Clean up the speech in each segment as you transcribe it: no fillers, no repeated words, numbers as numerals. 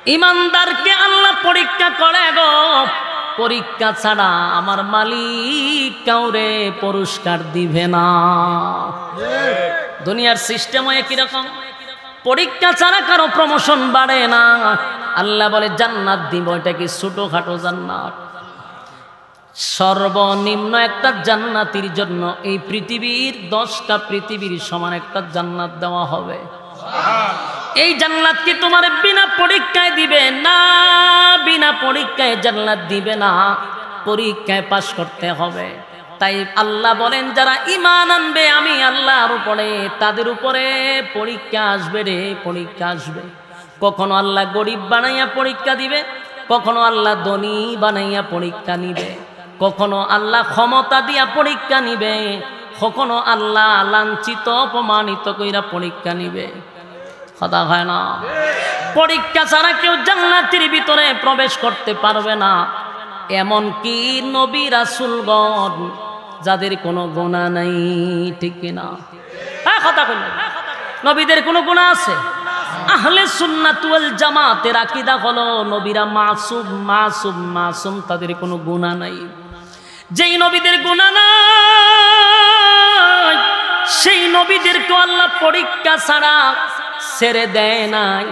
ইমানদারকে আল্লাহ পরীক্ষা করে গো, পরীক্ষা ছাড়া আমার মালিক কাউরে পুরস্কার দিবে না। দুনিয়ার সিস্টেম একই রকম, পরীক্ষা ছাড়া কারো প্রমোশন বাড়ে না। আল্লাহ বলে জান্নাত দিব, এটা কি ছোটখাটো জান্নাত? সর্বনিম্ন একটা জান্নাতির জন্য এই পৃথিবীর 10টা পৃথিবীর সমান একটা জান্নাত দেওয়া হবে। এই জান্নাত কি তোমার বিনা পরীক্ষায় দিবে না? বিনা পরীক্ষায় জান্নাত দিবে না, পরীক্ষায় পাশ করতে হবে। তাই আল্লাহ বলেন যারা ঈমান আনবে আমি আল্লাহর উপরে, তাদের উপরে পরীক্ষা আসবে রে, পরীক্ষা আসবে। কখনো আল্লাহ গরিব বানাইয়া পরীক্ষা দিবে, কখনো আল্লাহ ধনী বানাইয়া পরীক্ষা নিবে, কখনো আল্লাহ ক্ষমতা দিয়া পরীক্ষা নিবে, কখনো আল্লাহ লাঞ্ছিত অপমানিত কইরা পরীক্ষা নিবে। কথা হয় না? পরীক্ষা ছাড়া কেউ জান্নাতের ভিতরে প্রবেশ করতে পারবে না। এমন কি নবী রাসূলগণ যাদের কোনো গুনাহ নাই, ঠিক কিনা? হ্যাঁ, কথা কইল, নবীদের কোনো গুনাহ আছে? আহলে সুন্নাত ওয়াল জামাতের আকীদা হলো নবীরা মাসুম, মাসুম, মাসুম, তাদের কোনো গুনাহ নাই। যেই নবীদের গুনাহ নাই সেই নবীদেরকে আল্লাহ পরীক্ষা ছাড়া ছেড়ে দেয় নাই।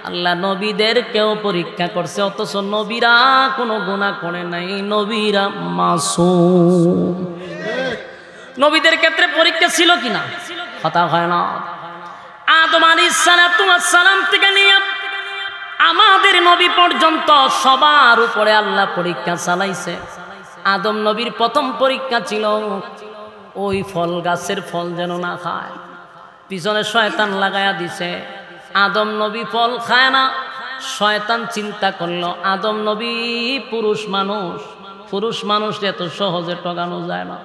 আল্লাহ নবীদেরকেও পরীক্ষা করছে, অথচ নবীরা কোনো গুনাহ করে নাই, নবীরা মাসুম। নবীদের ক্ষেত্রে পরীক্ষা ছিল কিনা? কথা হয় না? আদম আলাইহিস সালাম থেকে নিয়ে আমাদের নবী পর্যন্ত সবার উপরে আল্লাহ পরীক্ষা চালাইছে। আদম নবীর প্রথম পরীক্ষা ছিল ওই ফল গাছের ফল যেন না খায়, পিছনে শয়তান লাগায়া দিছে। আদম নবী ফল খায় না, শয়তান চিন্তা করলো আদম নবী পুরুষ মানুষ, পুরুষ মানুষ এত সহজে ঠকানো যায় না।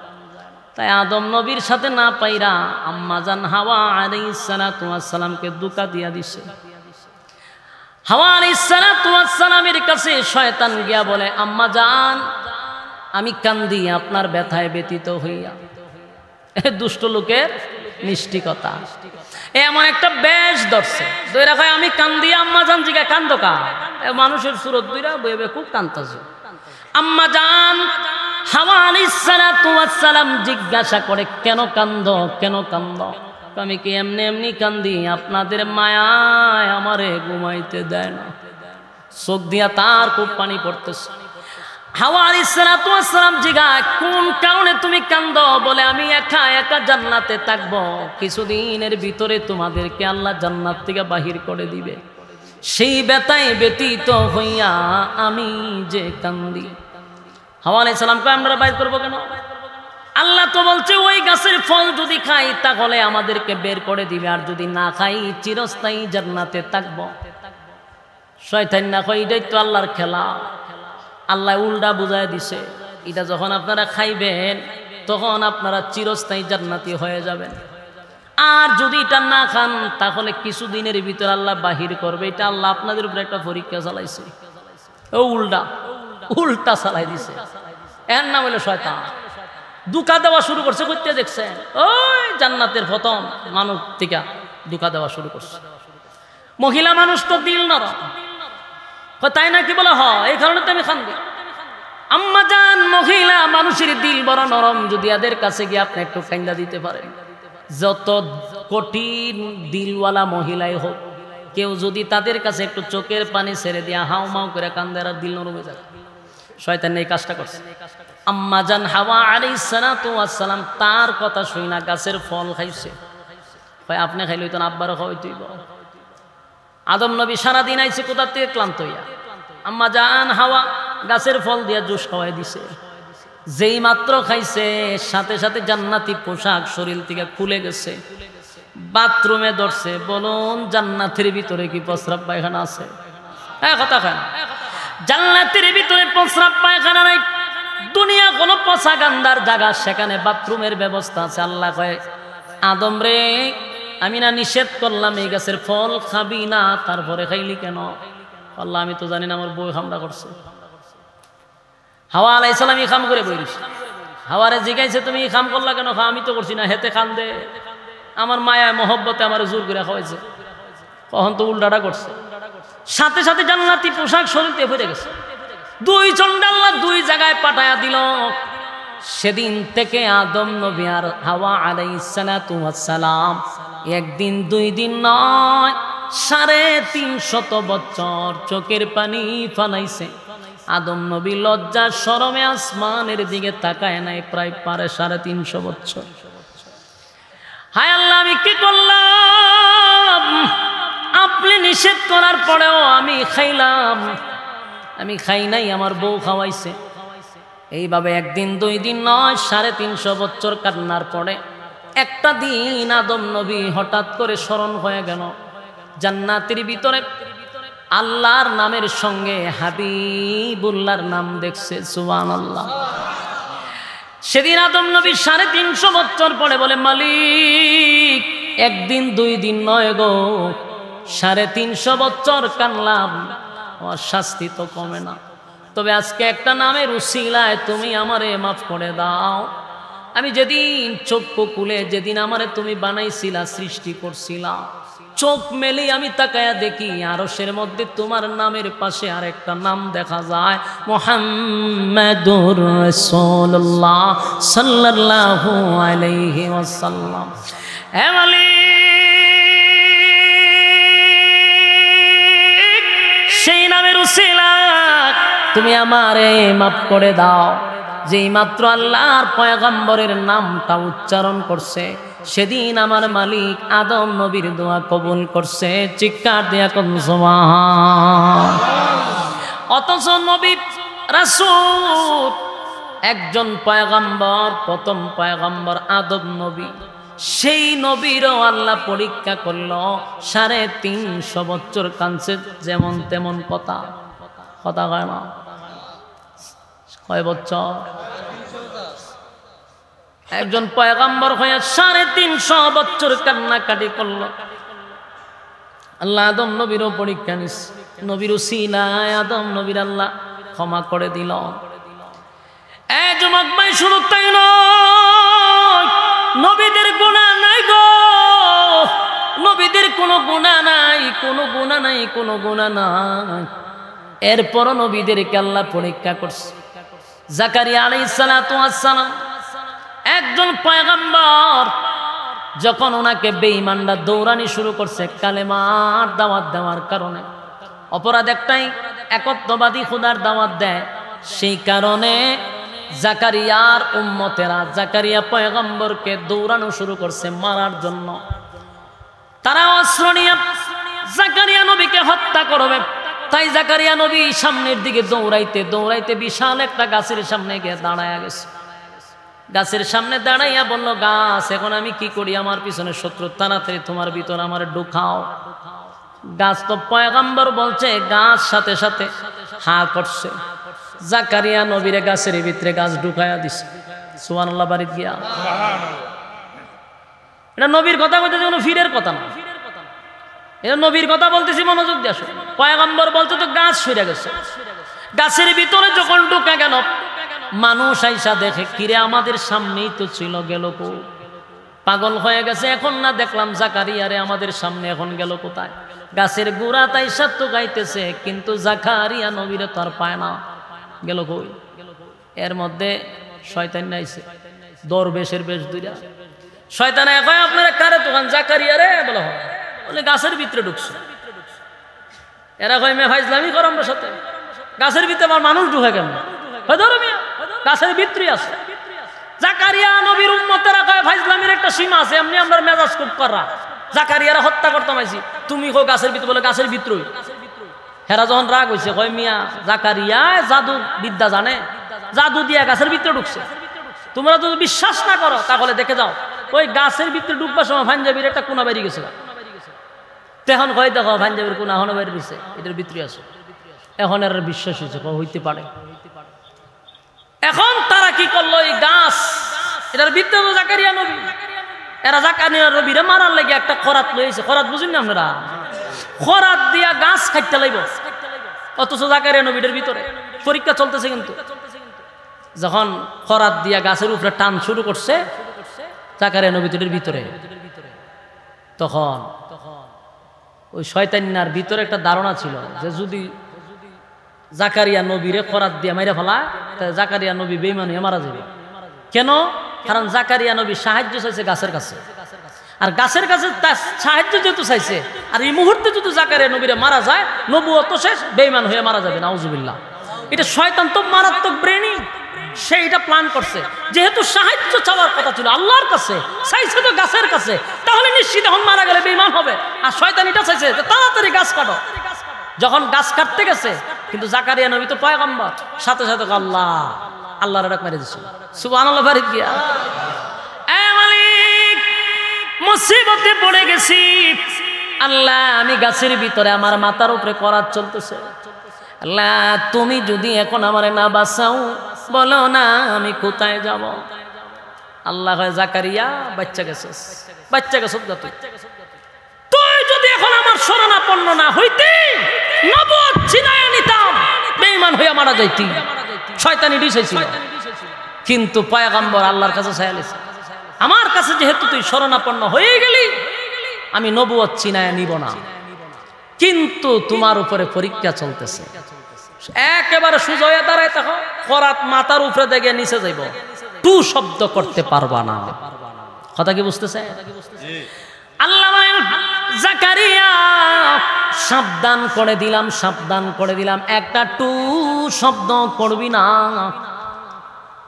তাই আদম নবীর সাথে না পাইরা আম্মাজান হাওয়া আলাইহিস সালাতু ওয়াস সালামকে ধোঁকা দিয়া দিছে। হাওয়া আলাইহিস সালাতু ওয়াস সালামের কাছে শয়তান গিয়া বলে, আম্মাজান আমি কান্দি আপনার ব্যথায় ব্যতীত হইয়া। দুষ্ট লোকের মিষ্টি কথা। এমন একটা বেশ ধরছে, দইরা কয় আমি কান্দি। আম্মাজান জিগা কান্দো কা? মানুষের সুরত দুইরা বইবে খুব কান্তাছে। আম্মাজান হাওয়া আলাইহিস সালাতু ওয়াস সালাম জিজ্ঞাসা করে, কেন কান্দো, কেন কান্দো? আমি কি এমনি এমনি কান্দি, আপনাদের মায়ায় আমারে ঘুমাইতে দেয় না। চোখ দিয়া তার খুব পানি পড়তেছে। হাওয়া আলাইহিস সালাতু ওয়াস সালাম জিজ্ঞাসা, কোন কারণে তুমি কান্দো? বলে আমি একা একা জান্নাতে থাকবো, কিছুদিনের ভিতরে তোমাদেরকে আল্লাহ জান্নাত থেকে বাহির করে দিবে, সেই ব্যথায় ব্যতীত হইয়া আমি যে কান্দি। হাওয়া আলাইহিস সালাম কয়, আমরা বাইর করবো কেন? আল্লাহ তো বলছে ওই গাছের ফল যদি খাই তাহলে আমাদেরকে বের করে দিবে, আর যদি না খাই চিরস্থায়ী জান্নাতে থাকবো। শয়তান না কয়, এটাই তো আল্লাহর খেলা। আল্লাহ উল্টা বুঝায় দিছে, এটা যখন আপনারা খাইবেন তখন আপনারা চিরস্থায়ী জান্নাতি হয়ে যাবেন, আর যদি এটা না খান তাহলে কিছুদিনের ভিতর আল্লাহ বাহির করবে। এটা আল্লাহ আপনাদের উপরে একটা পরীক্ষা চালাইছে। ও উল্টা উল্টা চালাই দিছে। এর নাম হলো শয়তান। ধোঁকা দেওয়া শুরু করছে, করতে দেখছেন ওই জান্নাতের প্রথম মানুষ থেকে ধোঁকা দেওয়া শুরু করছে। মহিলা মানুষ তো দিল নরম, তাই নাকি? বলা হয় এই কারণে তো আমি খান্দি। আম্মাজান মহিলা মানুষের দিল বড় নরম, যদি এদের কাছে গিয়ে আপনি একটু কান্দা দিতে পারেন, যত কঠিন দিলওয়ালা মহিলাই হোক, কেউ যদি তাদের কাছে একটু চোখের পানি ছেড়ে দিয়া হাউ মাউ করে কান্দে, আর দিল নরম হয়ে যায়। শয়তান এই কাজটা করছে। আম্মাজান হাওয়া আলাইহিস সালাতু ওয়াস সালাম তার কথা শুইনা গাছের ফল খাইছে। ভাই আপনি খাইলেই তো আব্বারও খাওয়াইতেই। আদম নবী সারাদিন আইছে কোথা থেকে ক্লান্ত হইয়া, আম্মাজান হাওয়া গাছের ফল দিয়া জুস খাওয়াই দিছে। যেই মাত্র খাইছে সাথে সাথে জান্নাতি পোশাক শরীর থেকে খুলে গেছে, বাথরুমে ধরছে। বলুন জান্নাতের ভিতরে কি প্রস্রাব পায়খানা আছে? হ্যাঁ, কথা খান। জান্নাতের ভিতরে প্রস্রাব পায়খানা নাই। দুনিয়া কোনো পচা গান্দার জায়গা, সেখানে বাথরুমের ব্যবস্থা আছে। আল্লাহ কয়, আদম রে আমি না নিষেধ করলাম এই গাছের ফল খাবি না, তারপরে খাইলি কেন? আল্লাহ আমি তো জানি না, আমার বউ খামটা করছে। হাওয়া আলাইহিস সালাম খাম করে বইছে। হাওয়ারে জিজ্ঞাসা, তুমি খাম করলা কেন? আমি তো করছি না। হেতে খান দে, আমার মায়ায় মহব্বতে আমার জোর করে খাওয়াইছে। কখন তো উল্টাটা করছে। সাথে সাথে জান্নাতি পোশাক শরীরে পড়ে গেছে। দুইজনকে আল্লাহ দুই জায়গায় পাঠায়া দিল। সেদিন থেকে আদম নবী আর হাওয়া আলাইহিস সালাতু ওয়াস সালাম একদিন দুই দিন নয় 350 বছর চোখের পানি ফালাইছে। আদম নবী লজ্জা শরমে আসমানের দিকে তাকায় নাই প্রায় 350 বছর। হায় আল্লাহ, আমি কি করলাম? আপনি নিষেধ করার পরেও আমি খাইলাম। আমি খাই নাই, আমার বউ খাওয়াইছে। এইভাবে একদিন দুই দিন নয় 350 বছর কান্নার পরে একটা দিন আদম নবী হঠাৎ করে স্মরণ হয়ে গেল জান্নাতের ভিতরে আল্লাহর নামের সঙ্গে হাবিবুল্লাহর নাম দেখছে। সুবহানাল্লাহ। সেদিন আদম নবী 350 বছর পরে বলে, মালিক একদিন দুই দিন নয় গো, 350 বছর কানলাম, আমার শাস্তি তো কমে না। তবে আজকে একটা নামের উসিলায় তুমি আমারে মাফ করে দাও। আমি যেদিন চক্ষু খুলে, যেদিন আমারে তুমি বানাইছিলা, সৃষ্টি করছিলা, চোখ মেলি আমি তাকায়া দেখি আরশের মধ্যে তোমার নামের পাশে আরেকটা নাম দেখা যায়, মুহাম্মাদুর রাসূলুল্লাহ সাল্লাল্লাহু আলাইহি ওয়াসাল্লাম। হে মালিক, সেই নামের উসিলা তুমি আমারে মাফ করে দাও। যেই মাত্র আল্লাহর পয়গম্বরের নামটা উচ্চারণ করছে, সেদিন আমার মালিক আদম নবীর দোয়া কবুল করছে। চিৎকার দিয়া কোন সুবহান। অথচ নবী রাসূল একজন পয়গম্বর, প্রথম পয়গম্বর আদম নবী, সেই নবীরও আল্লাহ পরীক্ষা করলো। 350 বছর কানছে, যেমন তেমন কথা কয় না। কয় বছর? একজন পয়গম্বর হয়ে 350 বছর কান্নাকাটি করলো। আল্লাহ আদম নবীরও পরীক্ষা নিস, নবীর উসিলায় আদম নবীর আল্লাহ ক্ষমা করে দিল। যুবক ভাই, শুধু তাই নয়, নবীদের গুনাহ নাই গো, নবীদের কোনো গুনাহ নাই, কোনো গুনাহ নাই, কোনো গুনাহ নাই। এরপরও নবীদেরকে আল্লাহ পরীক্ষা করছে। জাকারিয়া আলাইহিস সালাতু ওয়াস সালাম একজন পয়গম্বর, যখন ওনাকে বেঈমানরা দৌড়ানি শুরু করছে কালেমার দাওয়াত দেওয়ার কারণে, অপরাধ একটাই, একত্ববাদী খোদার দাওয়াত দেয়। সেই কারণে জাকারিয়ার উম্মতেরা জাকারিয়া পয়গম্বরকে দৌড়ানো শুরু করছে মারার জন্য। তারা অস্ত্র নিয়ে জাকারিয়া নবীকে হত্যা করবে। তাই জাকারিয়া নবী সামনের দিকে দৌড়াইতে দৌড়াইতে বিশাল একটা গাছের সামনে গিয়ে দাঁড়ায়া গেছে। গাছের সামনে দাঁড়াইয়া বলল, গাছ এখন আমি কি করি? আমার পিছনে শত্রু, তাড়াতাড়ি তোমার ভিতর আমার ঢুকাও। গাছ তো পয়গম্বর বলছে, গাছ সাথে সাথে হা করছে। জাকারিয়া নবীরে গাছের ভিতরে গাছ ঢুকাইয়া দিছে। সুবহানাল্লাহ। বাড়ি গিয়া এটা নবীর কথা বলতে, কোনো ফিরের কথা না, এটা নবীর কথা বলতেছি, মনোযোগ দিয়ে আসো। পয়গম্বর বলতে তো গাছ সরে গেছে। গাছের ভিতরে যখন ঢুকে গেল, মানুষ আইসা দেখে, কিরে আমাদের সামনেই তো ছিল, গেল কো? পাগল হয়ে গেছে, এখন না দেখলাম জাকারিয়ারে আমাদের সামনে, এখন গেল কোথায়? গাছের গোড়া তাই সাত্য গাইতেছে, কিন্তু জাকারিয়া নবীরে তো আর পায় না, গেল কই? এর মধ্যে শয়তান আইছে, দরবেশের বেশ দুইটা। শয়তান কয়, আপনারা কারে তখন? জাকারিয়ারে বলা হয়, বলে গাছের ভিতরে ঢুকছে। এরা কয়, মে ফাইজলামি করো আমরা সাথে, গাছের ভিতরে আমার মানুষ ঢুকে কেন? গাছের ভিতরে আছে। জাকারিয়া নবীর উম্মতেরা কয়, ফাইজলামির একটা সীমা আছে, এমনি আমরা মেজাজ খুব করা, জাকারিয়ারা হত্যা করতাম আইছি, তুমি কো গাছের ভিতরে? বলে গাছের ভিতরেই। হেরা যখন রাগ হয়েছে, কয় মিয়া জাকারিয়া জাদু বিদ্যা জানে, জাদু দিয়া গাছের ভিতরে ঢুকছে। তোমরা যদি বিশ্বাস না করো তাহলে দেখে যাও, ওই গাছের ভিতরে ঢুকবার সময় পাঞ্জাবির একটা কোনা বেরিয়ে গেছে। তখন কয়, দেখো পাঞ্জাবির কোনা এখনো বেরিয়ে গেছে, এটার ভিতরে আছে। এখন এর বিশ্বাস হয়েছে, হইতে পারে। এখন তারা কি করলো, এই গাছ এটার ভিতরে তো জাকারিয়া নবী, এরা জাকারিয়া নবীরে মারার লাগে একটা খরাত লইছে। খরাত বুঝেন না আপনারা? খরাত দিয়া গাছ খাইতে লাগবে, অথচ জাকারিয়া নবীদের ভিতরে পরীক্ষা চলতেছে। কিন্তু যখন খরাত দিয়া গাছের উপরে টান শুরু করছে জাকারিয়া নবীদের ভিতরে, তখন ওই শয়তানিয়ার ভিতরে একটা ধারণা ছিল যে যদি জাকারিয়া নবীরে করাত দিয়ে মাইরা ফেলা তাহলে জাকারিয়া নবী বেঈমান হয়ে মারা যাবে। কেন? কারণ জাকারিয়া নবী সাহায্য চাইছে গাছের কাছে, আর গাছের কাছে তার সাহায্য যেহেতু চাইছে, আর এই মুহূর্তে যদি জাকারিয়া নবীরে মারা যায় নবুয়ত শেষ, বেঈমান হয়ে মারা যাবে, নাউজুবিল্লাহ। এটা শয়তান তো মারাত্মক ব্রেনি, সে এটা প্ল্যান করছে। যেহেতু সাহায্য চাওয়ার কথা ছিল আল্লাহর কাছে, চাইছে তো গাছের কাছে, তাহলে নিশ্চিত এখন মারা গেলে বেঈমান হবে। আর শয়তান এটা চাইছে যে তাড়াতাড়ি গাছ কাটো। যখন গাছ কাটতে গেছে, কিন্তু জাকারিয়া নবী তো পয়গম্বর, সাথে সাথে আল্লাহ আল্লাহর ডাক মেরে দিছিল। সুবহানাল্লাহ। বাড়িতে গিয়া এ মালিক মুসিবতে পড়ে গেছি আল্লাহ, আমি গাছের ভিতরে আমার মাথার উপরে করাত চলতেছে। আল্লাহ তুমি যদি এখন আমারে না বাঁচাও, বলো না আমি কোথায় যাব? আল্লাহ কয় জাকারিয়া বাচ্চা গেছিস, বাচ্চা গেছ তুই যদি এখন আমার শরণাপন্ন না হইতি, নবুয়ত ছিনায়া নিতাম, বেঈমান হইয়া মারা যাইতি। শয়তানি ডিসাইছিল, কিন্তু পয়গম্বর আল্লাহর কাছে চাইলেছে আমার কাছে যেহেতু তুই শরণাপন্ন হয়ে গেলি, আমি নবুয়ত ছিনায়া নিব না, কিন্তু তোমার উপরে পরীক্ষা চলতেছে। একেবারে সোজা হয়ে দাঁড়ায় থাকো, করাত মাথার উপরে দেখে নিচে যাইব, টু শব্দ করতে পারবা না। কথা কি বুঝতেছে? আল্লাহ জাকারিয়া সাবধান করে দিলাম, সাবধান করে দিলাম, একটা টু শব্দ করবি না,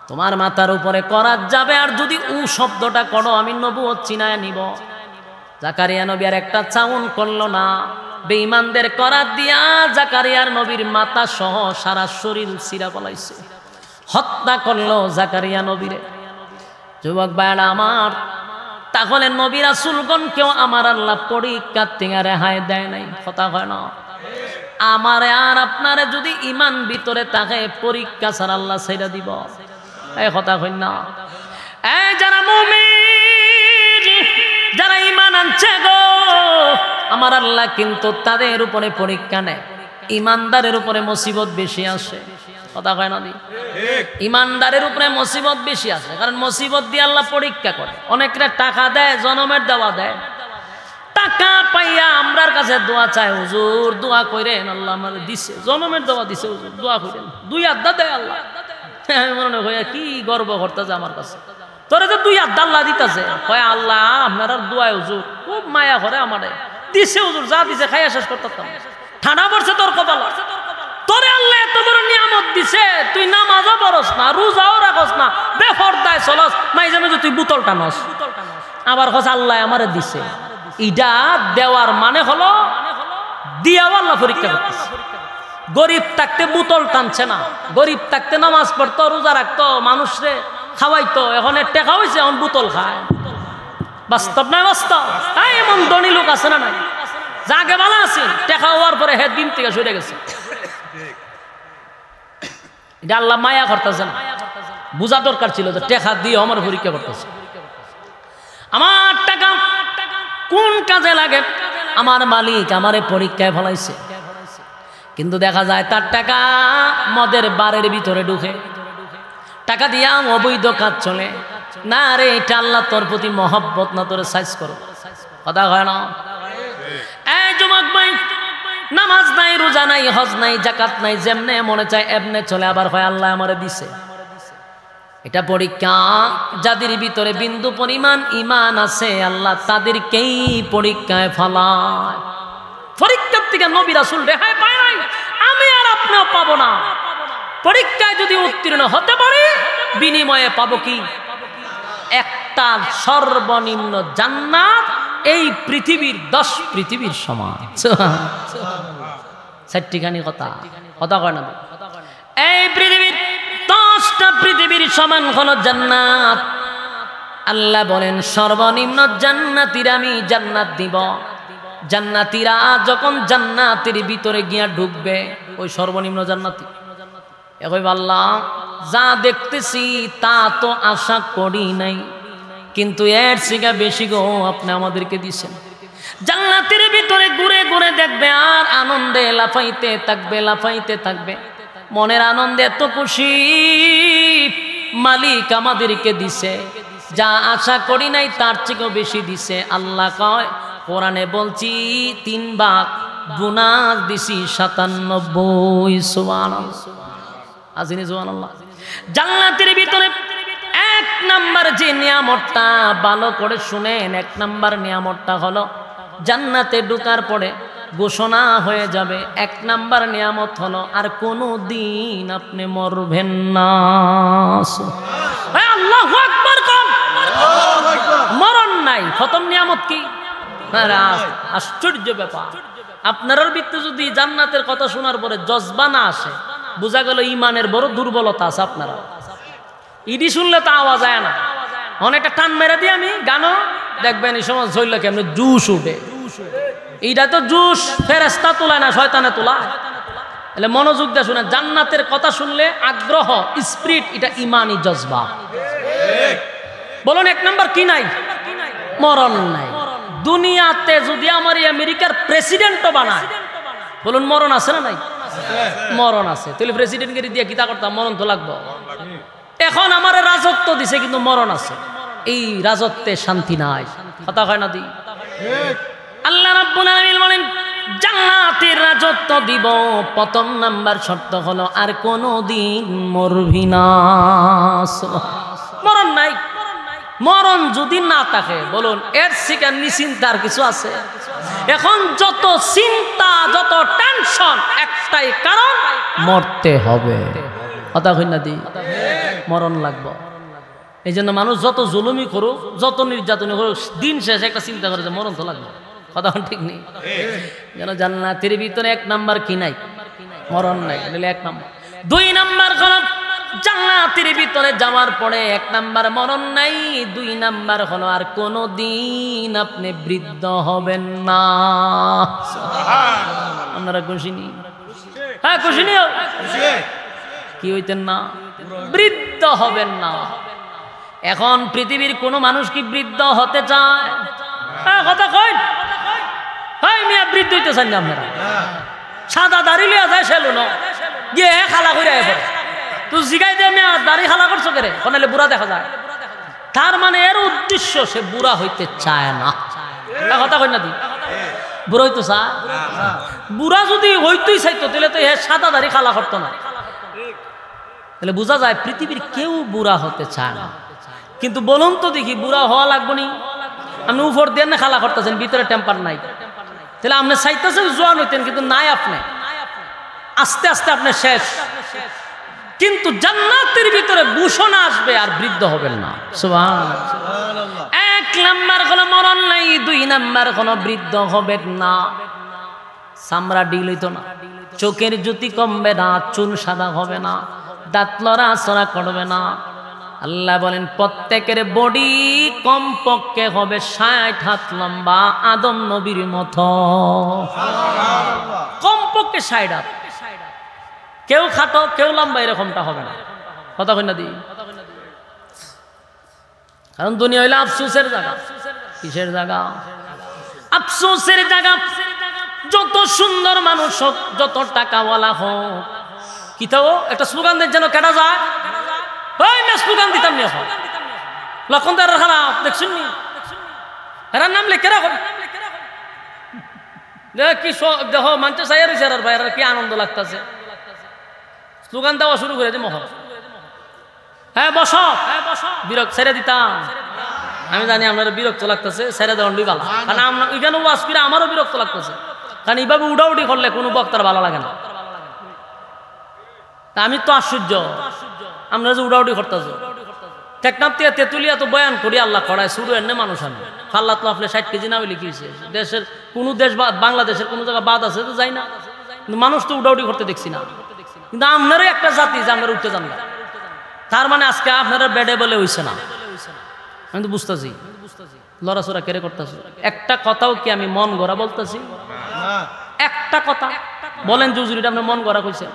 তোমার মাথার উপরে করাত যাবে, আর যদি উ শব্দটা করো আমি নবুয়ত চিনায় নিব। জাকারিয়া নবী আর একটা চাউন করলো না, বেঈমানদের করাত দিয়া জাকারিয়ার নবীর মাথা সহ সারা শরীর চিরা পলাইছে, হত্যা করলো জাকারিয়া নবীরে। যুবক ভাইরা আমার, তাহলে নবী রাসূলগণকেও আমার আল্লাহ পরীক্ষার থেকে রেহাই দেয় নাই। কথা হয় না? আমারে আর আপনারে যদি ইমান ভিতরে থাকে, পরীক্ষা ছাড়া আল্লাহ ছেড়ে দিব। এই কথা হয় না? এই যারা মুমিন, যারা ইমান আনছে গো, আমার আল্লাহ কিন্তু তাদের উপরে পরীক্ষা নেয়। ইমানদারের উপরে মুসিবত বেশি আসে। কথা কয় না? ইমানদারের উপরে মুসিবত বেশি আসে, কারণ মুসিবত দিয়ে আল্লাহ পরীক্ষা করে। অনেকরা টাকা দেয়, জনমের দেওয়া দেয়, টাকা পাইয়া আমরার কাছে দোয়া চায়, হুজুর দোয়া করেন, আল্লাহ আমার দিছে, জনমের দেওয়া দিছে, হুজুর দোয়া করেন, 2 আড্ডা দেয় আল্লাহ। মনে হয় কি গর্ব করতেছে আমার কাছে, তোরে যে 2 আড্ডা আল্লাহ দিতেছে, কয় আল্লাহ আপনার দোয়া হুজুর খুব মায়া করে আমারে দিছে, হুজুর যা দিছে খাইয়া শেষ করতাম, ঠান্ডা পড়ছে তোর কপাল, তোরে আল্লাহ এত বড় নিয়ামত দিছে, তুই নামাজও পড়স না, রোজাও রাখস না, বেপরদায় চলস, মাঝে মাঝে তুই বোতল টানস, আবার হস আল্লাহ আমারে দিছে। ইটা দেওয়ার মানে হলো দিয়াও আল্লাহ পরীক্ষা করতেছে। গরিব থাকতে বোতল টানছে না, গরিব থাকতে নামাজ পড়তো, রোজা রাখতো, মানুষরে খাওয়াইতো, এখন টেকা হয়েছে, এখন বোতল খায়। বাস্তব না বাস্তব? এমন ধনী লোক আছে না নাই? যাকে ভালো আছে, টেকা হওয়ার পরে হেড দিন থেকে সরে গেছে। এটা আল্লাহ মায়া করতেছে না, বোঝা দরকার ছিল যে টেকা দিয়ে আমার পরীক্ষা করতেছে। আমার টাকা কোন কাজে লাগে, আমার মালিক আমারে পরীক্ষায় ফলাইছে, কিন্তু দেখা যায় তার টাকা মদের বারের ভিতরে ঢুকে, টাকা দিয়া অবৈধ কাজ চলে না। রে এটা আল্লাহ তোর প্রতি মহব্বত না, তোরে সাইজ করো। কথা হয় না? এই যুবক ভাই, নামাজ নাই, রোজা নাই, হজ নাই, জাকাত নাই, যেমনে মনে চায় এমনে চলে, আবার হয় আল্লাহ আমারে দিছে। এটা পরীক্ষা। যাদের ভিতরে বিন্দু পরিমাণ ঈমান আছে, আল্লাহ তাদেরকেই পরীক্ষায় ফলায়। পরীক্ষার থেকে নবী রাসূল রেহাই পায় নাই, আমি আর আপনিও পাবো না। পরীক্ষায় যদি উত্তীর্ণ হতে পারি, বিনিময়ে পাবো কি? একটা সর্বনিম্ন জান্নাত, এই পৃথিবীর 10 পৃথিবীর সমান। 4টিখানি কথা, কথা কয় না? এই পৃথিবীর 10টা পৃথিবীর সমান হলো জান্নাত। আল্লাহ বলেন সর্বনিম্ন জান্নাতীরা আমি জান্নাত দিব। জান্নাতীরা যখন জান্নাতের ভিতরে গিয়া ঢুকবে, ওই সর্বনিম্ন জান্নাতী এখন আল্লাহ যা দেখতেছি তা তো আশা করি নাই, কিন্তু এর থেকে বেশি গো আপনি আমাদেরকে দিছেন। জান্নাতের ভিতরে ঘুরে ঘুরে দেখবে আর আনন্দে লাফাইতে থাকবে, লাফাইতে থাকবে, মনের আনন্দে এত খুশি, মালিক আমাদেরকে দিছে, যা আশা করি নাই তার থেকেও বেশি দিছে। আল্লাহ কয় কোরআনে বলছি 3 ভাগ, বোনাস দিছি 97। সুবহানাল্লাহ, আজিনি সুবহানাল্লাহ। জান্নাতের ভিতরে 1 নাম্বার যে নিয়ামতটা, ভালো করে শুনেন, 1 নাম্বার নিয়ামতটা হলো জান্নাতে ঢোকার পরে ঘোষণা হয়ে যাবে, 1 নাম্বার নিয়ামত হলো আর কোনো দিন আপনি মরবেন না। আল্লাহু আকবার, কম মরণ নাই। প্রথম নিয়ামত কি? আশ্চর্য ব্যাপার, আপনার ভিতরে যদি জান্নাতের কথা শোনার পরে জজবা না আসে, বোঝা গেল ইমানের বড় দুর্বলতা আছে আপনারা। ইডি শুনলে তো আওয়াজ আয় না, অনেকটা টান মেরে দিই আমি গানও, দেখবেন এই সময় শরীরে কেমন জুস উঠে। এইটা তো জুস ফেরেশতা তোলায় না, শয়তানে তোলায়। তাহলে মনোযোগ দিয়ে শুনে, জান্নাতের কথা শুনলে আগ্রহ, স্পিরিট, এটা ইমানি জজবা। বলুন 1 নাম্বার কি নাই? মরণ নাই। দুনিয়াতে যদি আমার আমেরিকার প্রেসিডেন্টও বানায়, বলুন মরণ আছে না নাই? মরণ আছে। তাহলে প্রেসিডেন্টকে দিয়ে কিতা করতাম? মরণ তো লাগবো। এখন আমার রাজত্ব দিছে, কিন্তু মরণ আছে। এই রাজত্বে শান্তি নাই, কথা হয় না দি? আল্লাহ রাব্বুল আলামিন বলেন জান্নাতের রাজত্ব দিব, প্রথম নাম্বার শর্ত হলো আর কোনোদিন মরবি না। মরণ নাই। মরণ যদি না থাকে, বলুন এর শিকার নিশ্চিন্তার কিছু আছে? এখন যত চিন্তা, যত টেনশন, একটাই কারণ, মরতে হবে। কথা কই না দি? মরণ লাগবে। এই জন্য মানুষ যত জুলুমি করুক, যত নির্যাতন করুক, দিন শেষে একটা চিন্তা করে যে মরণ তো লাগবে। কথা ঠিক নেই? যেন জান্নাতের ভিতরে 1 নাম্বার কি নাই? মরণ নাই। 1 নাম্বার। 2 নাম্বার হলো জান্নাতের ভিতরে যাওয়ার পরে 1 নাম্বার মরণ নাই, 2 নাম্বার হলো আর কোনো দিন আপনি বৃদ্ধ হবেন না। আপনারা খুশি নি? হ্যাঁ খুশি নিও। কি হইতেন না? বৃদ্ধ হবেন না। এখন পৃথিবীর কোন মানুষ কি বৃদ্ধ হতে চায়? হ্যাঁ কথা কই। হ্যাঁ মিয়া, বৃদ্ধ হইতে চান না আপনারা? সাদা দাড়ি লিয়া যায় সেলুন গিয়ে খালা করে পড়ে, তুই জিগাই দে মিয়া দাড়ি খালা করছো কে রে, কোনালে বুড়া দেখা যায়। তার মানে এর উদ্দেশ্য সে বুড়া হইতে চায় না। কথা কই না দি? বুড়া হইতে চায়? বুড়া যদি হইতেই চাইতো তাহলে তো এ সাদা দাড়ি খালা করতো না। তাহলে বোঝা যায় পৃথিবীর কেউ বুড়া হতে চায় না। কিন্তু বলুন তো দেখি, বুড়া হওয়া লাগবো নি? আপনি উপর দিয়ে না খালা করতেছেন, ভিতরে টেম্পার নাই। তাহলে আপনি চাইতেছেন জোয়ান হইতেন, কিন্তু নাই। আপনি আস্তে আস্তে আপনি শেষ। কিন্তু জান্নাতের ভিতরে ঘোষণা আসবে আর বৃদ্ধ হবেন না। সুবহানাল্লাহ। 1 নাম্বার হলো মরণ নাই, 2 নাম্বার হলো বৃদ্ধ হবেন না। চামড়া ডিল হইতো না, চোখের জ্যোতি কমবে না, চুল সাদা হবে না, দাঁত লড়াচড়া করবে না। আল্লাহ বলেন প্রত্যেকের বডি কমপক্ষে হবে 60 হাত লম্বা, আদম নবীর মতো। কমপক্ষে 60 হাত। কেউ খাটো কেউ লম্বা এরকমটা হবে না। কথা কই না দি? কারণ দুনিয়া হইলে আফসোসের জায়গা। কিসের জায়গা? আফসোসের জায়গা। যত সুন্দর মানুষ হোক, যত টাকাওয়ালা হোক, কি তো একটা স্লোগান দেন যেন কেটা যায়। ওই না স্লোগান দিতাম নি, এখন লক্ষণ তার খারাপ দেখছেন নি? এরা নাম লেখে রাখুন। কি দেখো মানতে চাই আর ভাই, কি আনন্দ লাগতেছে। স্লোগান দেওয়া শুরু করে যে মহ, হ্যাঁ বস, বিরক্ত ছেড়ে দিতাম। আমি জানি আপনার বিরক্ত লাগতেছে, ছেড়ে দেওয়ান ভালো। কারণ আমরা ওইখানে ওয়াজ করে আমারও বিরক্ত লাগতেছে। কারণ এইভাবে উড়াউড়ি করলে কোনো বক্তার ভালো লাগে না। আমি তো আশ্চর্য, আমরা যে উড়াউড়ি করতেছে। টেকনাফ থেকে তেতুলিয়া তো বয়ান করি, আল্লাহ করায় শুরু এনে মানুষ আমি ফাল্লা তো আপনি 60 কেজি না বলে লিখিয়েছে। দেশের কোনো দেশ বা বাংলাদেশের কোনো জায়গা বাদ আছে তো যাই না, কিন্তু মানুষ তো উড়াউড়ি করতে দেখছি না। কিন্তু আপনারও একটা জাতি যে আপনারা উঠতে যান না, তার মানে আজকে আপনারা বেডে বলে হইছে না। আমি তো বুঝতেছি লড়াচড়া কেড়ে করতেছি। একটা কথাও কি আমি মন গড়া বলতেছি? একটা কথা বলেন যে হুজুর এটা আপনি মন গড়া কইছেন,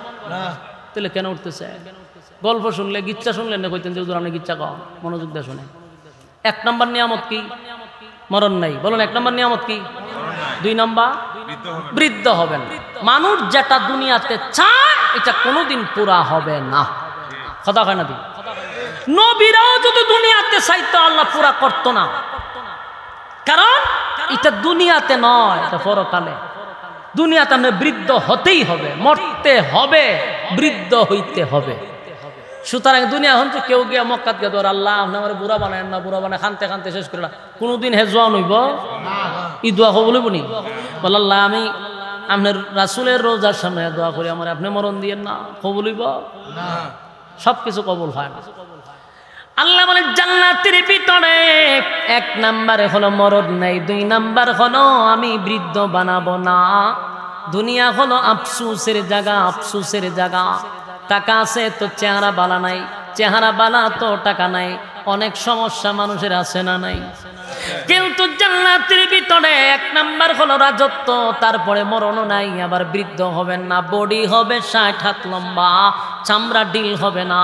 তাহলে কেন উঠতেছে? গল্প শুনলে গিচ্ছা শুনলেন না কইতেন যে হুজুর আপনি গিচ্ছা কম, মনোযোগ দিয়ে শুনে। 1 নম্বর নিয়ামত কি? মরণ নাই। বলুন 1 নম্বর নিয়ামত কি? 2 নম্বর বৃদ্ধ হবেন। মানুষ যেটা দুনিয়াতে চায় এটা কোনোদিন পুরা হবে না। কথা হয় না দি? নবীরাও যদি দুনিয়াতে চাইতো আল্লাহ পুরা করতো না। কারণ এটা দুনিয়াতে নয়, এটা পরকালে। দুনিয়াতে আমরা বৃদ্ধ হতেই হবে, মরতে হবে, বৃদ্ধ হইতে হবে। সুতরাং দুনিয়া হচ্ছে কেউ গিয়া মক্কাত গিয়ে তোর আল্লাহ আপনি আমার বুড়া বানায় না, বুড়া বানায় খানতে খানতে শেষ করে না, কোনোদিন হে জোয়ান হইব ই দোয়া কবুল নি বল আল্লাহ আমি আপনার রাসূলের রোজার সামনে দোয়া করি আমার আপনি মরণ দিয়েন না, কবুল হইব না, সবকিছু কবুল হয় না। আল্লাহ বলে জান্নাতের ভিতরে 1 নম্বরে হলো মরণ নাই, 2 নম্বর হলো আমি বৃদ্ধ বানাবো না। দুনিয়া হলো আফসোসের জায়গা, আফসোসের জায়গা। টাকা আছে তো চেহারা বালা নাই, চেহারা বালা তো টাকা নাই, অনেক সমস্যা মানুষের আছে না নাই। কিন্তু জান্নাতের ভিতরে 1 নম্বর হলো রাজত্ব, তারপরে মরণও নাই, আবার বৃদ্ধ হবেন না, বডি হবে 60 হাত লম্বা, চামড়া ডিল হবে না,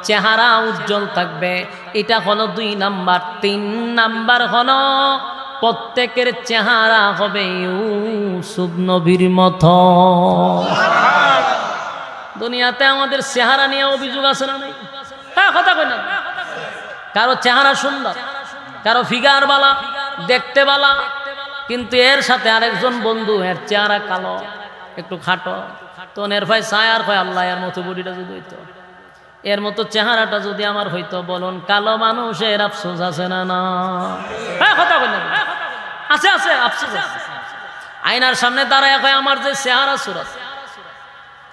চেহারা উজ্জ্বল থাকবে। এটা হলো 2 নাম্বার। 3 নাম্বার হলো প্রত্যেকের চেহারা হবে ইউসুফ নবীর মতো। দুনিয়াতে আমাদের চেহারা নিয়ে অভিযোগ আছে না নাই? হ্যাঁ, কথা কই না। কারো চেহারা সুন্দর, কারো ফিগার বালা, দেখতে বালা, কিন্তু এর সাথে আরেকজন বন্ধু এর চেহারা কালো, একটু খাটো, তো এর ভাই চায় আর ভাই আল্লাহ এর মতো বডিটা যদি হইতো, এর মতো চেহারাটা যদি আমার হইতো, বলুন কালো মানুষের আফসোস আছে না না? হ্যাঁ, কথা কই না। আছে আছে, আফসোস আছে। আয়নার সামনে দাঁড়ায় কয় আমার যে চেহারা সুরত,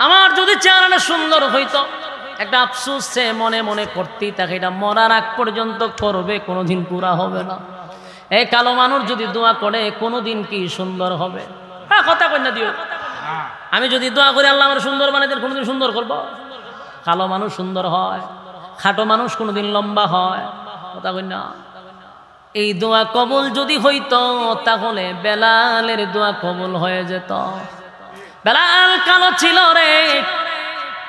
আমার যদি চেহারাটা সুন্দর হইতো, একটা আফসোস সে মনে মনে করতেই থাকে, এটা মরার আগ পর্যন্ত করবে, কোনোদিন পুরা হবে না। এই কালো মানুষ যদি দোয়া করে কোনোদিন কি সুন্দর হবে? হ্যাঁ, কথা কই না দিও। আমি যদি দোয়া করি আল্লাহ আমার সুন্দর বানাই দেন, কোনোদিন সুন্দর করব? কালো মানুষ সুন্দর হয়, খাটো মানুষ কোনোদিন লম্বা হয়, কথা কই না। এই দোয়া কবুল যদি হইতো তাহলে বেলালের দোয়া কবুল হয়ে যেত। বেলাল কালো ছিল রে,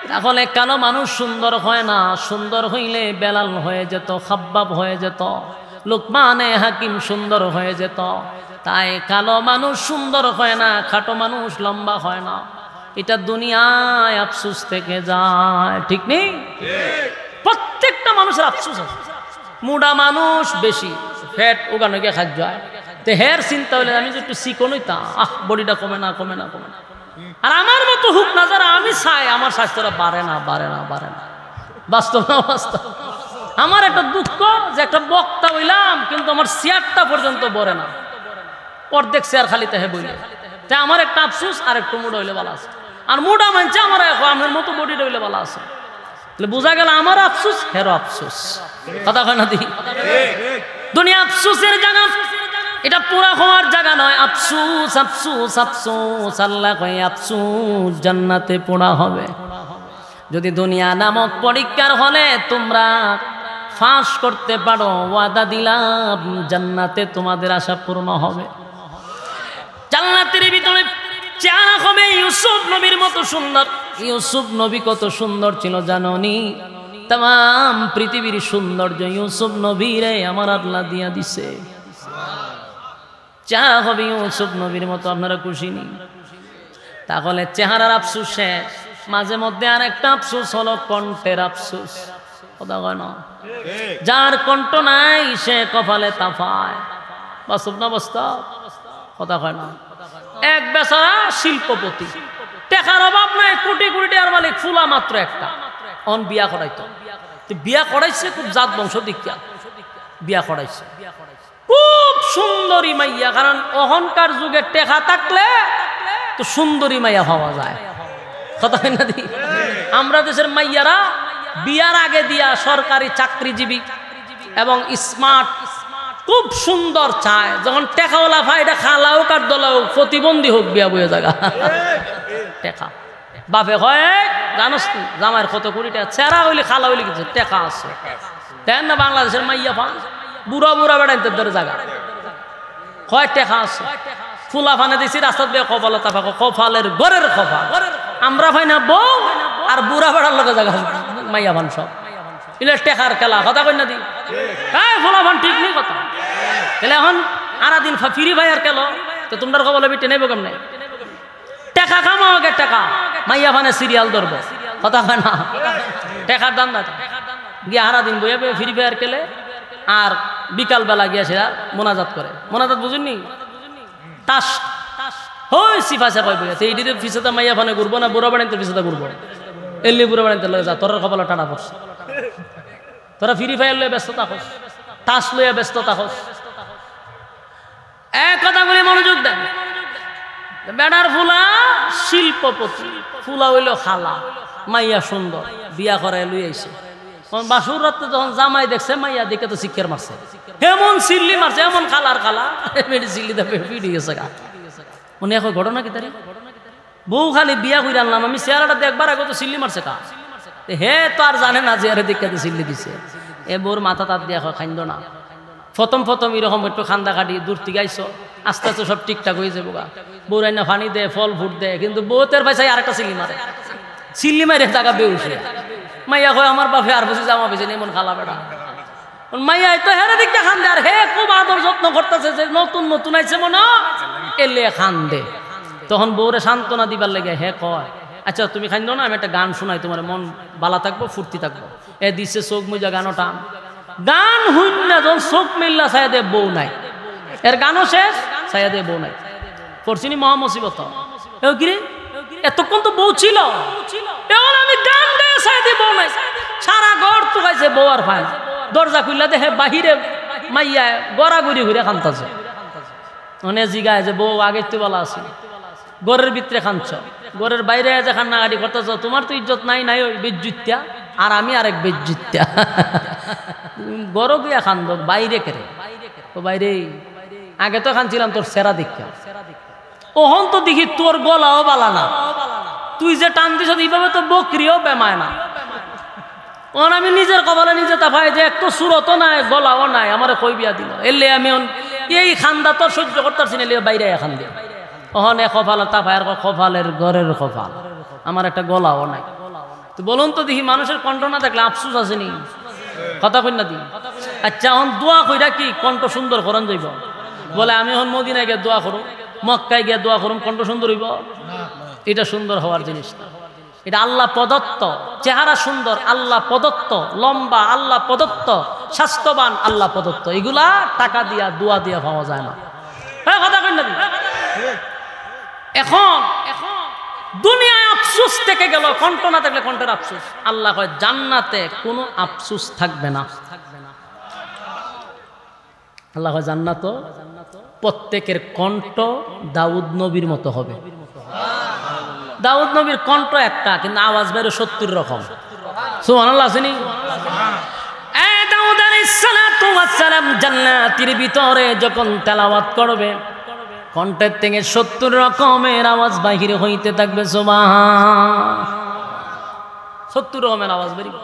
তাহলে কালো মানুষ সুন্দর হয় না, সুন্দর হইলে বেলাল হয়ে যেত, খাব্বাব হয়ে যেত, লুকমানে হাকিম সুন্দর হয়ে যেত। তাই কালো মানুষ সুন্দর হয় না, খাটো মানুষ লম্বা হয় না, এটা দুনিয়ায় আফসোস থেকে যায়, ঠিক নেই? প্রত্যেকটা মানুষের আফসোস আছে। মুডা মানুষ বেশি ফ্যাট ওখানে গিয়ে খাদ্য হয়, তো হের চিন্তা হইলে আমি যে একটু চিকন হইতাম, বডিটা কমে না কমে না কমে না। আর আমার মতো হুক না যারা, আমি চাই আমার স্বাস্থ্যটা বাড়ে না বাড়ে না বাড়ে না। বাস্তব না বাস্তব? আমার একটা দুঃখ যে একটা বক্তা হইলাম কিন্তু আমার চেয়ারটা পর্যন্ত বড়ে না, অর্ধেক চেয়ার খালি তাহে বইলে, তাই আমার একটা আফসোস। আর একটু মুডা হইলে ভালো আছে, আর মুডা মানছে আমার আমার মতো বডিটা হইলে ভালো আছে। বোঝা গেল আমার আফসোস হেরো আফসোস, কথা কয় না দি? দুনিয়া আফসোসের জায়গা, এটা পুরা হওয়ার জায়গা নয়। আফসোস আফসোস আফসোস, আল্লাহ কয় আফসোস জান্নাতে পোড়া হবে। যদি দুনিয়া নামক পরীক্ষার হলে তোমরা ফাঁস করতে পারো, ওয়াদা দিলাম জান্নাতে তোমাদের আশা পূর্ণ হবে। জান্নাতের ভিতরে চেহারা হবে ইউসুফ নবীর মতো সুন্দর। ইউসুফ নবী কত সুন্দর ছিল জানোনি? তাম পৃথিবীর সৌন্দর্য ইউসুফ নবীরে আমার আল্লাহ দিয়া দিছে। চেহারা হবে ইউসুফ নবীর মতো, আপনারা খুশি নি? তাহলে চেহারার আফসোস শেষ, মাঝে মধ্যে আর একটা আফসোস হলো কণ্ঠের আফসোস, কথা কয় না? যার কণ্ঠ নাই সে কপালে তাফায়, বাস্তব না বাস্তব? কথা কয় না? এক বেচারা শিল্পপতি, টাকার অভাব নাই, কোটি কোটি টাকার মালিক, ফুলা মাত্র একটা, অন বিয়া করাইতো। বিয়া করাইছে খুব জাত বংশ দীক্ষা, বিয়া করাইছে খুব সুন্দরী মাইয়া, কারণ অহংকার যুগে টেকা থাকলে তো সুন্দরী মাইয়া হওয়া যায়, কথা না দি? আমরা দেশের মাইয়ারা বিয়ার আগে দিয়া সরকারি চাকরিজীবী এবং স্মার্ট খুব সুন্দর চায়, যখন টেকাওয়ালা ভাই এটা খালা হোক আর দলা হোক, প্রতিবন্ধী হোক, বিয়া বইয়ে জায়গা টেকা। বাপে হয় জানোস তুই জামাইয়ের কত কোটি টাকা, চেরা হইলে খালা হইলে কিছু টেকা আছে, দেন না? বাংলাদেশের মাইয়া ফান বুড়া বুড়া বেড়াইতে ধরে জায়গা হয় টেকা আছে। ফুলা ফানে দিছি রাস্তার দিয়ে কপালে তাফা, কপালের ঘরের কপাল আমরা ভাই না বউ আর বুড়া বেড়ার লোকের জায়গা মাইয়া ফান সব ইলে টেকার খেলা, কথা কই না দি? হ্যাঁ, ফুলা ফান ঠিক নেই কথা। তাহলে এখন আরা দিন ফিরি ভাই আর কেলো, তো তোমরা কপালে বিটে নেবো কেমনে? টেকা খামো আগে, টাকা মাইয়া ফানে সিরিয়াল ধরবো, কথা কয় না? টেকার দাম না গিয়ে হারা দিন বইয়া বইয়া ফিরি ভাইয়ার কেলে, আর বিকাল বেলা গিয়ে সেরা মোনাজাত করে। মোনাজাত বুঝুননি? টাস হই সিফা চাপাই বইয়াছে এইটিতে পিছাতে মাইয়া ফানে ঘুরবো না বুড়া বাড়িতে পিছাতে ঘুরবো এলি বুড়া বাড়িতে লয়ে যা তোর কপালে টানা পড়ছে তোরা ফ্রি ফায়ার লয়ে ব্যস্ত থাকস টাস লইয়া ব্যস্ত থাকস এক কথা বলে মনোযোগ দেন বেড়ার ফুলা শিল্পপতি ফুলা হইল খালা মাইয়া সুন্দর বিয়া করে লই আইছে বাসুর রাতে যখন জামাই দেখছে মাইয়া দেখে তো শিক্ষার মারছে এমন সিল্লি মারছে এমন খালার খালা সিল্লিতে পিড়ি গেছে গা উনি এখন ঘটনা কি তারি বউ খালি বিয়া করে আনলাম আমি চেহারাটা দেখবার আগে তো সিল্লি মারছে কা হে তো আর জানে না যে আরে দেখে সিল্লি দিছে এ বউর মাথা তার দিয়া খাইন্দ না প্রথম এরকম একটু খান্দা কাটি দূর থেকে আইসো আস্তে আস্তে সব ঠিকঠাক হয়ে যাবো গা বউ রান্না পানি দেয় ফল ফুট দেয় কিন্তু বউতের পয়সায় আরেকটা সিল্লি মারে সিল্লি মারে জায়গা বেউসে মাইয়া কয় আমার বাপে আর বসে জামা পেয়েছেন এমন খালা বেড়া মাইয়া তো হেরে দিকটা খান দে আর হে খুব আদর যত্ন করতেছে যে নতুন আইছে মনে এলে খান দে তখন বউরে সান্ত্বনা দিবার লেগে হে কয় আচ্ছা তুমি খাইন্দ না আমি একটা গান শোনাই তোমার মন বালা থাকবো ফুর্তি থাকবো এ দিচ্ছে চোখ মুজা গানটা গান হুইন না যখন চোখ মিল্লা সায়াদে বউ নাই এর গানও শেষ সায়াদে বউ নাই পড়ছিনি মহামসিবত এও কি রে এতক্ষণ তো বউ ছিল এখন আমি গান গায়ে সায়াদে বউ নাই সারা ঘর তো খাইছে বউ আর পায় দরজা খুললা দেখে বাহিরে মাইয়া গড়াগড়ি ঘুরে খান্তাছে অনেক জিগায় যে বউ আগের তো বলা আছে গড়ের ভিতরে খানছ গড়ের বাইরে যে কান্নাকাটি করতেছ তোমার তো ইজ্জত নাই ওই বেজ্জুত্যা আর আমি আরেক বেজ্জুত্যা গড় গিয়া খান্দ বাইরে কেড়ে ও বাইরে আগে তো খানছিলাম তোর সেরা দীক্ষা ওহন তো দেখি তোর গলাও বালা না তুই যে টান দিস এইভাবে তো বকরিও বেমায় না ওন আমি নিজের কপালে নিজে তাফাই যে একটু সুরতও নাই গলাও নাই আমার কই বিয়া দিল এলে আমি এই খান্দা তোর সহ্য করতেছি না বাইরে খান দিয়ে ওহন এ কপাল তাফায়ের কপালের ঘরের কপাল আমার একটা গলাও নাই তো বলুন তো দেখি মানুষের কণ্ঠ না দেখলে আফসুস আছে নি কথা কই না দি আচ্ছা এখন দোয়া কইরা কি কণ্ঠ সুন্দর করন যাইব বলে আমি এখন মদিনায় গিয়ে দোয়া করুম মক্কায় গিয়ে দোয়া করুম কণ্ঠ সুন্দর হইব এটা সুন্দর হওয়ার জিনিস না এটা আল্লাহ প্রদত্ত চেহারা সুন্দর আল্লাহ প্রদত্ত লম্বা আল্লাহ প্রদত্ত স্বাস্থ্যবান আল্লাহ প্রদত্ত এগুলা টাকা দিয়া দোয়া দিয়া পাওয়া যায় না কথা কই না দি এখন দুনিয়ায় আফসোস থেকে গেল কণ্ঠ না থাকলে কণ্ঠের আফসোস আল্লাহ কয় জান্নাতে কোনো আফসোস থাকবে না আল্লাহ কয় জান্নাত প্রত্যেকের কণ্ঠ দাউদ নবীর মতো হবে দাউদ নবীর কণ্ঠ একটা কিন্তু আওয়াজ বেরো 70 রকম সুবহানাল্লাহ আসেনি দাউদ আলাইহিস সালাতু ওয়াস সালাম জান্নাতের ভিতরে যখন তেলাওয়াত করবে কণ্ঠের থেকে 70 রকমের আওয়াজ বাহির হইতে থাকবে সুবহান 70 রকমের আওয়াজ বেরিয়ে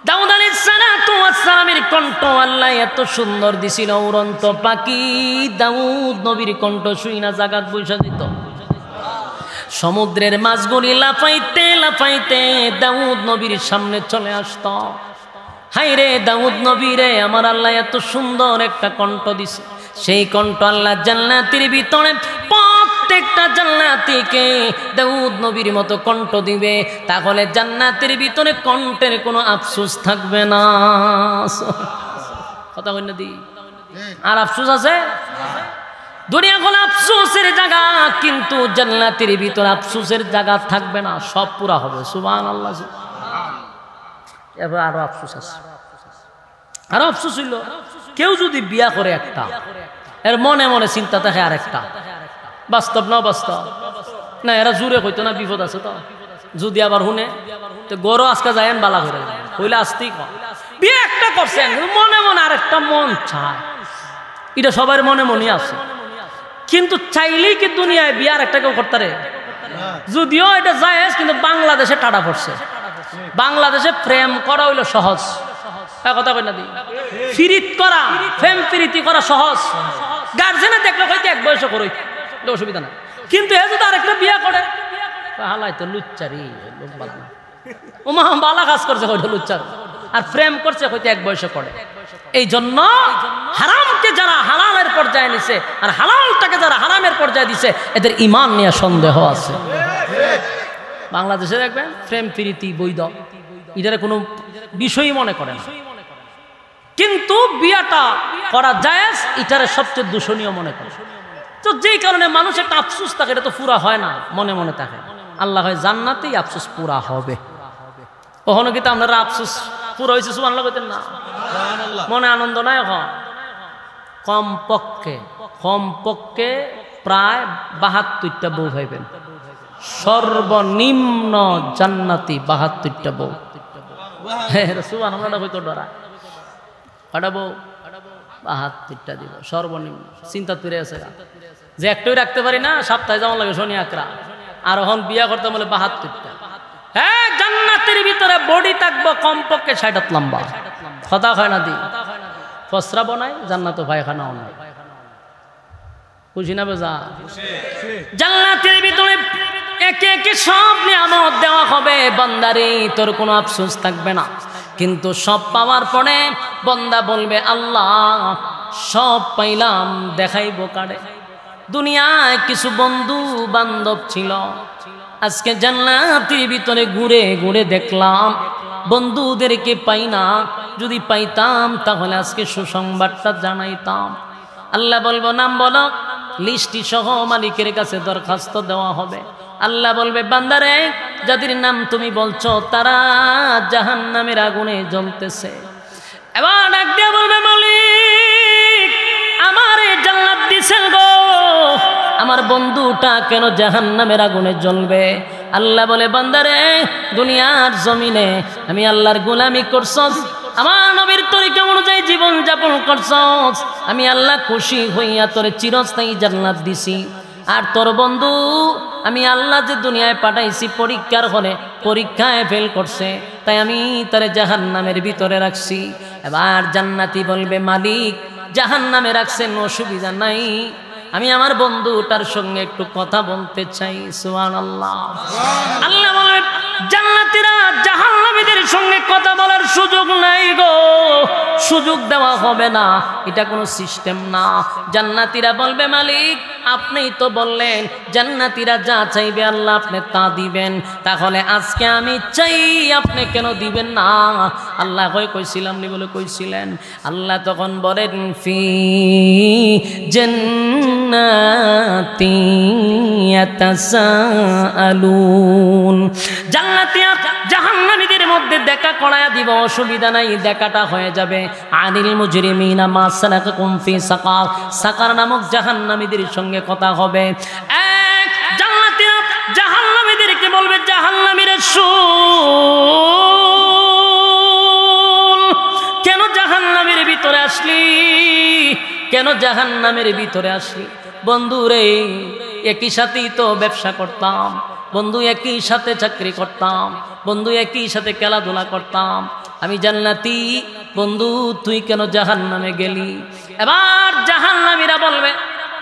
দাউদ আলাইহিস সালাতু ওয়াস সালামের কণ্ঠ আল্লাহ এত সুন্দর দিছিল উড়ন্ত পাখি দাউদ নবীর কণ্ঠ শুইনা জাগাত বইসা দিত সমুদ্রের মাছগুলি লাফাইতে লাফাইতে দাউদ নবীর সামনে চলে আসত হায় রে দাউদ নবী রে আমার আল্লাহ এত সুন্দর একটা কণ্ঠ দিছে সেই কণ্ঠ আল্লাহ জান্নাতের ভিতরে প্রত্যেকটা জান্নাতীকে দাউদ নবীর মতো কণ্ঠ দিবে তাহলে জান্নাতের ভিতরে কণ্ঠের কোনো আফসোস থাকবে না কথা কই না দি আর আফসোস আছে দুনিয়া হলো আফসোসের জায়গা কিন্তু জান্নাতের ভিতরে আফসোসের জায়গা থাকবে না সব পুরা হবে সুবহানাল্লাহ এবার আরো আফসোস আছে আরো আফসোস হইল কেউ যদি বিয়া করে একটা এর মনে মনে চিন্তা থাকে আরেকটা বাস্তব না বাস্তব না এরা জুড়ে কইতো না বিপদ আছে তো যদি আবার শুনে তো গরো আজকে যায়েন বালা করে হইলে আসতেই কম বিয়ে একটা করছেন মনে মনে আরেকটা মন চায় এটা সবার মনে মনে আছে কিন্তু চাইলেই কি দুনিয়ায় বিয়ার একটা কেউ করতে রে যদিও এটা জায়েজ কিন্তু বাংলাদেশে টাটা পড়ছে বাংলাদেশে প্রেম করা হইলো সহজ কথা কই না দি ফিরিত করা প্রেম প্রীতি করা সহজ গার্জেনে দেখলে হয়তো এক বয়সে করই অসুবিধা না কিন্তু এ যদি আরেকটা বিয়া করে হালাই তো লুচ্চারি লোক বালা না ওমা বালা কাজ করছে হয়তো লুচ্চার আর প্রেম করছে হয়তো এক বয়সে করে এই জন্য হারামকে যারা হালালের পর্যায়ে নিছে আর হালালটাকে যারা হারামের পর্যায়ে দিছে এদের ঈমান নিয়ে সন্দেহ আছে বাংলাদেশে দেখবেন প্রেম প্রীতি বৈধ এটারে কোনো বিষয়ই মনে করে না কিন্তু বিয়াটা করা জায়েজ এটারে সবচেয়ে দূষণীয় মনে করে তো যেই কারণে মানুষ একটা আফসোস থাকে, এটা তো পুরা হয় না, মনে মনে থাকে। আল্লাহ হয় জান্নাতেই আফসোস পুরা হবে। কখনো কিন্তু আপনারা আফসোস পুরো হয়েছে সুবহানাল্লাহ কইতেন না? মনে আনন্দ নাই এখন? কমপক্ষে প্রায় 72টা বউ ভাইবেন, সর্বনিম্ন জান্নাতি 72টা বউ। হ্যাঁ সুবহানাল্লাহ হইতো ডরা কটা বউ? 72টা দিব সর্বনিম্ন। চিন্তা তুলে আছে যে একটাই রাখতে পারি না, সপ্তাহে যেমন লাগে শনি আকরা, আর এখন বিয়া করতে বলে 72টা। হ্যাঁ জান্নাতের ভিতরে বডি থাকবো কমপক্ষে 60 লম্বা, কথা হয় না দি ফসরাবো নাই, জান্নাত পায়খানাও নাই। খুশি না বেজা? জান্নাতের ভিতরে একে একে সব নিয়ামত দেওয়া হবে বান্দারে, তোর কোনো আফসোস থাকবে না। কিন্তু সব পাওয়ার পরে বান্দা বলবে আল্লাহ সব পাইলাম, দেখাইবো কারে? দুনিয়ায় কিছু বন্ধু বান্ধব ছিল, আজকে জান্নাতের ভিতরে ঘুরে ঘুরে দেখলাম বন্ধুদেরকে পাই না। যদি পাইতাম তাহলে আজকে সুসংবাদটা জানাইতাম। আল্লাহ বলবো নাম বলো, লিস্টি সহ মালিকের কাছে দরখাস্ত দেওয়া হবে। আল্লাহ বলবে বান্দারে যাদের নাম তুমি বলছো তারা জাহান্নামের আগুনে জ্বলতেছে। এবার ডাক দিয়ে বলবে মালিক আমারে জান্নাত দিছেন গো, আমার বন্ধুটা কেন জাহান্নামের আগুনে জ্বলবে? আল্লাহ বলে বান্দারে দুনিয়ার জমিনে আমি আল্লাহর গোলামি করছস, আমার নবীর তরিকা অনুযায়ী জীবন যাপন করছস, আমি আল্লাহ খুশি হইয়া তোরে চিরস্থায়ী জান্নাত দিছি। আর তোর বন্ধু আমি আল্লাহ যে দুনিয়ায় পাঠাইছি পরীক্ষার হলে পরীক্ষায় ফেল করছে, তাই আমি তারে জাহান্নামের ভিতরে রাখছি। এবার জান্নাতি বলবে মালিক জাহান্নামে রাখছেন অসুবিধা নাই, আমি আমার বন্ধুটার সঙ্গে একটু কথা বলতে চাই। সুবহানাল্লাহ। আল্লাহ বলবে জান্নাতীরা জাহান্নামীদের সঙ্গে কথা বলার সুযোগ নাই গো, সুযোগ দেওয়া হবে না, এটা কোনো সিস্টেম না। জান্নাতীরা বলবে মালিক আপনিই তো বললেন জান্নাতীরা যা চাইবে আল্লাহ আপনি তা দিবেন, তাহলে আজকে আমি চাই আপনি কেন দিবেন না? আল্লাহ কইছিলাম নি বলে কইছিলেন। আল্লাহ তখন বলেন ফি জান্নাতি ইয়াতাসাআলুন, জান্নাতীরা জাহান্নামীদের মধ্যে দেখা করায়া দিব, অসুবিধা নাই, দেখাটা হয়ে যাবে। আনিল মুজরিমিনা মা সালাকাকুম ফি সাকার, সাকার নামক জাহান্নামীদের সঙ্গে কথা হবে। এক জান্নাতীরা জাহান্নামীদেরকে বলবে জাহান্নামীরা শুন, কেন জাহান্নামের ভিতরে আসলি? কেন জাহান্নামের ভিতরে আসলি? বন্ধু রে একই সাথেই তো ব্যবসা করতাম, বন্ধু একই সাথে চাকরি করতাম, বন্ধু একই সাথে খেলাধুলা করতাম, আমি জান্নাতি, বন্ধু তুই কেন জাহান্নামে গেলি? এবার জাহান্নামীরা বলবে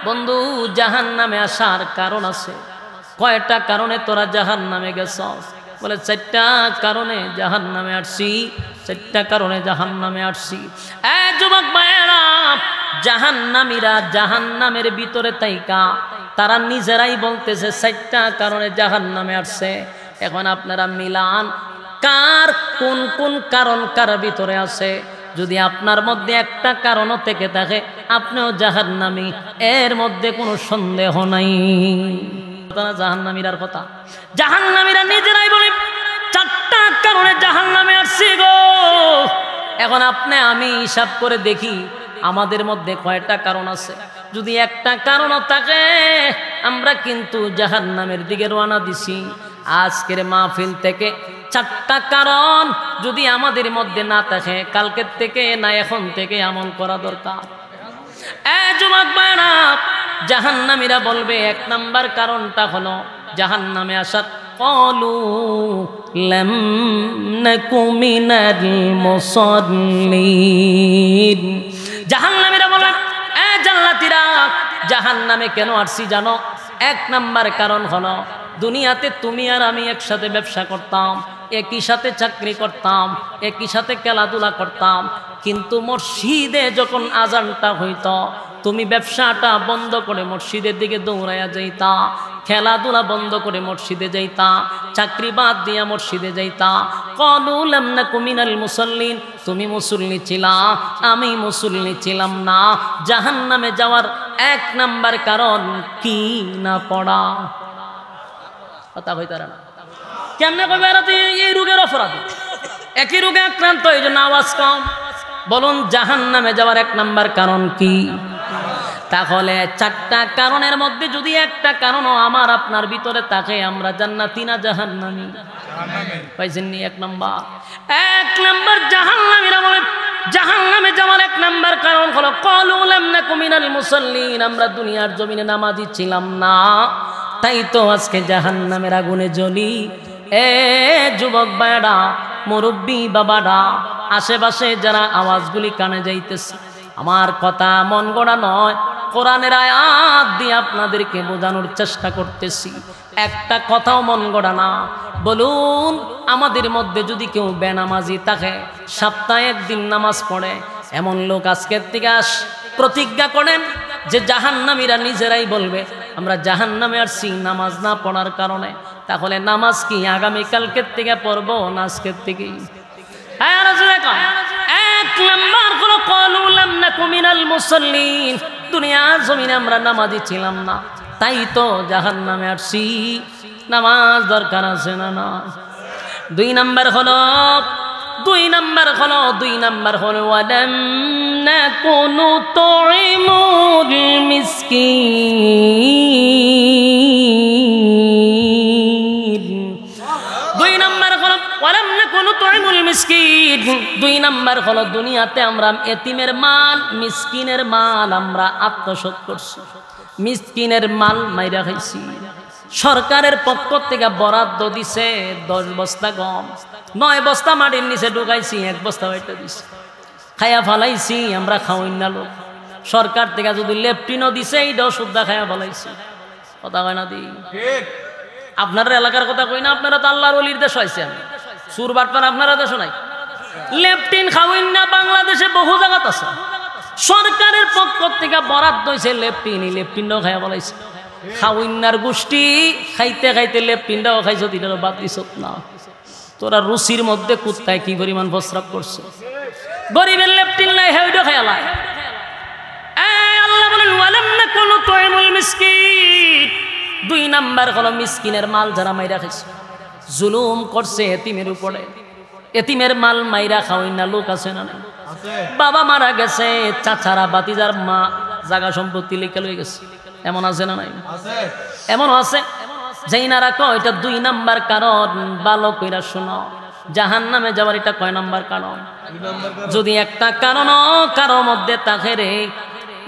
বন্ধু জাহান্নামে আসার কারণ আছে। কয়টা কারণে তোরা জাহান্নামে গেছস? বলে 4টা কারণে জাহান্নামে আসছি, 4টা কারণে জাহান্নামে আসছি। যুবক ভাইয়েরা জাহান্নামীরা জাহান্নামের ভিতরে তাইকা তারা নিজেরাই বলতেছে 4টা কারণে জাহান্নামে আসছে। এখন আপনারা মিলান কার কোন কোন কারণ কার ভিতরে আছে। যদি আপনার মধ্যে একটা কারণও থেকে থাকে আপনিও জাহান্নামী, এর মধ্যে কোনো সন্দেহ নাই। জাহান্নামীরার কথা জাহান্নামীরা নিজেরাই বলে 4টা কারণে জাহান্নামে আসছি গো। এখন আপনি আমি হিসাব করে দেখি আমাদের মধ্যে কয়টা কারণ আছে। যদি একটা কারণও থাকে আমরা কিন্তু জাহান্নামের দিকে রওনা দিছি। আজকের মাহফিল থেকে 4টা কারণ যদি আমাদের মধ্যে না থাকে কালকের থেকে না এখন থেকে আমল করা দরকার। যুবক ভাইরা জাহান্নামীরা বলবে 1 নাম্বার কারণটা হলো জাহান্নামে আসার ক্বালু লাম নাকু মিনাল মুসাল্লিন। জাহান্নামীরা বলে জান্নাতীরা জাহান্নামে কেন আসছি জানো? 1 নাম্বার কারণ হলো দুনিয়াতে তুমি আর আমি একসাথে ব্যবসা করতাম, একই সাথে চাকরি করতাম, একই সাথে খেলাধুলা করতাম, কিন্তু মসজিদে যখন আজানটা হইতো তুমি ব্যবসাটা বন্ধ করে মসজিদের দিকে দৌড়াইয়া যাইতা, খেলাধুলা বন্ধ করে মসজিদে যাইতা, চাকরি বাদ দিয়া মসজিদে যাইতা। ক্বালু লাম নাকু মিনাল মুসাল্লিন, তুমি মুসল্লি ছিলা, আমি মুসল্লি ছিলাম না। জাহান্নামে যাওয়ার 1 নাম্বার কারণ কি না পড়া। কথা কইতারা না কেমনে কইবে এরা তো এই রোগের অপরাধী, একই রোগে আক্রান্ত, এই জন্য আওয়াজ কম। বলুন জাহান্নামে যাওয়ার 1 নাম্বার কারণ কি? তাহলে 4টা কারণের মধ্যে যদি একটা কারণও আমার আপনার ভিতরে থাকে, আমরা জান্নাতি না জাহান্নামী? পাইছেন নি? 1 নাম্বার জাহান্নামীরা বলে জাহান্নামে যাওয়ার 1 নাম্বার কারণ হলো ক্বালু লাম নাকু মিনাল মুসাল্লিন, আমরা দুনিয়ার জমিনে নামাজি ছিলাম না, তাই তো আজকে জাহান্নামের আগুনে জ্বলি। এ যুবক ভাইরা, মুরব্বী বাবারা, আশেপাশে যারা আওয়াজগুলি কানে যাইতেছে, আমার কথা মন গড়া নয়, কোরআনের আয়াত দিয়ে আপনাদেরকে বোঝানোর চেষ্টা করতেছি। একটা কথাও মন গড়া না। বলুন আমাদের মধ্যে যদি কেউ বেনামাজি থাকে, সপ্তাহে 1 দিন নামাজ পড়ে, এমন লোক আজকের থেকে প্রতিজ্ঞা করেন যে জাহান্নামীরা নিজেরাই বলবে আমরা জাহান্নামে আসছি নামাজ না পড়ার কারণে। তাহলে নামাজ কি আগামীকালকের থেকে পড়বো না আজকের থেকেই? 1 নাম্বার হলো ক্বালু লাম নাকু মিনাল মুসাল্লিন, দুনিয়ার জমিনে আমরা নামাজি ছিলাম না, তাই তো জাহান্নামে আসছি। নামাজ দরকার আছে না না? 2 নাম্বার হলো ওয়ালাম নাকু নুতঈমুল মিসকিন। 2 নাম্বার হলো ওয়ালাম নাকু নুতঈমুল মিসকিন। 2 নাম্বার হলো দুনিয়াতে আমরা এতিমের মাল, মিসকিনের মাল আমরা আত্মসাৎ করছি, মিসকিনের মাল মাইরা খাইছি। সরকারের পক্ষ থেকে বরাদ্দ দিছে 10 বস্তা গম, 9 বস্তা মাটির নিচে ঢুকাইছি, 1 বস্তা বাইটা দিছি, খায়া ফালাইছি। আমরা খাওয়াই না লোক। সরকার থেকে যদি লেপটিনও দিছে, এইটাও শুদ্ধা খায়া ফালাইছি। কথা হয় না দি? আপনার এলাকার কথা কই না, আপনারা তো আল্লাহর ওলির দেশ হয়েছেন, সুর বাটপার আপনারা দেশ নাই। লেপটিন খাওয়াইন না, বাংলাদেশে বহু জায়গাত আছে। সরকারের পক্ষ থেকে বরাদ্দ হয়েছে লেপটিনও খায়া ফালাইছে। খাওয়াইনার গোষ্ঠী খাইতে খাইতে লেপটিনটাও খাইছ, তিনটাও বাদ দিছ না। তোরা রুচির মধ্যে কুত্তায় কি পরিমাণ প্রস্রাব করছে। গরিবের লেপটিন নাই, হেউডো খেয়ালা। আল্লাহ বলেন ওয়ালাম নাকু নুতঈমুল মিসকিন। 2 নাম্বার হলো মিসকিনের মাল যারা মাইরা খাইছে, জুলুম করছে এতিমের উপরে। এতিমের মাল মাইরা খাওয়াই না লোক আছে না? বাবা মারা গেছে, চাচারা বাতিজার মা জায়গা সম্পত্তি লিখে লয়ে গেছে, এমন আছে না নাই? এমন আছে যেই না রাখো। এটা 2 নাম্বার কারণ। ভালো কইরা শোনো, জাহান্নামে যাওয়ার এটা কয় নাম্বার কারণ? যদি একটা কারণ কারো মধ্যে থাকে রে,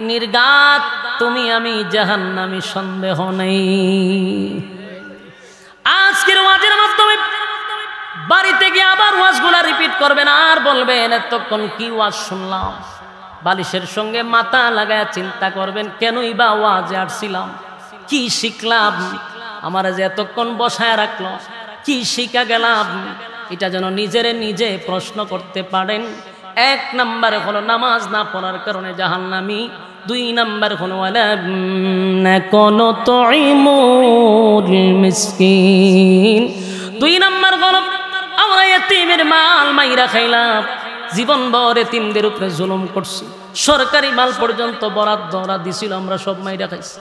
নির্ঘাত তুমি আমি জাহান্নামী, সন্দেহ নেই। আজকের ওয়াজের মাধ্যমে বাড়িতে গিয়ে আবার ওয়াজগুলা রিপিট করবেন, আর বলবেন এতক্ষণ কি ওয়াজ শুনলাম। বালিশের সঙ্গে মাথা লাগায় চিন্তা করবেন, কেনই বা ওয়াজে আসছিলাম, কি শিখলাম, আমার যে এতক্ষণ বসায় রাখলো, কি শিখা গেলাম। এটা যেন নিজে প্রশ্ন করতে পারেন। 1 নাম্বার হলো নামাজ না পড়ার কারণে জাহান্নামী। 2 নাম্বার হলো ওয়ালাম নাকু নুতঈমুল মিসকিন। 2 নাম্বার হলো আমরা এতিমের মাল মাইরা খাইলাম, জীবন ভর এতিমদের উপরে জুলুম করছি, সরকারি মাল পর্যন্ত বরাদ্দ ওরা দিছিল, আমরা সব মাইরা খাইছি।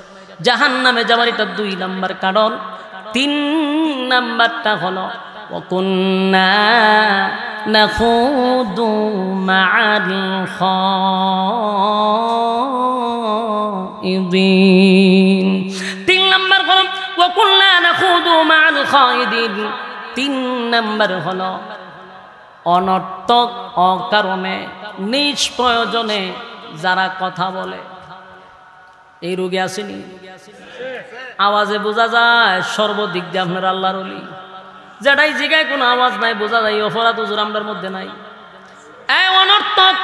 জাহান্নামে যাওয়ার এটা 2 নাম্বার কারণ। 3 নাম্বারটা হলো ওয়াকুন্না নাখুদু মাআল খাইদিন। 3 নাম্বার হলো ওয়াকুন্না নাখুদু মাআল খাইদিন। 3 নাম্বার হলো অনর্থক, অকারণে, নিষ্প্রয়োজনে যারা কথা বলে। এই রোগে আসেনি? আওয়াজে বোঝা যায় সর্বদিক দিয়ে আপনার আল্লাহর ওলি। যেটাই জায়গায় কোনো আওয়াজ নাই, বোঝা যায় অপরাধ হুজুর আমরার মধ্যে নাই। এই অনর্থক,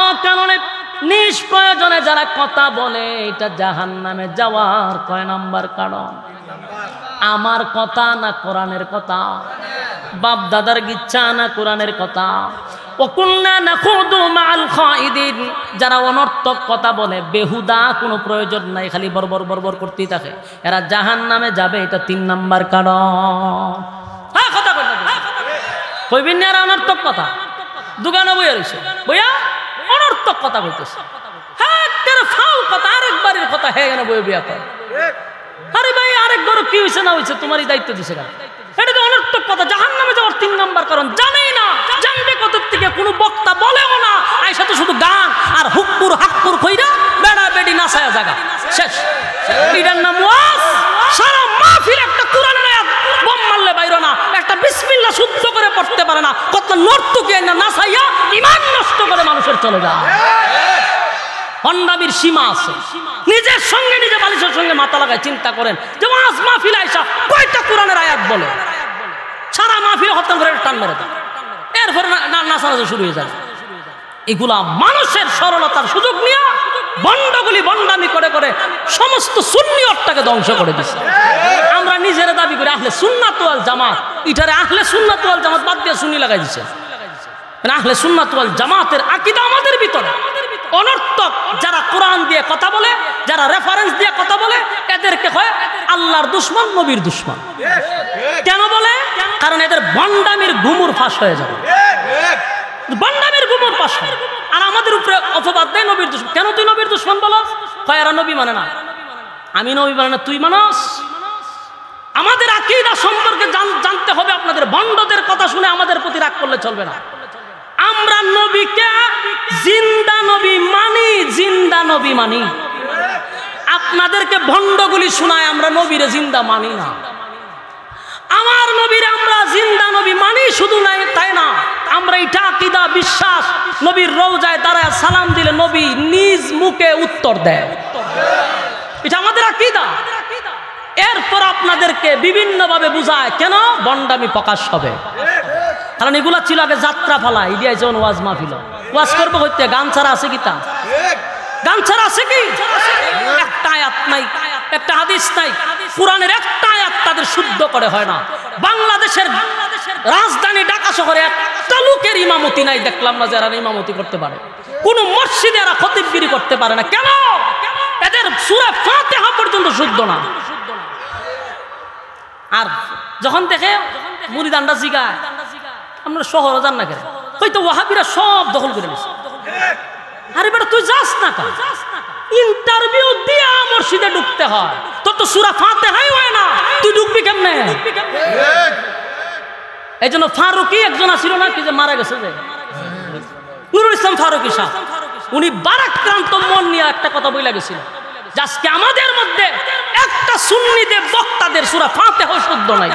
অকারণে, নিষ্প্রয়োজনে যারা কথা বলে, এটা জাহান্নামে যাওয়ার কয় নাম্বার কারণ? আমার কথা না কোরআনের কথা? বাপ দাদার গিচ্ছা না কোরআনের কথা? ওয়াকুলনা নাখুদু মাআল খাইদিন, যারা অনর্থক কথা বলে, বেহুদা কোনো প্রয়োজন নাই, খালি বরবর বরবর করতেই থাকে, এরা জাহান্নামে যাবে। এটা 3 নাম্বার কারণ। হ্যাঁ কথা কইবেন না, এরা অনর্থক কথা দোকানে বইয়া রয়েছে, বইয়া অনর্থক কথা কইতেছে। হ্যাঁ ফাউল কথা, আরেকবারের কথা হ্যাঁ কেন বইয়া বিয়া করে। আরে ভাই আরেক বড় কি হয়েছে না হয়েছে, তোমারই দায়িত্ব দিছে কেন? এটা তো অনর্থক কথা, জাহান্নামে যাওয়ার 3 নাম্বার কারণ। জানেই না, জানবে কত থেকে, কোনো বক্তা বলেও না, আইসা তো শুধু গান আর হুক্কুর হাক্কুর কইরা বেড়া বেডি নাচায়া জায়গা শেষ। এটার নাম ওয়াজ। সারা মাহফিল একটা কোরআনের আয়াত বম মারলে বাইরো না, একটা বিসমিল্লাহ শুদ্ধ করে পড়তে পারে না, কত নর্তকী না নাচাইয়া ঈমান নষ্ট করে মানুষের চলে যায়। হন্ডাবির সীমা আছে, নিজের সঙ্গে নিজে বালিশের সঙ্গে মাথা লাগায় চিন্তা করেন যে ওয়াজ মাহফিল আইসা কয়টা কোরআনের আয়াত বলে, সারা মাহফিল হত্যা করে টান মেরে দেয়, এরপরে নাচানাচি শুরু হয়ে যায়। এগুলা মানুষের সরলতার সুযোগ নিয়ে বন্ডগুলি বন্ডামি করে করে সমস্ত সুন্নিয়তটাকে ধ্বংস করে দিচ্ছে। আমরা নিজেরা দাবি করি আহলে সুন্নাত ওয়াল জামাত, এটারে আহলে সুন্নাত ওয়াল জামাত বাদ দিয়ে সুন্নি লাগাই দিচ্ছে। আহলে সুন্নাত ওয়াল জামাতের আকীদা আমাদের ভিতরে। অনর্থক যারা কোরআন দিয়ে কথা বলে, যারা রেফারেন্স দিয়ে কথা বলে, এদেরকে হয় আল্লাহর দুশমন, নবীর দুশমন। কেন বলে? কারণ এদের বন্ডামির গুমুর ফাঁস হয়ে যাবে, বন্ডামির গুমুর ফাঁস হয়। আর আমাদের উপরে অপবাদ দেয় নবীর দুশমন। কেন তুই নবীর দুশমন বলস? কয় এরা নবী মানে না। আমি নবী মানে না, তুই মানস। আমাদের আকীদা সম্পর্কে জানতে হবে। আপনাদের বন্ডদের কথা শুনে আমাদের প্রতি রাগ করলে চলবে না। আমরা নবীকে জিন্দা নবী মানি, জিন্দা নবী মানি। আপনাদেরকে ভণ্ডগুলি শোনায় আমরা নবীরে জিন্দা মানি না। আমার নবীরে আমরা জিন্দা নবী মানি, শুধু নাই তাই না, আমরা এটা আকীদা বিশ্বাস, নবীর রওজায় দাঁড়ায় সালাম দিলে নবী নিজ মুখে উত্তর দেয়, এটা আমাদের আকীদা। এরপর আপনাদেরকে বিভিন্নভাবে বুঝায়, কেন? বন্ডামি প্রকাশ হবে। কারণ এগুলা ছিল আগে যাত্রা ফালা, ইডিয়ায় যেমন ওয়াজ মাহফিল, ওয়াজ করবো হইতে গান ছাড়া আছে কি? তা গান ছাড়া আছে কি? একটা আয়াত নাই, একটা হাদিস নাই, কোরআনের একটা আয়াত তাদের শুদ্ধ করে হয় না। বাংলাদেশের রাজধানী ঢাকা শহরে একটা লোকের ইমামতি নাই, দেখলাম না যারা ইমামতি করতে পারে। কোন মসজিদে এরা খতিবগিরি করতে পারে না। কেন? এদের সূরা ফাতিহা পর্যন্ত শুদ্ধ না। আর যখন দেখে মুরিদানরা জিগায় আমরা শহর যান না কেন, হয়তো ওয়াহাবিরা সব দখল করে নিছে। আরে বেটা তুই যাস না কেন? ইন্টারভিউ দিয়ে মসজিদে ঢুকতে হয়, তোর তো সূরা ফাতিহাই হয় না, তুই ঢুকবি কেমনে? এই জন্য ফারুকি একজন ছিল না কি, যে মারা গেছে, যে নুরুল ইসলাম ফারুকি সাহেব, উনি বারাক্রান্ত মন নিয়ে একটা কথা বইলা গেছিল, যে আজকে আমাদের মধ্যে একটা সুন্নিদের বক্তাদের সূরা ফাতিহা শুদ্ধ নাই।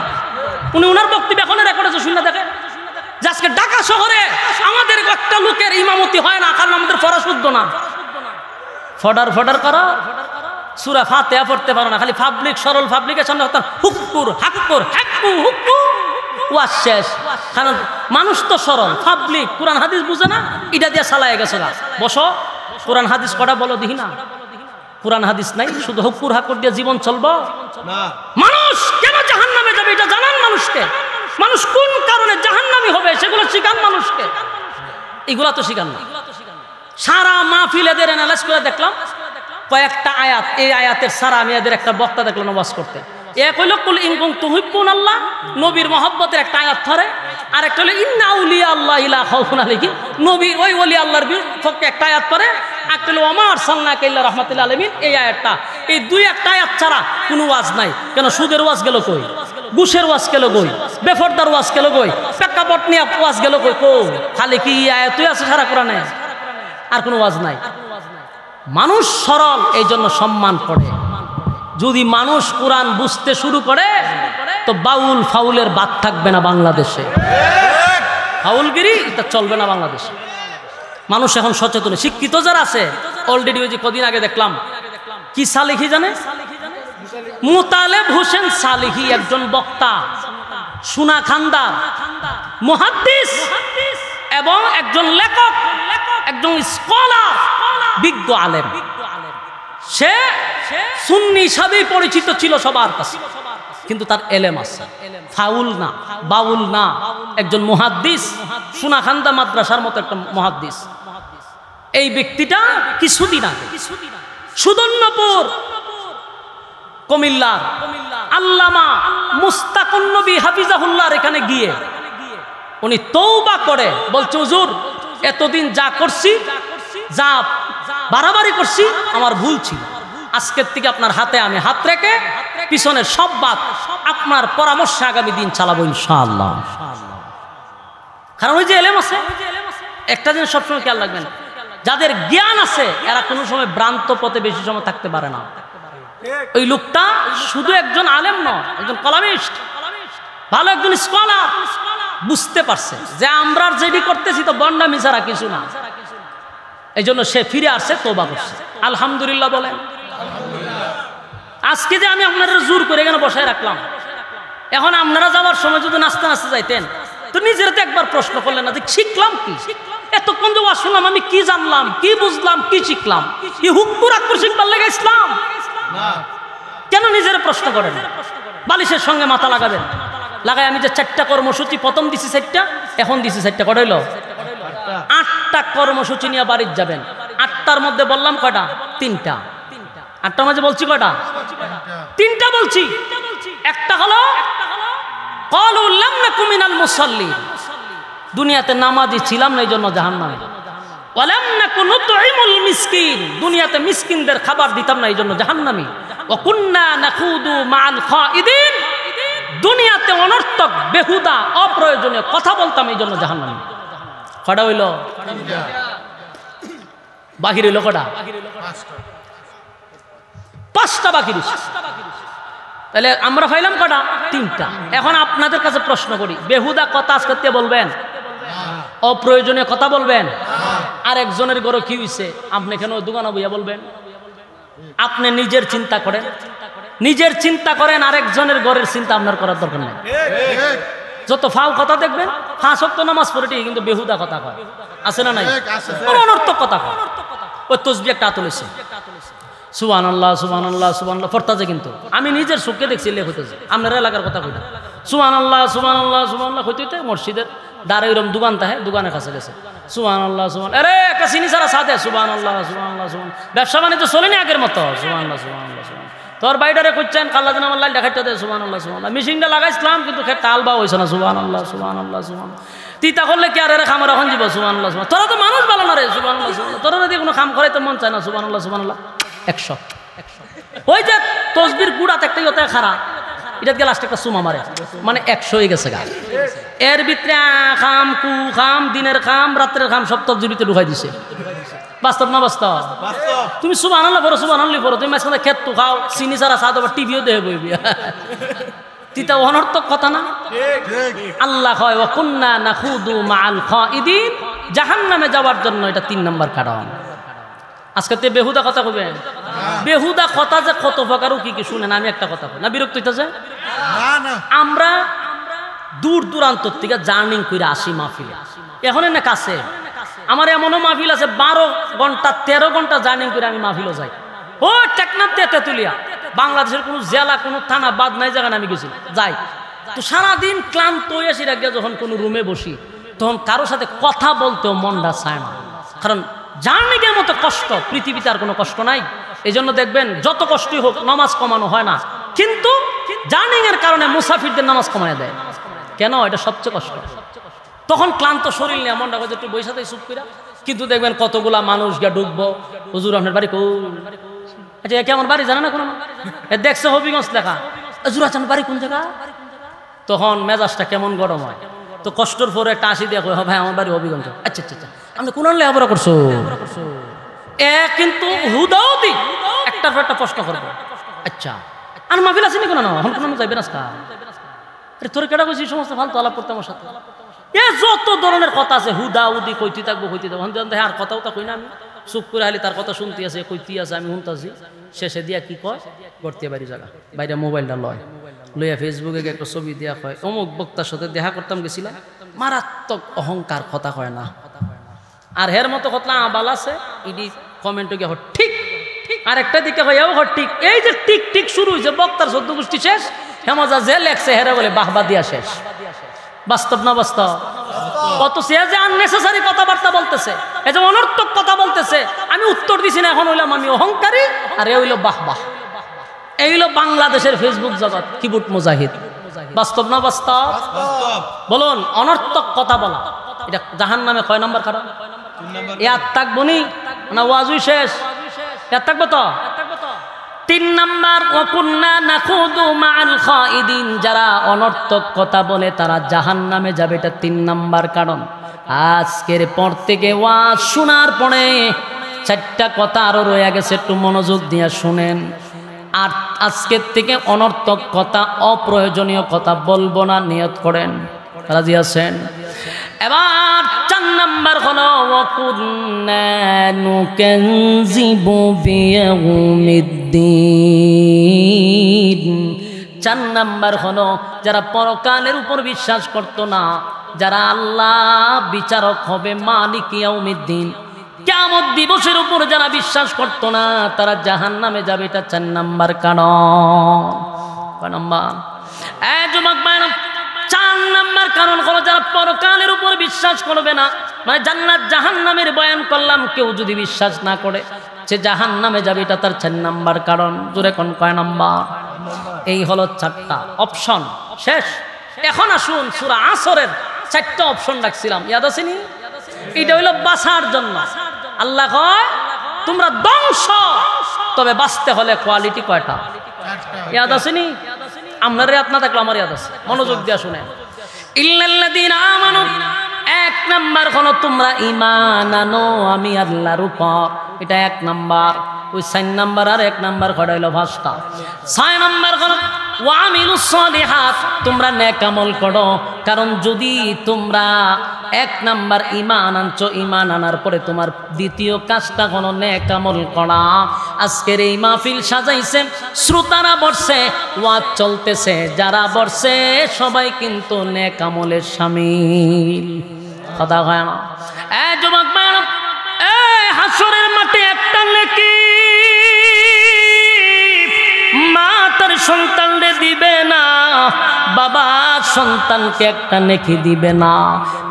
উনি ওনার বক্তব্য এখন রেকর্ড আছে, শুনে দেখে যে আজকে ঢাকা শহরে আমাদের একটা লোকের ইমামতি হয় না, কারণ আমাদের পড়া শুদ্ধ না। ফডার ফডার করো, সূরা ফাতিহা পড়তে পারো না, খালি পাবলিক সরল পাবলিকের সামনে হুক্কুর হাক্কুর হাক্কু হুক্কু ওয়াজ শেষ। কারণ মানুষ তো সরল, পাবলিক কোরআন হাদিস বুঝে না, এটা দিয়ে চালায় গেছে। বসো, কোরআন হাদিস কটা বলো দেখি না। কোরআন হাদিস নাই, শুধু হুক্কুর হাক্কুর দিয়ে জীবন চলবো না। মানুষ কেন জাহান্নামে যাবে এটা জানান মানুষকে। মানুষ কোন কারণে জাহান্নামী হবে সেগুলো শিখান মানুষকে, এগুলা তো শিখান না। সারা মাহফিল এদের অ্যানালাইজ করে দেখলাম কয়েকটা আয়াত, এই আয়াতের সারা আমি এদের একটা বক্তা দেখলাম ওয়াজ করতে। এক হইল কুল ইন কুনতুম তুহিব্বুনাল্লাহ, নবীর মহব্বতের একটা আয়াত ধরে, আর একটা হলো ইন্না আউলিয়া আল্লাহি লা খাউফুন আলাইহিম, নবী ওই ওলি আল্লাহর পক্ষে একটা আয়াত পড়ে, একটা হলো ওমা আরসালনাকা ইল্লা রাহমাতাল আলামিন, এই আয়াতটা। এই দুই একটা আয়াত ছাড়া কোনো ওয়াজ নাই। কেন? সুদের ওয়াজ গেল কই, ঘুষের ওয়াজ গেল কই, বেফরদার ওয়াজ গেল কই, প্রেক্ষাপট নিয়ে ওয়াজ গেল কই, খালি কি আয়াতই আছে সারা কোরআনে, আর কোনো ওয়াজ নাই। মানুষ সরল, এই জন্য সম্মান করে। যদি মানুষ কোরআন বুঝতে শুরু করে তো বাউল ফাউলের বাদ থাকবে না বাংলাদেশে, ফাউলগিরি এটা চলবে না বাংলাদেশে। মানুষ এখন সচেতন, শিক্ষিত যারা আছে অলরেডি। ওই যে কদিন আগে দেখলাম কি সালেহি জানে, মুতালেব হোসেন সালেহি একজন বক্তা, সুনা খানদার, মুহাদ্দিস এবং একজন লেখক, একজন স্কলার, বিজ্ঞ আলেম। সে সুন্নি হিসাবেই পরিচিত ছিল সবার কাছে, কিন্তু তার এলেম আছে, ফাউল না, বাউল না, একজন মুহাদ্দিস, সোনাখান্দা মাদ্রাসার মতো একটা মুহাদ্দিস। এই ব্যক্তিটা কিছুদিন আগে সুদর্ণপুর কুমিল্লার আল্লামা মুস্তাকুন নবী হাফিজাহুল্লাহর এখানে গিয়ে উনি তওবা করে বলছে, হুজুর এতদিন যা করছি, যা বাড়াবাড়ি করছি, আমার ভুল ছিল। আজকের থেকে আপনার হাতে আমি হাত রেখে পিছনের সব বাত আপনার পরামর্শে আগামী দিন চালাবো ইনশাআল্লাহ। কারণ ওই যে এলেম আছে, একটা জিনিস সবসময় খেয়াল রাখবেন, যাদের জ্ঞান আছে এরা কোনো সময় ভ্রান্ত পথে বেশি সময় থাকতে পারে না। ওই লোকটা শুধু একজন আলেম নয়, একজন কলামিস্ট, ভালো একজন স্কলার, বুঝতে পারছে যে আমরা যেটি করতেছি তো বন্ডামি ছাড়া কিছু না। এই জন্য সে ফিরে আসছে, তওবা করছে। আলহামদুলিল্লাহ বলেন। আজকে যে আমি আপনারা জোর করে এখানে বসায় রাখলাম, এখন আপনারা যাওয়ার সময় যদি নাচতে নাচতে যাইতেন তো নিজের তো একবার প্রশ্ন করলেন না যে শিখলাম কি? এতক্ষণ যে ওয়াজ শুনলাম আমি কি জানলাম, কি বুঝলাম, কি শিখলাম? এই হুক্কুর আক্কুর শিখবার লেগে ইসলাম কেন? নিজের প্রশ্ন করেন, বালিশের সঙ্গে মাথা লাগাবেন। লাগাই আমি যে 4টা কর্মসূচি প্রথম দিছি 4টা, এখন দিছি 4টা, কটা হইল? 8টা কর্মসূচি নিয়ে বাড়ির যাবেন। 8টার মধ্যে বললাম কয়টা? 3টা। 8টার মাঝে বলছি কয়টা? 3টা বলছি। একটা হলো ক্বালু লাম নাকু মিনাল মুসাল্লিন, দুনিয়াতে নামাজি ছিলাম না এই জন্য জাহান্নামে। ওয়া লাম নাকু নুতঈমুল মিসকিন, দুনিয়াতে মিসকিনদের খাবার দিতাম না এই জন্য জাহান্নামী। ওয়া কুন্না নাখুদু মাআল খাইদিন, দুনিয়াতে অনর্থক বেহুদা অপ্রয়োজনীয় কথা বলতাম এই জন্য জাহান্নামী। কটা হইল? বাকি রইল কটা? 5টা বাকি রইছে। তাহলে আমরা পাইলাম কটা? 3টা। এখন আপনাদের কাছে প্রশ্ন করি, বেহুদা কথা আজকে বলবেন? অপ্রয়োজনীয় কথা বলবেন? আর একজনের ঘরে কি হইছে আপনি কেন দোকানে বইয়া বলবেন? আপনি নিজের চিন্তা করেন, নিজের চিন্তা করেন, আরেকজনের ঘরের চিন্তা আপনার করার দরকার নেই। যত ফাও কথা দেখবেন, 5 ওয়াক্ত নামাজ পড়ে ঠিক কিন্তু বেহুদা কথা কয়, আছে না নাই? অনর্থক কথা কয়। ওই তসবিহ একটা তুলেছে, সুবহানাল্লাহ সুবহানাল্লাহ সুবহানাল্লাহ পড়তাছে, কিন্তু আমি নিজের চোখে দেখছি লেখ হইতেছে। আপনার এলাকার কথা কইনা সুবহানাল্লাহ সুবহানাল্লাহ সুবহানাল্লাহ হইতে মসজিদের দাঁড়ে ওইরকম দোকান থাকে, দোকানের কাছে গেছে সুবহানাল্লাহ সুবহানাল্লাহ, আরে একটা চিনি ছাড়া সাথে সুবহানাল্লাহ সুবহানাল্লাহ সুবহান, ব্যবসা বাণিজ্য চলেনি আগের মতো, সুবহানাল্লাহ সুবহানাল্লাহ সুবহান। তোর বাইডারে কইছেন কাল্লা দিন আমার লাইল দেখাইতে দে, সুবহানাল্লাহ সুবহানাল্লাহ। মেশিনটা লাগাইছিলাম কিন্তু তাল বা হইছে না, সুবহানাল্লাহ সুবহানাল্লাহ সুবহান। তিতা করলে কি আর এর খামার এখন যাব, সুবহানাল্লাহ সুবহান। তোরা তো মানুষ ভালো না রে, সুবহানাল্লাহ সুবহান। তোরা যদি কোনো কাম করাইতে মন চায় না, সুবহানাল্লাহ সুবহানাল্লাহ 100। ওই যে তসবির গুড়াতে একটাই ওতে খারাপ, এটা দিয়ে লাস্টে একটা সুমা মারে, মানে 100 হয়ে গেছে গা। এর ভিতরে খাম কু খাম, দিনের খাম রাত্রের খাম সব তসবির ভিতরে ঢুকাই দিছে। বাস্তব না বাস্তব? তুমি সুবহানাল্লাহ পড়ো, সুবহানাল্লাহ পড়ো, তুমি মাঝখানে খেত তো খাও, চিনি ছাড়া সাদ, আবার টিভিও দেখে বইবি, তিতা অনর্থক কথা না? আল্লাহ কয় ওয়া কুন্না নাখুদু মাআল খাইদিন, জাহান্নামে যাওয়ার জন্য এটা 3 নাম্বার কারণ। আজকে তে বেহুদা কথা কইবেন? বেহুদা কথা যে কত প্রকারও কি কি শুনেন, আমি একটা কথা কই না, বিরক্ত হইতাছে? আমরা দূর দূরান্ত থেকে জার্নিং করে আসি মাহফিলে, এখন না কাছে আমার এমনও মাহফিল আছে 12 ঘন্টা 13 ঘন্টা জার্নিং করে আমি মাহফিলও যাই। ও টেকনাফ তেতুলিয়া, বাংলাদেশের কোনো জেলা কোনো থানা বাদ নাই জায়গায় আমি গেছি যাই। তো সারাদিন ক্লান্ত হয়ে আসি রাখিয়া যখন কোনো রুমে বসি, তখন কারোর সাথে কথা বলতেও মনটা চায় না, কারণ জার্নিংয়ের মতো কষ্ট পৃথিবীতে আর কোনো কষ্ট নাই। এই জন্য দেখবেন যত কষ্টই হোক নামাজ কমানো হয় না, কিন্তু জার্নিংয়ের কারণে মুসাফিরদের নামাজ কমায় দেয়। কেন? এটা সবচেয়ে কষ্ট। তখন ক্লান্ত শরীর নিয়ে মনটা হয়তো একটু বৈশাতে চুপ করে, কিন্তু দেখবেন কতগুলা মানুষ গিয়া ঢুকবো, হুজুর আপনার বাড়ি কই? আচ্ছা কেমন বাড়ি জানে না কোনো? দেখছে হবিগঞ্জ লেখা, হুজুর আপনার বাড়ি কোন জায়গা? তখন মেজাজটা কেমন গরম হয়। তো কষ্টর পরে একটা আসি দিয়ে কই, ভাই আমার বাড়ি হবিগঞ্জ। আচ্ছা আচ্ছা আচ্ছা, আপনি কোন লেখাপড়া করছো? কিন্তু হুদাও দিক একটার পর একটা প্রশ্ন করবো। আচ্ছা আর মাহফিল আসেনি কোনো? না এখন কোনো যাইবেন আজকা? আরে তোর কেটা কইছি সমস্ত ফালতু আলাপ করতে আমার সাথে। যত ধরনের কথা আছে হুদা উদি কইতে থাকবো কইতে থাকবো, আর কথাও তা কই না, আমি চুপ করে হালি তার কথা শুনতে আছে, কইতে আছে, আমি শুনতেছি। শেষে দিয়া কি কয়, গড়তে বাড়ি জায়গা বাইরে মোবাইলটা লয়, লইয়া ফেসবুকে একটা ছবি দিয়া কয় অমুক বক্তার সাথে দেখা করতাম গেছিলাম, মারাত্মক অহংকার কথা কয় না। আর হের মতো কথা আবাল আছে, ইডি কমেন্টে গিয়ে ঠিক আর একটা দিকে হয় ঠিক। এই যে টিক টিক শুরু হয়েছে, বক্তার 14 গোষ্ঠী শেষ, হেমজা যে লেখছে হেরে বলে বাহবা দিয়া শেষ। বাস্তব না বাস্তব? কত সে যে আননেসেসারি কথাবার্তা বলতেছে, এই যে অনর্থক কথা বলতেছে, আমি উত্তর দিছি না, এখন হইলাম আমি অহংকারী, আর এ হইল বাহ বাহ। এই হইল বাংলাদেশের ফেসবুক জগৎ, কিবোর্ড মুজাহিদ। বাস্তব না বাস্তব? বলুন, অনর্থক কথা বলা এটা জাহান্নামে কয় নম্বর কারণ? ইয়াদ থাকবো নি না ওয়াজুই শেষ? ইয়াদ থাকবো তো? 3 নাম্বার, ওয়াকুন্না নাখুদু মাআল খাইদিন, যারা অনর্থক কথা বলে তারা জাহান্নামে যাবে, এটা 3 নাম্বার কারণ। আজকের পর থেকে ওয়াজ শোনার পরে 4টা কথা আরো রয়ে গেছে, একটু মনোযোগ দিয়ে শুনেন। আর আজকের থেকে অনর্থক কথা, অপ্রয়োজনীয় কথা বলবো না, নিয়ত করেন। রাজি আছেন? এবার 4 নাম্বার হলো ওয়াকুন্না নুকাযযিবু বিয়াউমিদ্দিন। 4 নাম্বার হলো যারা পরকালের উপর বিশ্বাস করতো না, যারা আল্লাহ বিচারক হবে, মালিক ইয়াউমিদ্দিন, কিয়ামত দিবসের উপর যারা বিশ্বাস করতো না, তারা জাহান্নামে যাবে, এটা 4 নাম্বার কারণ। কয় নাম্বার? যুবক ভাইরা, 4 নাম্বার কারণ হলো যারা পরকালের উপর বিশ্বাস করবে না, মানে জান্নাত জাহান্নামের বয়ান করলাম, কেউ যদি বিশ্বাস না করে সে জাহান্নামে যাবে, এটা তার 4 নাম্বার কারণ। জোরে কোন কয় নাম্বার? এই হলো 4টা অপশন। শেষ। এখন আসুন সূরা আসরের 4টা অপশন রাখছিলাম, ইয়াদ আছে নি? এটা হইল বাঁচার জন্য। আল্লাহ কয় তোমরা ধ্বংস, তবে বাঁচতে হলে কোয়ালিটি কয়টা? ইয়াদ আছে নি? আপনার ইয়াদ না থাকলে আমার ইয়াদ আছে, মনোযোগ দিয়ে শুনে। ইল্লাল্লাযীনা আমানু, 1 নাম্বার হলো তোমরা ঈমান আনো আমি আল্লাহর উপর, এটা 1 নাম্বার। ওই 4 নাম্বার আর 1 নাম্বার হলো ভাষা। 6 নাম্বার হলো ওয়া আমিলুস সালিহাত, তোমরা নেক আমল করো। কারণ যদি তোমরা 1 নাম্বার ঈমান আনছো, ঈমান আনার পরে তোমার দ্বিতীয় কাজটা হলো নেক আমল করা। আজকের এই মাহফিল সাজাইছে, শ্রোতারা বসছে, ওয়াজ চলতেছে, যারা বসছে সবাই কিন্তু নেক আমলের শামিল। কথা হয় না? যুবক ভাইরা, হাসরের মাঠে একটা নেকি মা তার সন্তানরে দিবে না, বাবা সন্তানকে একটা নেকি দিবে না।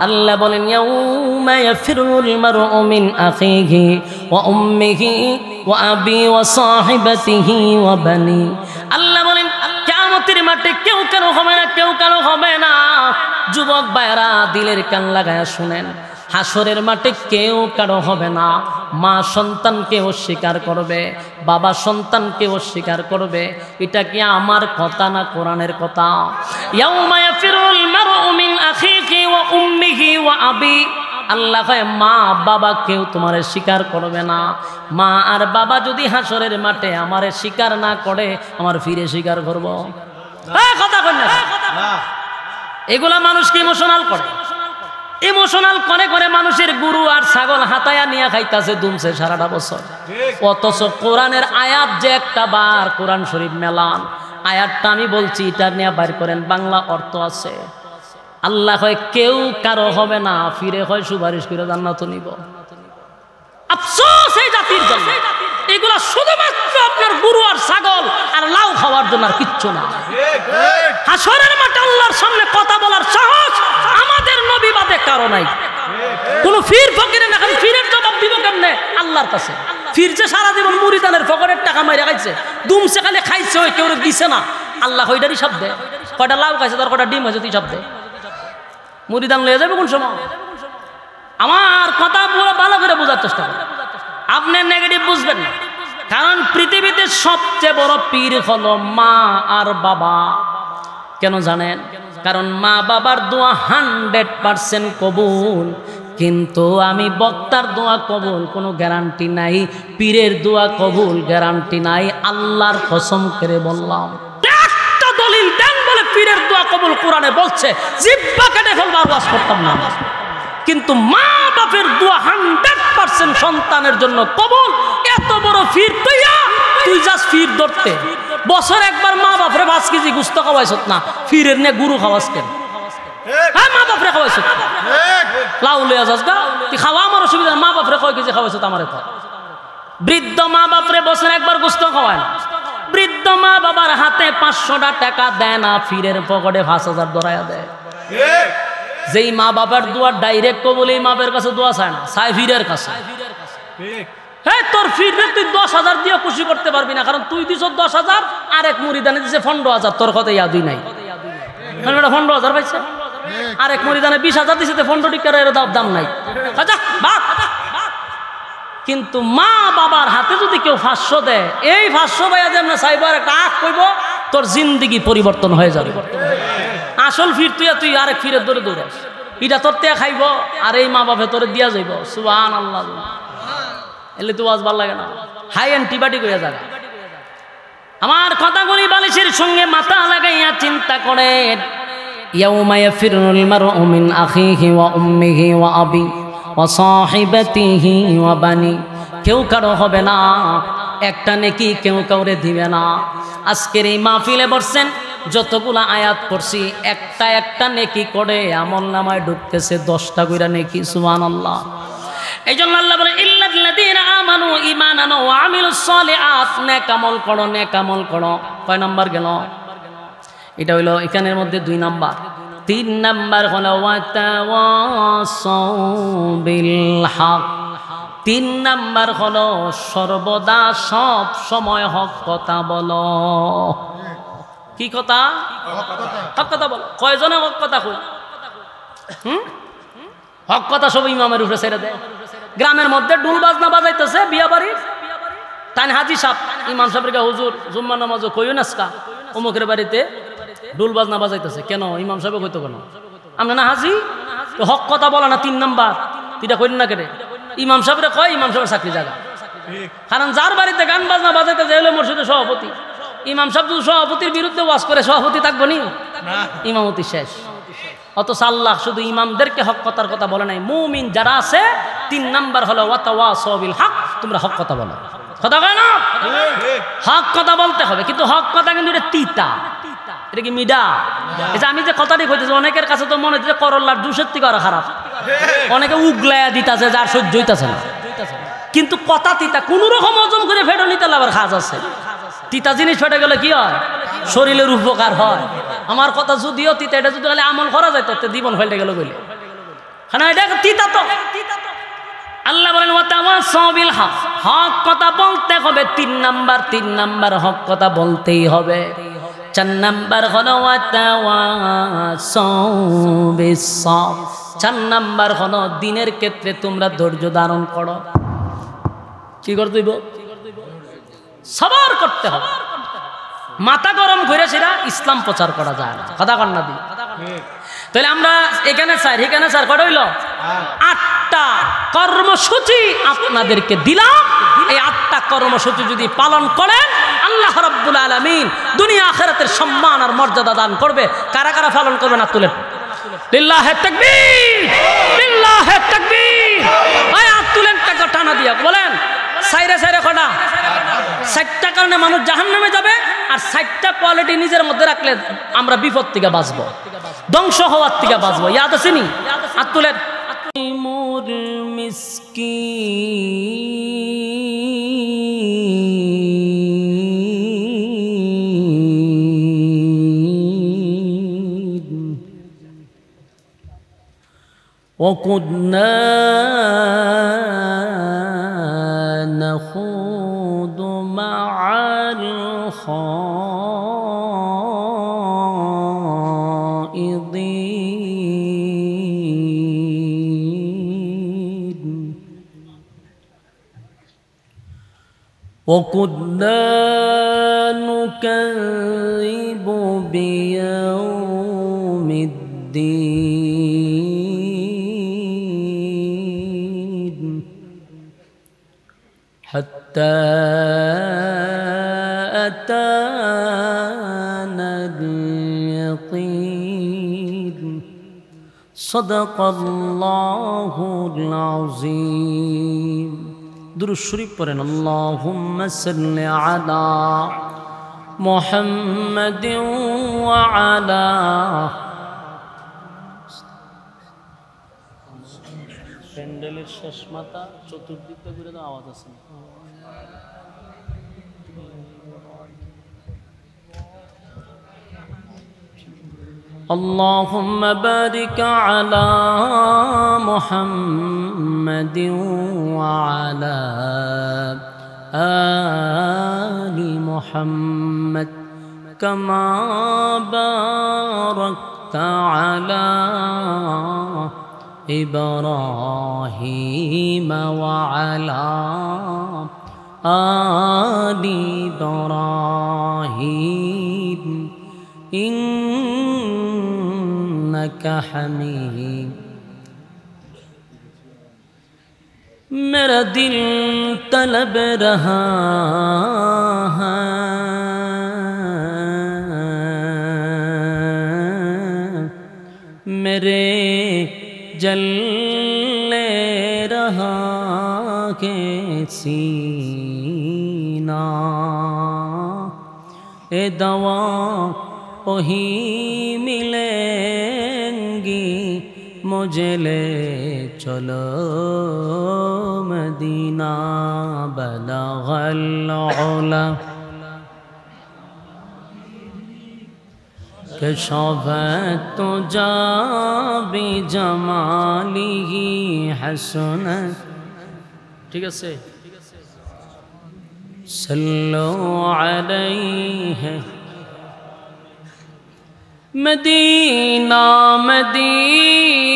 আল্লাহ বলেন ইয়াউমা ইয়াফিরুল মারউ মিন আখিহি ওয়া উম্মিহি ওয়া আবি ওয়া সাহিবাতিহি ওয়া বানি। আল্লাহ বলেন কিয়ামতের মাঠে কেউ কারো হবে না, কেউ কারো হবে না। যুবক ভাইরা দিলের কান লাগায়া শুনেন, হাসরের মাঠে কেউ কারো হবে না। মা সন্তানকে অস্বীকার করবে, বাবা সন্তানকে অস্বীকার করবে। এটা কি আমার কথা না কোরআনের কথা? ইয়াউমা ইয়াফিরুল মারউ মিন আখিহি ওয়া উম্মিহি ওয়া আবি। আল্লাহ কয় মা বাবা কেউ তোমারে স্বীকার করবে না। মা আর বাবা যদি হাসরের মাঠে আমারে স্বীকার না করে, আমার ফিরে স্বীকার করব? কথা কই না? এগুলা মানুষকে ইমোশনাল করে, ইমোশনাল করে করে মানুষের গরু আর ছাগল হাতায়া নিয়ে খাইতেছে, দুমছে সারাটা বছর। অথচ কোরআনের আয়াত যে একটা বার কোরআন শরীফ মেলান, আয়াতটা আমি বলছি, এটা নিয়ে বাইর করেন, বাংলা অর্থ আছে। আল্লাহ হয় কেউ কারো হবে না, ফিরে হয় সুপারিশ করে জান্নাত নিব। আফসোস এই জাতির জন্য। এগুলা শুধুমাত্র আপনার গরু আর ছাগল আর লাউ খাওয়ার জন্য, আর কিচ্ছু না। হাসরের মাঠে আল্লাহর সামনে কথা বলার সাহস আমাদের নবী বাদে কারো নাই। কোন ফির ফকিরের না, খালি ফিরের জবাব দিব কেমনে? আল্লাহর কাছে। ফির যে সারা জীবন মুরিদানের ফকরের টাকা মাইরা খাইছে, দুমছে খালি খাইছে, ওই কেউ দিছে না। আল্লাহ ওইটারই শব্দে কয়টা লাউ খাইছে, তার কয়টা ডিম হয়েছে তুই শব্দে মুরিদান লয়ে যাবে কোন সময়? আমার কথা পুরো ভালো করে বোঝার চেষ্টা করেন, আপনি নেগেটিভ বুঝবেন না। কারণ পৃথিবীতে সবচেয়ে বড় পীর হলো মা আর বাবা। কেন জানেন? কারণ মা বাবার দোয়া 100% কবুল, কিন্তু আমি বক্তার দোয়া কবুল কোনো গ্যারান্টি নাই, পীরের দোয়া কবুল গ্যারান্টি নাই। আল্লাহর কসম করে বললাম, একটা দলিল দেন বলে পীরের দোয়া কবুল কোরআনে বলছে, জিহ্বা কেটে ফেলবার ওয়াজ করতাম না। কিন্তু মা বাপের দোয়া 100% সন্তানের জন্য কবুল। এত বড় ফির তুই যাস ফির ধরতে, বছর একবার মা বাপরে 5 কেজি গুস্ত খাওয়াইছ না, ফিরের নে গুরু খাওয়াস কেন? হ্যাঁ, মা বাপরে খাওয়াইছ, লাউ লইয়া যাস গা, তুই খাওয়া আমার অসুবিধা, মা বাপরে কয় কেজি খাওয়াইছ আমারে কয়। বৃদ্ধ মা বাপরে বছর একবার গুস্ত খাওয়ায় না, বৃদ্ধ মা বাবার হাতে 500টা টাকা দেয় না, ফিরের পকেটে 5000 ধরাইয়া দেয়। যেই মা বাবার দোয়া ডাইরেক্ট কবুল, এই মাপের কাছে দোয়া চায় না, চায় ফিরের কাছে। হ্যাঁ, তোর ফিরে তুই 10,000 দিয়ে খুশি করতে পারবি না, কারণ তুই দিছ 10,000, আরেক মুরিদানে দিছে 15,000, তোর কথা ইয়াদই নাই। 15,000 পাইছে, আরেক মুরিদানে 20,000 দিছে, 15 টিকার এর দাম নাই। কিন্তু মা বাবার হাতে যদি কেউ 500 দেয়, এই 500 ভাইয়া যে আমরা চাইব আর একটা আখ কইব, তোর জিন্দিগি পরিবর্তন হয়ে যাবে। আসল ফির তুই আরেক ফিরে দৌড়ে দৌড়াস, এটা তোর তে খাইব আর এই মা বাপে তোরে দিয়া যাইব। সুবহানাল্লাহ। এলে তো আজ ভাল লাগে না, হাই অ্যান্টিবায়োটিক হয়ে যাবে। আমার কথাগুলি বালিশের সঙ্গে মাথা লাগাইয়া চিন্তা করেন। ইয়াউমা ইয়াফিরুল মারউ মিন আখিহি ওয়া উম্মিহি ওয়া আবি ওয়া সাহিবাতিহি ওয়া বানি। কেউ কারো হবে না, একটা নেকি কেউ কাউরে দিবে না। আজকের এই মাহফিলে বসছেন, যতগুলা আয়াত পড়ছি একটা একটা নেকি করে আমল নামায় ঢুকতেছে, 10টা কইরা নেকি। সুবহানাল্লাহ। এই জন্য আল্লাহ বলে ইল্লাল্লাযীনা আমানু ঈমানান ওয়া আমিলুস সালিহাত, নেক আমল করো, নেক আমল করো। কয় নাম্বার গেল? এটা হইল এখানের মধ্যে 2 নাম্বার। 3 নাম্বার হলো ওয়া তাওয়াসাউ বিল হক। 3 নাম্বার হলো সর্বদা সব সময় হক কথা বলো। কি কথা? হক কথা বলো। কয়জনে হক কথা কই? হক কথা সব ইমামের উপরে ছেড়ে দেয়। গ্রামের মধ্যে ডুল বাজনা বাজাইতেছে বিয়া বাড়ি, তাই হাজি সাহেব ইমাম সাহেবের হুজুর জুম্মা নামাজও কইও নাসকা, অমুকের বাড়িতে ডুল বাজনা বাজাইতেছে, কেন ইমাম সাহেব কইতো কেন? আমরা না হাজি, হক কথা বলা না 3 নাম্বার। এটা কইলেন না কেটে ইমাম সাহেবরে কয়, ইমাম সাহেবের চাকরি জায়গা। কারণ যার বাড়িতে গান বাজনা বাজাইতে যাইলে মসজিদের সভাপতি, ইমাম সাহেব যদি সভাপতির বিরুদ্ধে ওয়াজ করে, সভাপতি থাকবো নি? ইমামতি শেষ। অথচ আল্লাহ শুধু ইমামদেরকে হক কথার কথা বলে নাই, মুমিন যারা আছে 3 নাম্বার হলো ওয়াতাওয়াসাউ বিল হক, তোমরা হক কথা বলো। কথা কয় না? হক কথা বলতে হবে, কিন্তু হক কথা কিন্তু এটা তিতা, এটা কি মিডা? এটা আমি যে কথাটি কইতেছি, অনেকের কাছে তো মনে হচ্ছে করল্লার জুসের থেকে আরো খারাপ। অনেকে উগলায়া দিতাছে, যার সহ্য হইতাছে না, কিন্তু কথা তিতা। কোন রকম হজম করে ফেটো নিতে আবার কাজ আছে। তিতা জিনিস ফেটে গেলে কি হয়? শরীরের উপকার হয়। আমার কথা যদিও তিতা, এটা যদি আমল করা যায় তো জীবন ফেলতে গেল বলে, হ্যাঁ এটা তিতা তো। আল্লাহ বলেন ওয়াতাওয়াসাউ বিল হক, হক কথা বলতে হবে। 3 নাম্বার হক কথা বলতেই হবে। 4 নাম্বার হলো ওয়াতাওয়াসাউ বিস সাবর। 4 নাম্বার হলো দিনের ক্ষেত্রে তোমরা ধৈর্য ধারণ করো। কি করতে হইব? সবর করতে হবে। মাথা গরম করে সেটা ইসলাম প্রচার করা যায় না। কথা কন্যা দি তাহলে আমরা এখানে স্যার এখানে স্যার কটা হইল? 8টা কর্মসূচি আপনাদেরকে দিলাম। এই 8টা কর্মসূচি যদি পালন করেন, আল্লাহ রাব্বুল আলামিন দুনিয়া আখিরাতের সম্মান আর মর্যাদা দান করবে। কারা কারা পালন করবে না তুলেন? লিল্লাহি তাকবীর, লিল্লাহি তাকবীর। আয়াত তুলেন, টাকা টানা দিয়া বলেন সাইরে সাইরে কটা? 60টা কারণে মানুষ জাহান্নামে যাবে, আর 60টা কোয়ালিটি নিজের মধ্যে রাখলে আমরা বিপদ থেকে বাঁচবো, ধ্বংস হওয়ার থেকে বাঁচবো। ইয়াদ আছে নি? আর তুলেন মুর মিসকিন وَقُدْنَا نَخُوضُ مَعَ الْخَائِضِينَ وَقُدْنَا نُكَذِّبُ بِيَوْمِ الدِّينِ حتى أتانا اليقين صدق الله العظيم درود شريف পড়েন اللهم صل على محمد وعلى প্যান্ডেলের শেষ মাথা চতুর্দিকটা ঘুরে দাও, আওয়াজ আছে। اللهم بارك على محمد وعلى آل محمد كما باركت على إبراهيم وعلى آل إبراهيم إنك حميد मेरा दिल तलब रहा है मेरे जलने रहा के सीना ए दवा वही मिलेंगी मुझे ले चलो मदीना बलगल उला कशफत तुजा बिजमालिही हसनत ठीक है सल्लु अलैहि मदीना मदीना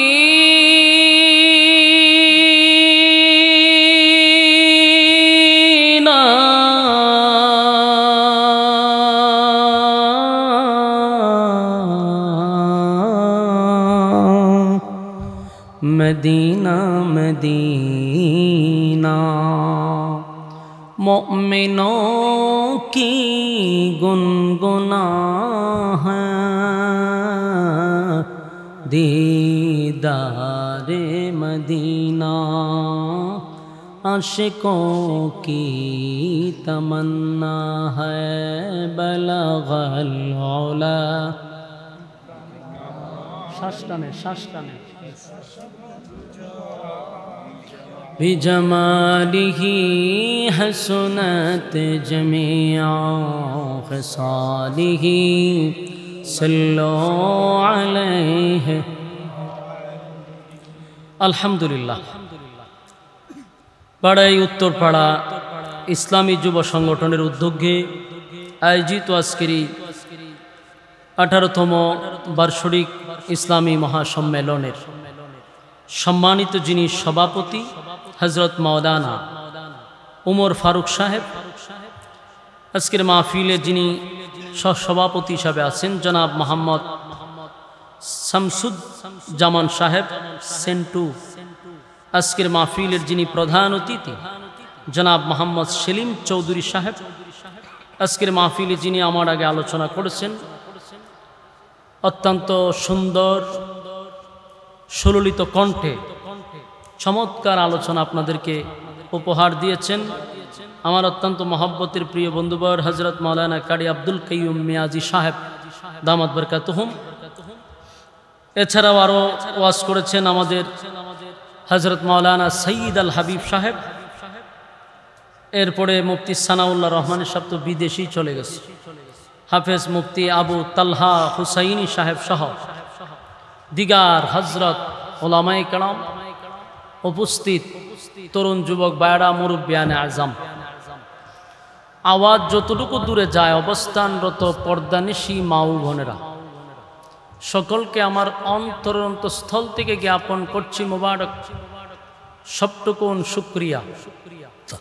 मदीना मदीना मोमिनों की गुनगुना है दीदारे मदीना आशिकों की तमन्ना है बलगल उला शास्त्राने बिजमालिही हसनत जमीआ खसालिही सल्लु अलैहि अल्हम्दुलिल्लाह পাড়াই উত্তরপাড়া ইসলামী যুব সংগঠনের উদ্যোগে আয়োজিত আজকের 18তম বার্ষিক ইসলামী মহাসম্মেলনের সম্মানিত যিনি সভাপতি হযরত মাওলানা উমর ফারুক সাহেব আজকের মাহফিলে যিনি সহসভাপতি হিসাবে আছেন জনাব মোহাম্মদ শামসুজ্জামান সাহেব সেন্টু আজকের মাহফিলের যিনি প্রধান অতিথি জনাব মোহাম্মদ সেলিম চৌধুরী সাহেব আজকের মাহফিলে যিনি আমার আগে আলোচনা করেছেন অত্যন্ত সুন্দর সুললিত কণ্ঠে চমৎকার আলোচনা আপনাদেরকে উপহার দিয়েছেন আমার অত্যন্ত মহব্বতের প্রিয় বন্ধুবর হযরত মাওলানা কারি আব্দুল কাইয়ুম মিয়াজি সাহেব দামাত বরকাতুহুম এছাড়াও আরও ওয়াজ করেছেন আমাদের হযরত মাওলানা সৈয়দ আল হাবিব সাহেব এরপরে মুফতি সানাউল্লাহ রহমানের সাহেব তো বিদেশি চলে গেছে হাফেজ মুফতি আবু তালহা হুসাইনি সাহেব সহ দিগার হজরত ওলামায়ে কেরাম উপস্থিত তরুণ যুবক বায়রা মুরব্বিয়ানে আজম আওয়াজ যতটুকু দূরে যায় অবস্থানরত পর্দানিশী মা ও বোনেরা সকলকে আমার অন্তরস্থল থেকে জ্ঞাপন করছি মোবারক সবটুকুন শুকরিয়া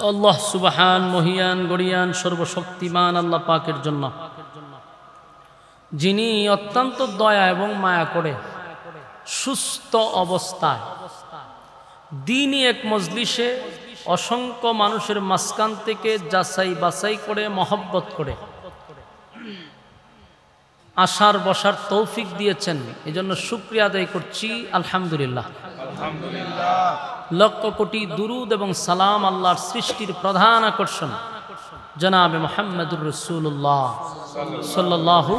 আল্লাহ সুবহান মহিয়ান গরিয়ান সর্বশক্তিমান আল্লাহ পাকের জন্য যিনি অত্যন্ত দয়া এবং মায়া করে সুস্থ অবস্থায় দ্বীনি এক মজলিসে অসংখ্য মানুষের মাঝখান থেকে যাচাই বাছাই করে মহব্বত করে আসার বসার তৌফিক দিয়েছেন এজন্য শুকরিয়া আদায় করছি আলহামদুলিল্লাহ লক্ষ কোটি দুরুদ এবং সালাম আল্লাহর সৃষ্টির প্রধান আকর্ষণ জনাবে মুহাম্মদুর রাসূলুল্লাহ সাল্লাল্লাহু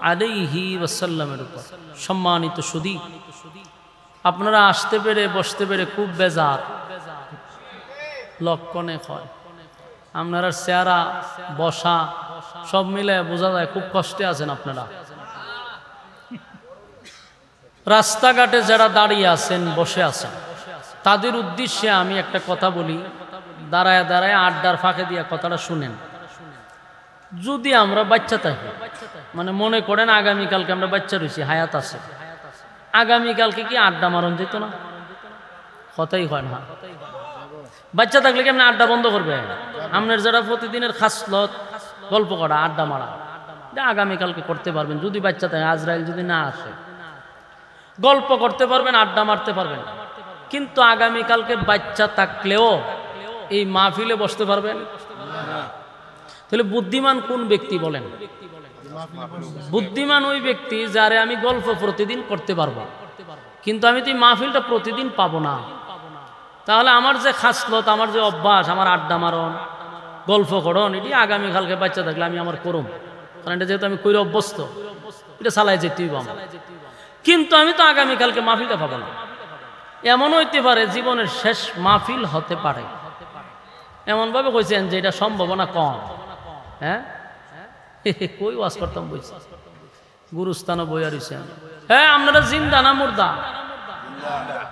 আলাইহি ওয়াসাল্লামের উপর সম্মানিত সুধী আপনারা আসতে পেরে বসতে পেরে খুব বেজার লক্ষণে হয় আপনারা চেহারা বসা সব মিলে বোঝা যায় খুব কষ্টে আছেন আপনারা রাস্তাঘাটে যারা দাঁড়িয়ে আছেন, বসে আছেন, তাদের উদ্দেশ্যে আমি একটা কথা বলি, দাঁড়ায় দাঁড়ায় আড্ডার ফাঁকে দিয়ে কথাটা শুনেন। যদি আমরা বাচ্চা থাকি, মানে মনে করেন আগামীকালকে আমরা বাচ্চা রয়েছি, হায়াত আছে, আগামীকালকে কি আড্ডা মারণ যেত না? কথাই হয় না। বাচ্চা থাকলে কি আপনি আড্ডা বন্ধ করবে? আপনার যারা প্রতিদিনের খাসলত গল্প করা, আড্ডা মারা, আগামীকালকে করতে পারবেন যদি বাচ্চা থাকে। আজরাইল যদি না আসে, গল্প করতে পারবেন, আড্ডা মারতে পারবেন। কিন্তু আগামীকালকে বাচ্চা থাকলেও এই মাহফিলে বসতে পারবেন? তাহলে বুদ্ধিমান কোন ব্যক্তি বলেন? বুদ্ধিমান ওই ব্যক্তি যারে আমি গল্প প্রতিদিন করতে পারবো, কিন্তু আমি তো এই মাহফিলটা প্রতিদিন পাবো না। তাহলে আমার যে খাসলত, আমার যে অভ্যাস, আমার আড্ডা মারণ, গল্প করণ, এটি আগামীকালকে বাচ্চা থাকলে আমি আমার করুম, কারণ এটা যেহেতু আমি কইরে অভ্যস্ত, এটা চালাই যেতেই আমার। কিন্তু আমি তো আগামীকালকে মাহফিলটা পাবো না। এমন হইতে পারে জীবনের শেষ মাহফিল হতে পারে, এমনভাবে কইছেন যে এটা সম্ভাবনা কম। হ্যাঁ, কই ওয়াজ করতাম বলছি, গুরুস্থানও বইয়া রয়েছেন। হ্যাঁ, আপনারা জিন্দা না মুর্দা?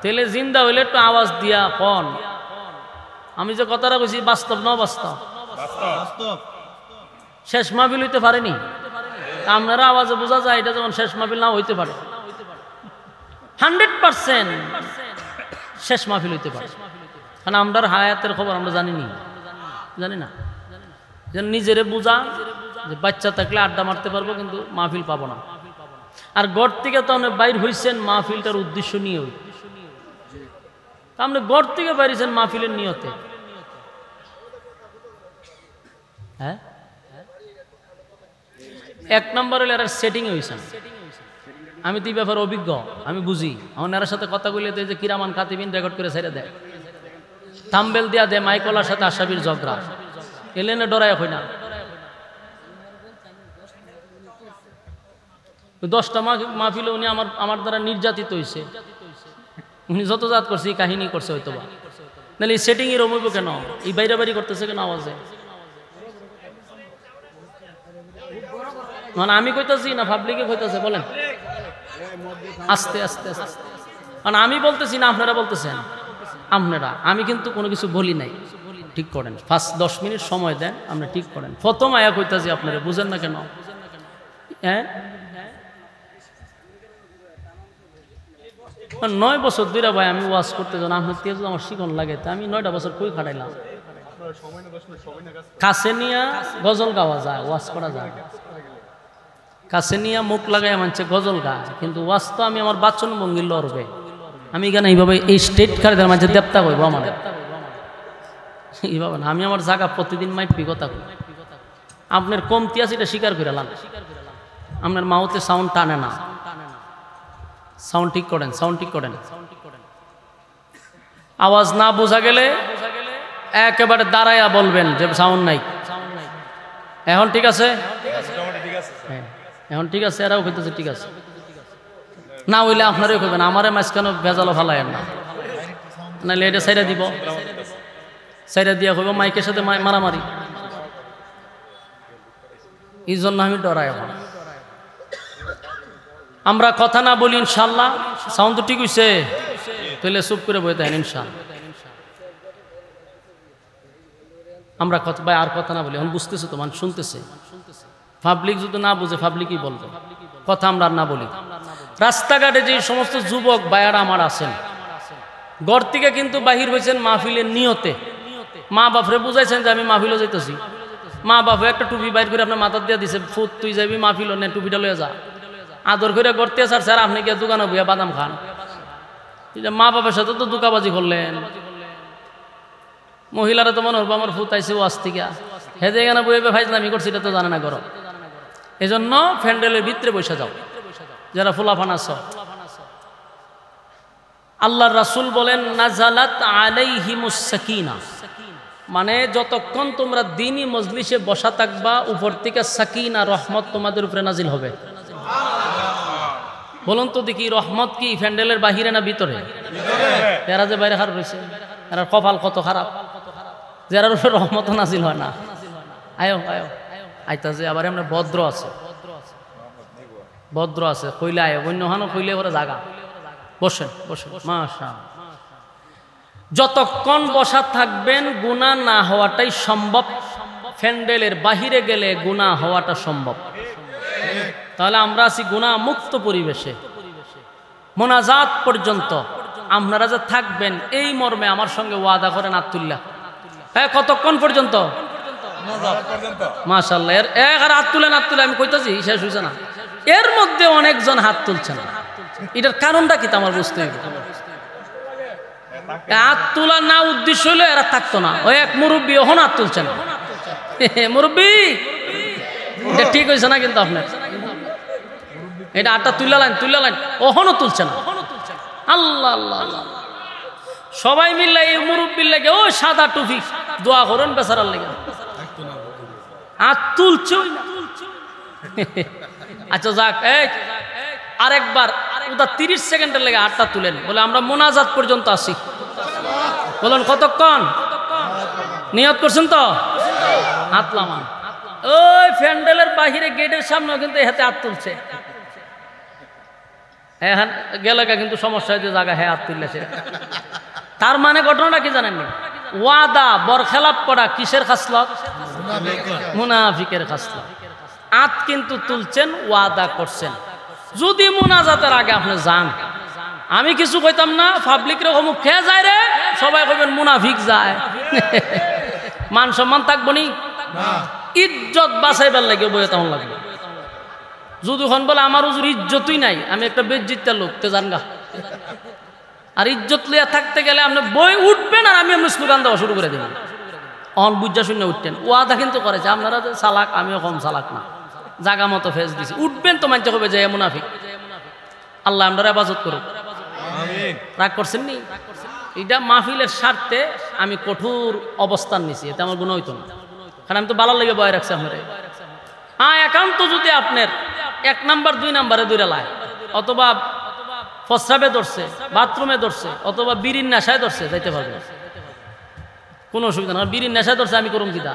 তেলে জিন্দা হইলে একটু আওয়াজ দিয়া কন। আমি যে কথাটা কইছি বাস্তব না অবাস্তব? শেষ মাহফিল হইতে পারেনি, আপনারা আওয়াজে বোঝা যায় এটা যেমন শেষ মাহফিল না হইতে পারে। 100% শেষ মাহফিল হইতে পারে, কারণ আমরার হায়াতের খবর আমরা জানি না। যেন নিজেরে বোঝা যে বাচ্চা থাকলে আড্ডা মারতে পারবো, কিন্তু মাহফিল পাবো না। আর ঘর থেকে তো আপনি বাইর হইছেন মাহফিলটার উদ্দেশ্য নিয়ে, আপনি ঘর থেকে বাইরেছেন মাহফিলের নিয়তে। হ্যাঁ, এক নম্বর হলে এরা সেটিং হয়েছেন। আমি তো এই ব্যাপারে অভিজ্ঞ, আমি বুঝি। আমার এর সাথে কথা বলে যে কিরামান কাতিবিন রেকর্ড করে ছেড়ে দেয়, থাম্বেল দিয়া দেয় মাইকলার সাথে আশাবির ঝগড়া, এলেনে ডরায় হয় না। 10টা মাহফিলে উনি আমার দ্বারা নির্যাতিত হয়েছে, উনি যত জাত করছে এই কাহিনী করছে হয়তো বা, নাহলে এই সেটিং এর অমুক কেন, এই বাইরে বাইরে করতেছে কেন আওয়াজে? মানে আমি কইতাছি না পাবলিকে কইতাছে? বলেন আস্তে আস্তে আস্তে, কারণ আমি বলতেছি না, আপনারা বলতেছেন। আপনারা, আমি কিন্তু কোনো কিছু বলি নাই। ঠিক করেন, ফার্স্ট 10 মিনিট সময় দেন, আপনি ঠিক করেন। প্রথম আয়া কইতাছি আপনারা, বুঝেন না কেন? হ্যাঁ, 9 বছর ধরে ভাই আমি ওয়াজ করতে যান, আপনার তেজ আমার শিকন লাগে, তা আমি 9টা বছর কই খাটাইলাম? কাছে নিয়ে গজল গাওয়া যায়, ওয়াজ করা যায়। কাছে নিয়ে মুখ লাগাই মানছে গজল গায়, কিন্তু ওয়াজ তো আমি আমার বাচন ভঙ্গি লড়বে। আমি এখানে এইভাবে এই স্টেট কার্ডের মাঝে দেবতা কইব আমার, এইভাবে না। আমি আমার জায়গা প্রতিদিন মাইপি কথা কই। আপনার কমতি আছে এটা স্বীকার করে লান, আপনার মাউথে সাউন্ড টানে না। সাউন্ড ঠিক করেন, সাউন্ড ঠিক করেন। আওয়াজ না বোঝা গেলে একেবারে দাঁড়াইয়া বলবেন যে সাউন্ড নাই। এখন ঠিক আছে? হ্যাঁ, এখন ঠিক আছে। এরাও কইতেছে ঠিক আছে। না হইলে আপনারও কইবেন, আমারে মাঝখানে ভেজালো ফালায় না, নাহলে এটা সাইডা দিব, সাইডা দিয়া কইব মাইকের সাথে মারামারি। এই জন্য আমি ডরাই। এখন আমরা কথা না বলি ইনশাল্লাহ। সাউন্ড তো ঠিক হইছে, তাহলে চুপ করে বই দেন ইনশাল্লাহ। আমরা কথা ভাই আর কথা না বলি। এখন বুঝতেছে তো, মানে শুনতেছে। পাবলিক যদি না বুঝে পাবলিকই বলবে, কথা আমরা আর না বলি। রাস্তাঘাটে যে সমস্ত যুবক ভাইয়ারা আমার আছেন, ঘর থেকে কিন্তু বাহির হয়েছেন মাহফিলের নিয়তে। মা বাপরে বুঝাইছেন যে আমি মাহফিলও যাইতেছি। মা বাপে একটা টুপি বাইর করে আপনার মাথার দিয়ে দিছে, ফুট তুই যাবি মাহফিল, নে টুপিটা লয়ে যা। আদর করে গড়তে আসার স্যার আপনি গিয়ে দোকানে বইয়া বাদাম খান। মা বাবার সাথে তো দুকাবাজি করলেন। মহিলারা তো মনে হবো আমার ফুট আইসে ওয়াজ থেকে, হেঁটে এখানে বইয়ে ফাইজলামি করছি, এটা তো জানে না গরম। এই জন্য প্যান্ডেলের ভিতরে বসে যাও যারা ফুলাফান আছো। আল্লাহর রাসূল বলেন নাজালাত আলাইহিমুস সাকিনা, মানে যতক্ষণ তোমরা দ্বীনি মজলিসে বসা থাকবা, উপর থেকে সাকিনা রহমত তোমাদের উপরে নাজিল হবে। বলুন তো দেখি, রহমত কি প্যান্ডেলের বাহিরে না ভিতরে? এরা যে বাইরে খারাপ রয়েছে, এরা কপাল কত খারাপ, যারা উপরে রহমত নাজিল হয় না। আয়ো আয়ো আইতা যে আবার আমরা ভদ্র আছে, ভদ্র আছে কইলে আয়ো, অন্য হানো কইলে ওরা জাগা। বসেন বসেন, মাশাআল্লাহ। যতক্ষণ বসা থাকবেন গুনাহ না হওয়াটাই সম্ভব, প্যান্ডেলের বাহিরে গেলে গুনাহ হওয়াটা সম্ভব। তাহলে আমরা আছি গুনাহ মুক্ত পরিবেশে। মোনাজাত পর্যন্ত আপনারা যে থাকবেন এই মর্মে আমার সঙ্গে ওয়াদা করেন আতুল্লাহ। হ্যাঁ, কতক্ষণ পর্যন্ত? মাশাআল্লাহ। এর হাত তুলেন, হাত তুলে আমি কইতাছি শেষ হইছে না। এর মধ্যে অনেকজন হাত তুলছে না, এটার কারণটা কি আমার বুঝতে হবে। হাত তোলা না উদ্দেশ্য হইলে এরা থাকতো না। ওই এক মুরব্বী ওহন হাত তুলছে না। মুরব্বী, এটা ঠিক হয়েছে না কিন্তু আপনার, এটা আটটা তুলে লাইন ওহনও তুলছে না। আল্লাহ আল্লাহ আল্লাহ। সবাই মিললে এই মুরব্বীর লেগে ও সাদা টুপি দোয়া করেন বেচারার লেগে, হাত তুলছে। আচ্ছা যাক, আরেকবার ওটা 30 সেকেন্ডের লেগে হাতটা তুলেন, বলে আমরা মোনাজাত পর্যন্ত আসি। বলেন কতক্ষণ নিয়ত করছেন তো? হাত লামান। ওই প্যান্ডেলের বাহিরে গেটের সামনে কিন্তু হাতে হাত তুলছে। হ্যাঁ গেলে কিন্তু সমস্যা হয়েছে জায়গা, হ্যাঁ হাত তুললেছে। তার মানে ঘটনাটা কি জানেন? ওয়াদা বরখেলাপ করা কিসের খাসলত? মুনাফিকের খাসলত। হাত কিন্তু তুলছেন, ওয়াদা করছেন। যদি মুনাজাতের আগে আপনি যান, আমি কিছু কইতাম না, পাবলিক রকম খেয়ে যায় রে, সবাই কইবেন মুনাফিক যায়। মান সম্মান থাকবো নি, ইজ্জত বাঁচাইবার লাগে বইয়ে তেমন লাগবে। যদি হন বলে আমার হুজুর ইজ্জতই নাই, আমি একটা বেজ্জিতের লোক, তে জান গা। আর ইজ্জত লিয়া থাকতে গেলে আপনি বই উঠবেন আর আমি আপনি স্লোগান দেওয়া শুরু করে দেবেন। অন বুঝা শূন্য উঠতেন। ওয়াদা কিন্তু করেছে, আপনারা যে চালাক, আমিও কম চালাক না, জাগা মতো ফেস দিছি। উঠবেন তো মানতে হবে যে মুনাফিক। আল্লাহ আমরা হেফাজত করুক। রাগ করছেন নি? এটা মাহফিলের স্বার্থে আমি কঠোর অবস্থান নিছি, এটা আমার গুণ হইতো না, কারণ আমি তো ভালো লেগে বয়ে রাখছি আপনার। হ্যাঁ, একান্ত যদি আপনার 1 নাম্বার 2 নাম্বারে দূরে লাই, অথবা প্রস্রাবে ধরছে, বাথরুমে ধরছে, অথবা বিড়ির নেশায় ধরছে, যাইতে পারবে, কোনো অসুবিধা না। বিড়ির নেশায় ধরছে, আমি করুম কিতা,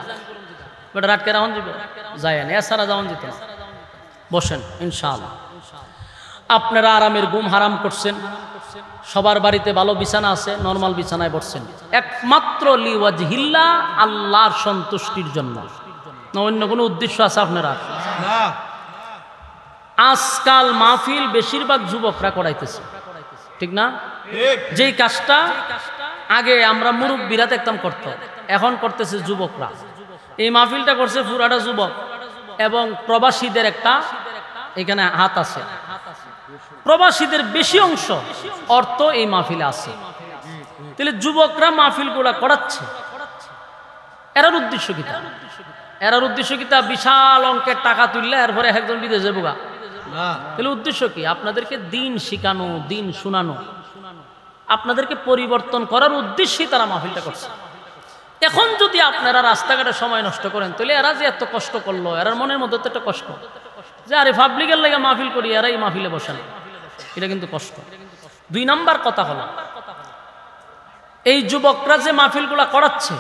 বেটা রাটকে রাহন যাব যায় না, এছাড়া যাওয়ান যেত না। বসেন ইনশাআল্লাহ। আপনারা আরামের ঘুম হারাম করছেন, সবার বাড়িতে ভালো বিছানা আছে, নরমাল বিছানায় বসছেন, একমাত্র লিওয়াজহিল্লাহ, আল্লাহর সন্তুষ্টির জন্য, না অন্য কোনো উদ্দেশ্য আছে আপনারা? আজকাল মাহফিল বেশিরভাগ যুবকরা করাইতেছে, ঠিক না? যেই কাজটা আগে আমরা মুরব্বীরা দেখতাম করতো, এখন করতেছে যুবকরা। এই মাহফিলটা করছে পুরাটা যুবক, এবং প্রবাসীদের একটা এখানে হাত আছে। প্রবাসীদের বেশি অংশ অর্থ এই মাহফিলে আছে। তাহলে যুবকরা মাহফিলগুলা করাচ্ছে, এরার উদ্দেশ্য কিতা? এরার উদ্দেশ্য কিতা? বিশাল অঙ্কের টাকা তুললে এরপরে একজন বিদেশে যাবো গা। তাহলে উদ্দেশ্য কি? আপনাদেরকে দিন শিখানো, দিন শোনানো, আপনাদেরকে পরিবর্তন করার উদ্দেশ্যেই তারা মাহফিলটা করছে। এখন যদি আপনারা রাস্তাঘাটে সময় নষ্ট করেন, তাহলে এরা যে এত কষ্ট করলো, এরার মনের মধ্যে তো একটা কষ্ট যে আরে পাবলিকের লেগে মাহফিল করি, এরা এই মাহফিলে বসে না, এটা কিন্তু কষ্ট। 2 নাম্বার কথা হলো, এই যুবকরা যে মাহফিলগুলা করাচ্ছে,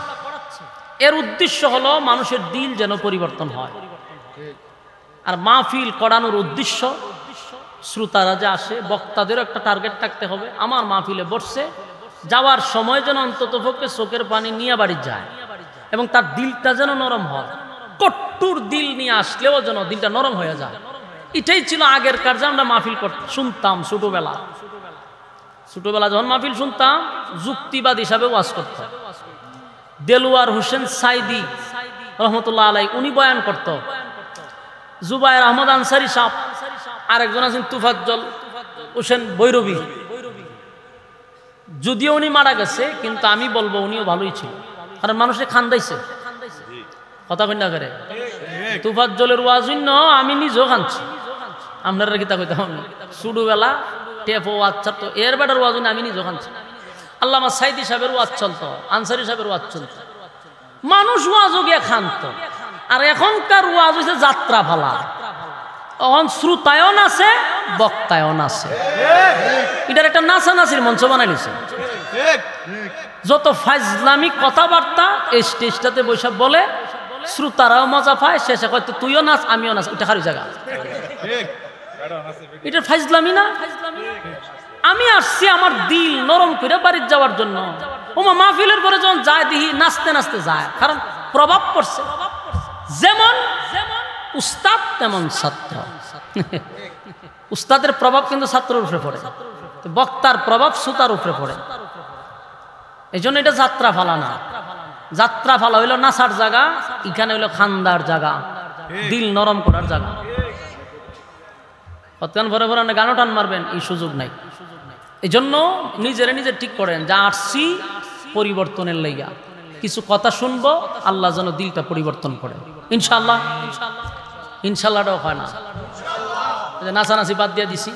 এর উদ্দেশ্য হলো মানুষের দিল যেন পরিবর্তন হয়। আর মাহফিল করানোর উদ্দেশ্য, শ্রোতারা যে আসে, বক্তাদেরও একটা টার্গেট থাকতে হবে, আমার মাহফিলে বসছে, যাওয়ার সময় যেন অন্তত পক্ষে চোখের পানি নিয়ে বাড়ি যায়, এবং তার দিলটা যেন নরম হয়। কট্টুর দিল নিয়ে আসলেও যেন দিলটা নরম হয়ে যায়। এটাই ছিল আগের কাজ। আমরা মাহফিল শুনতাম ছোটবেলা যখন মাহফিল শুনতাম, যুক্তিবাদ হিসাবে ওয়াজ করতাম। দেলোয়ার হোসেন সাইদি রহমতুল্লাহ আলাই, উনি বয়ান করত। জুবায়ের আহমদ আনসারি সাহেব, আরেকজন আছেন তুফাজ্জল হোসেন বৈরবী। যদিও উনি মারা গেছে, কিন্তু আমি বলবো উনিও ভালোই ছিল, কারণ মানুষে খান্দাইছে, কথা কন্যা করে। তুফাজ্জলের ওয়াজ আমি নিজেও খানছি, আপনারা কিতা কইতে হবে, ছোটবেলা টেপ ওয়াজ ছাড়তো, এর বেটার ওয়াজ আমি নিজেও খানছি। আল্লামা সাইদি সাহেবের ওয়াজ চলতো, আনসারি সাহেবের ওয়াজ চলতো, মানুষ ওয়াজও গিয়ে খানতো। আর এখনকার ওয়াজ হচ্ছে যাত্রা ফালা, তখন শ্রোতায়ন আছে, বক্তায়ন আছে, এটার একটা নাচানাচির মঞ্চ বানাই নিছে। যত ফাজলামি কথাবার্তা এই স্টেজটাতে বৈশাখ বলে, শ্রোতারাও মজা পায়, শেষে হয়তো তুইও নাচ আমিও নাচ, এটা খারি জায়গা, এটা ফাজলামি না? আমি আসছি আমার দিল নরম করে বাড়ির যাওয়ার জন্য। ওমা মাহফিলের পরে যখন যায় দিহি নাচতে নাচতে যায়, কারণ প্রভাব পড়ছে। যেমন উস্তাদ তেমন ছাত্র। উস্তাদের প্রভাব কিন্তু ছাত্রের উপরে পড়ে, বক্তার প্রভাব শ্রোতার উপরে পড়ে। এই জন্য এটা যাত্রা ফালা না। যাত্রা ফালা হইলো নাচার জায়গা, এখানে হইলো খান্দার জায়গা, দিল নরম করার জায়গা। কতক্ষণ ভরে ভরে গানও টান মারবেন এই সুযোগ নাই। এই জন্য নিজে ঠিক করেন, যা আসছি পরিবর্তনের লাইগা, কিছু কথা শুনবো, আল্লাহ যেন দিলটা পরিবর্তন করে। ইনশাআল্লাহ। ইনশাআল্লাহটাও হয় না, নাচানাচি বাদ দিয়ে দিছি,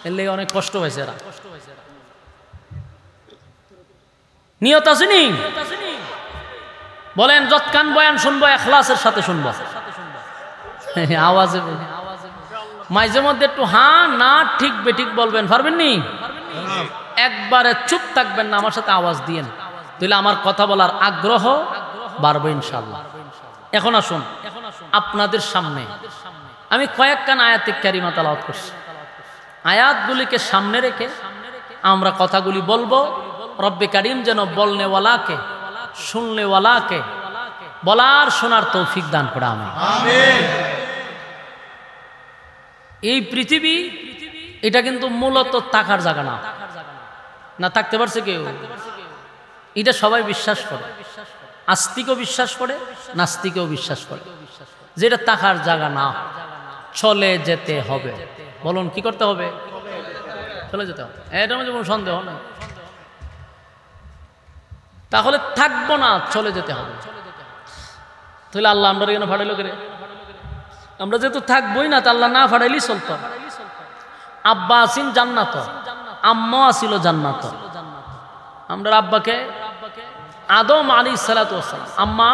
এর লেগে অনেক কষ্ট হয়েছে। এরা নিয়ত আসেনি, বলেন যৎকান বয়ান শুনবো ইখলাসের সাথে শুনবো। আওয়াজে মাঝে মধ্যে একটু হ্যাঁ না ঠিক বেঠিক বলবেন, পারবেন নি? একবারে চুপ থাকবেন না, আমার সাথে আওয়াজ দিয়েন, তাহলে আমার কথা বলার আগ্রহ বাড়বে ইনশাআল্লাহ। এখন আসুন, আপনাদের সামনে আমি কয়েকখান আয়াতে কারিমা তেলাওয়াত করছি। আয়াতগুলিকে সামনে রেখে আমরা কথাগুলি বলবো। রব্বে কারিম যেন বলনেওয়ালাকে শুননেওয়ালাকে বলার শোনার তৌফিক দান করে। আমিন। এই পৃথিবী এটা কিন্তু মূলত টাকার জায়গা না, না থাকতে পারছে কেউ? এটা সবাই বিশ্বাস করে, আস্তিকও বিশ্বাস করে, নাস্তিকও বিশ্বাস করে, যেটা টাকার জায়গা না। চলে যেতে হবে। বলুন কি করতে হবে? চলে যেতে হবে, এটার মধ্যে কোনো সন্দেহ নাই। তাহলে থাকবো না, চলে যেতে হবে। তাহলে আল্লাহ আমরা কেন ফাটাইলো করে? আমরা যেহেতু থাকবোই না, তা আল্লাহ না ফাটাইলি চলত। আব্বা আসিন জান্নাত, আম্মা আসিল জান্নাত। আমরা আব্বাকে আদম আলাইহিস সালাতু ওয়াস সালাম, আম্মা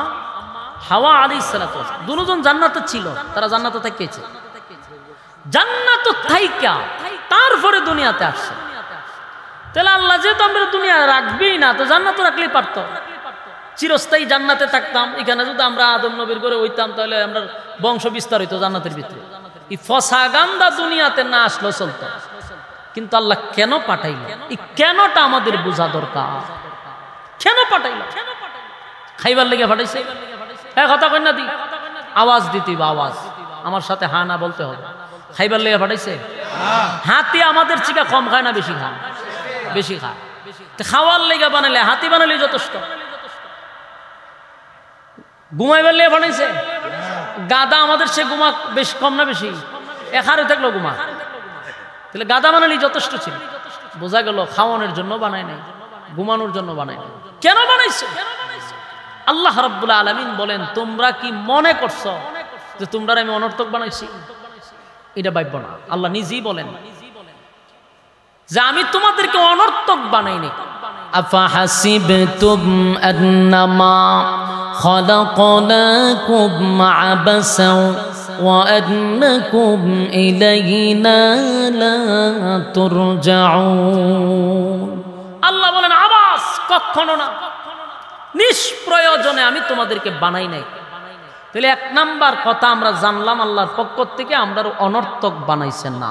হাওয়া আলাইহিস সালাতু ওয়াস সালাম, দুজন জান্নাতে ছিল। তারা জান্নাতে থাকিয়েছে, জান্নাত থাইকা তারপরে দুনিয়াতে আসছে। তাহলে আল্লাহ যেহেতু আমরা দুনিয়া রাখবেই না, তো জান্নাতে রাখলেই পারতো। চিরস্থায়ী জান্নাতে থাকতাম। এখানে যদি আমরা আদম নবীর করে হইতাম, তাহলে আমরা বংশ বিস্তার হইতো জান্নাতের ভিতরে। এই ফসাগান্দা দুনিয়াতে না আসলেও চলতো। কিন্তু আল্লাহ কেন পাঠাইল, এই কেনটা আমাদের বোঝা দরকার। কেন পাঠাইল? খাইবার লেগে পাঠাইছে? হ্যাঁ কথা কই না দি, আওয়াজ দিতে আওয়াজ, আমার সাথে হা না বলতে হবে। খাইবার লেগে পাঠাইছে? হাতি আমাদের চিকা কম খায় না বেশি খায়? বেশি খায়। খাওয়ার লেগে বানাইলে, হাতি বানাইলে যথেষ্ট। ঘুমাইবার লেগে বানাইছে? গাদা আমাদের সে ঘুমা বেশি কম না বেশি? এখানে থাকলো ঘুমা, তাহলে গাদা বানালি যথেষ্ট ছিল। বোঝা গেল খাওয়ানোর জন্য বানায় নাই, ঘুমানোর জন্য বানায় নাই। কেন বানাইছে? আল্লাহ রাব্বুল আলামিন বলেন, তোমরা কি মনে করছো যে তোমরা আমি অনর্থক বানাইছি? এটা ভাববো না। আল্লাহ নিজেই বলেন যে আমি তোমাদেরকে অনর্থক বানাইনি। আফাহাসিবতুম আন্নামা খালাকনাকুম আবাসা ওয়া আন্নাকুম ইলাইনা লা তুরজাউন। আল্লাহ বলেন আবাস, কখনো না, নিষ্প্রয়োজনে আমি তোমাদেরকে বানাই নাই। তাহলে এক নাম্বার কথা আমরা জানলাম, আল্লাহর পক্ষ থেকে আমরা অনর্থক বানাইছেন না।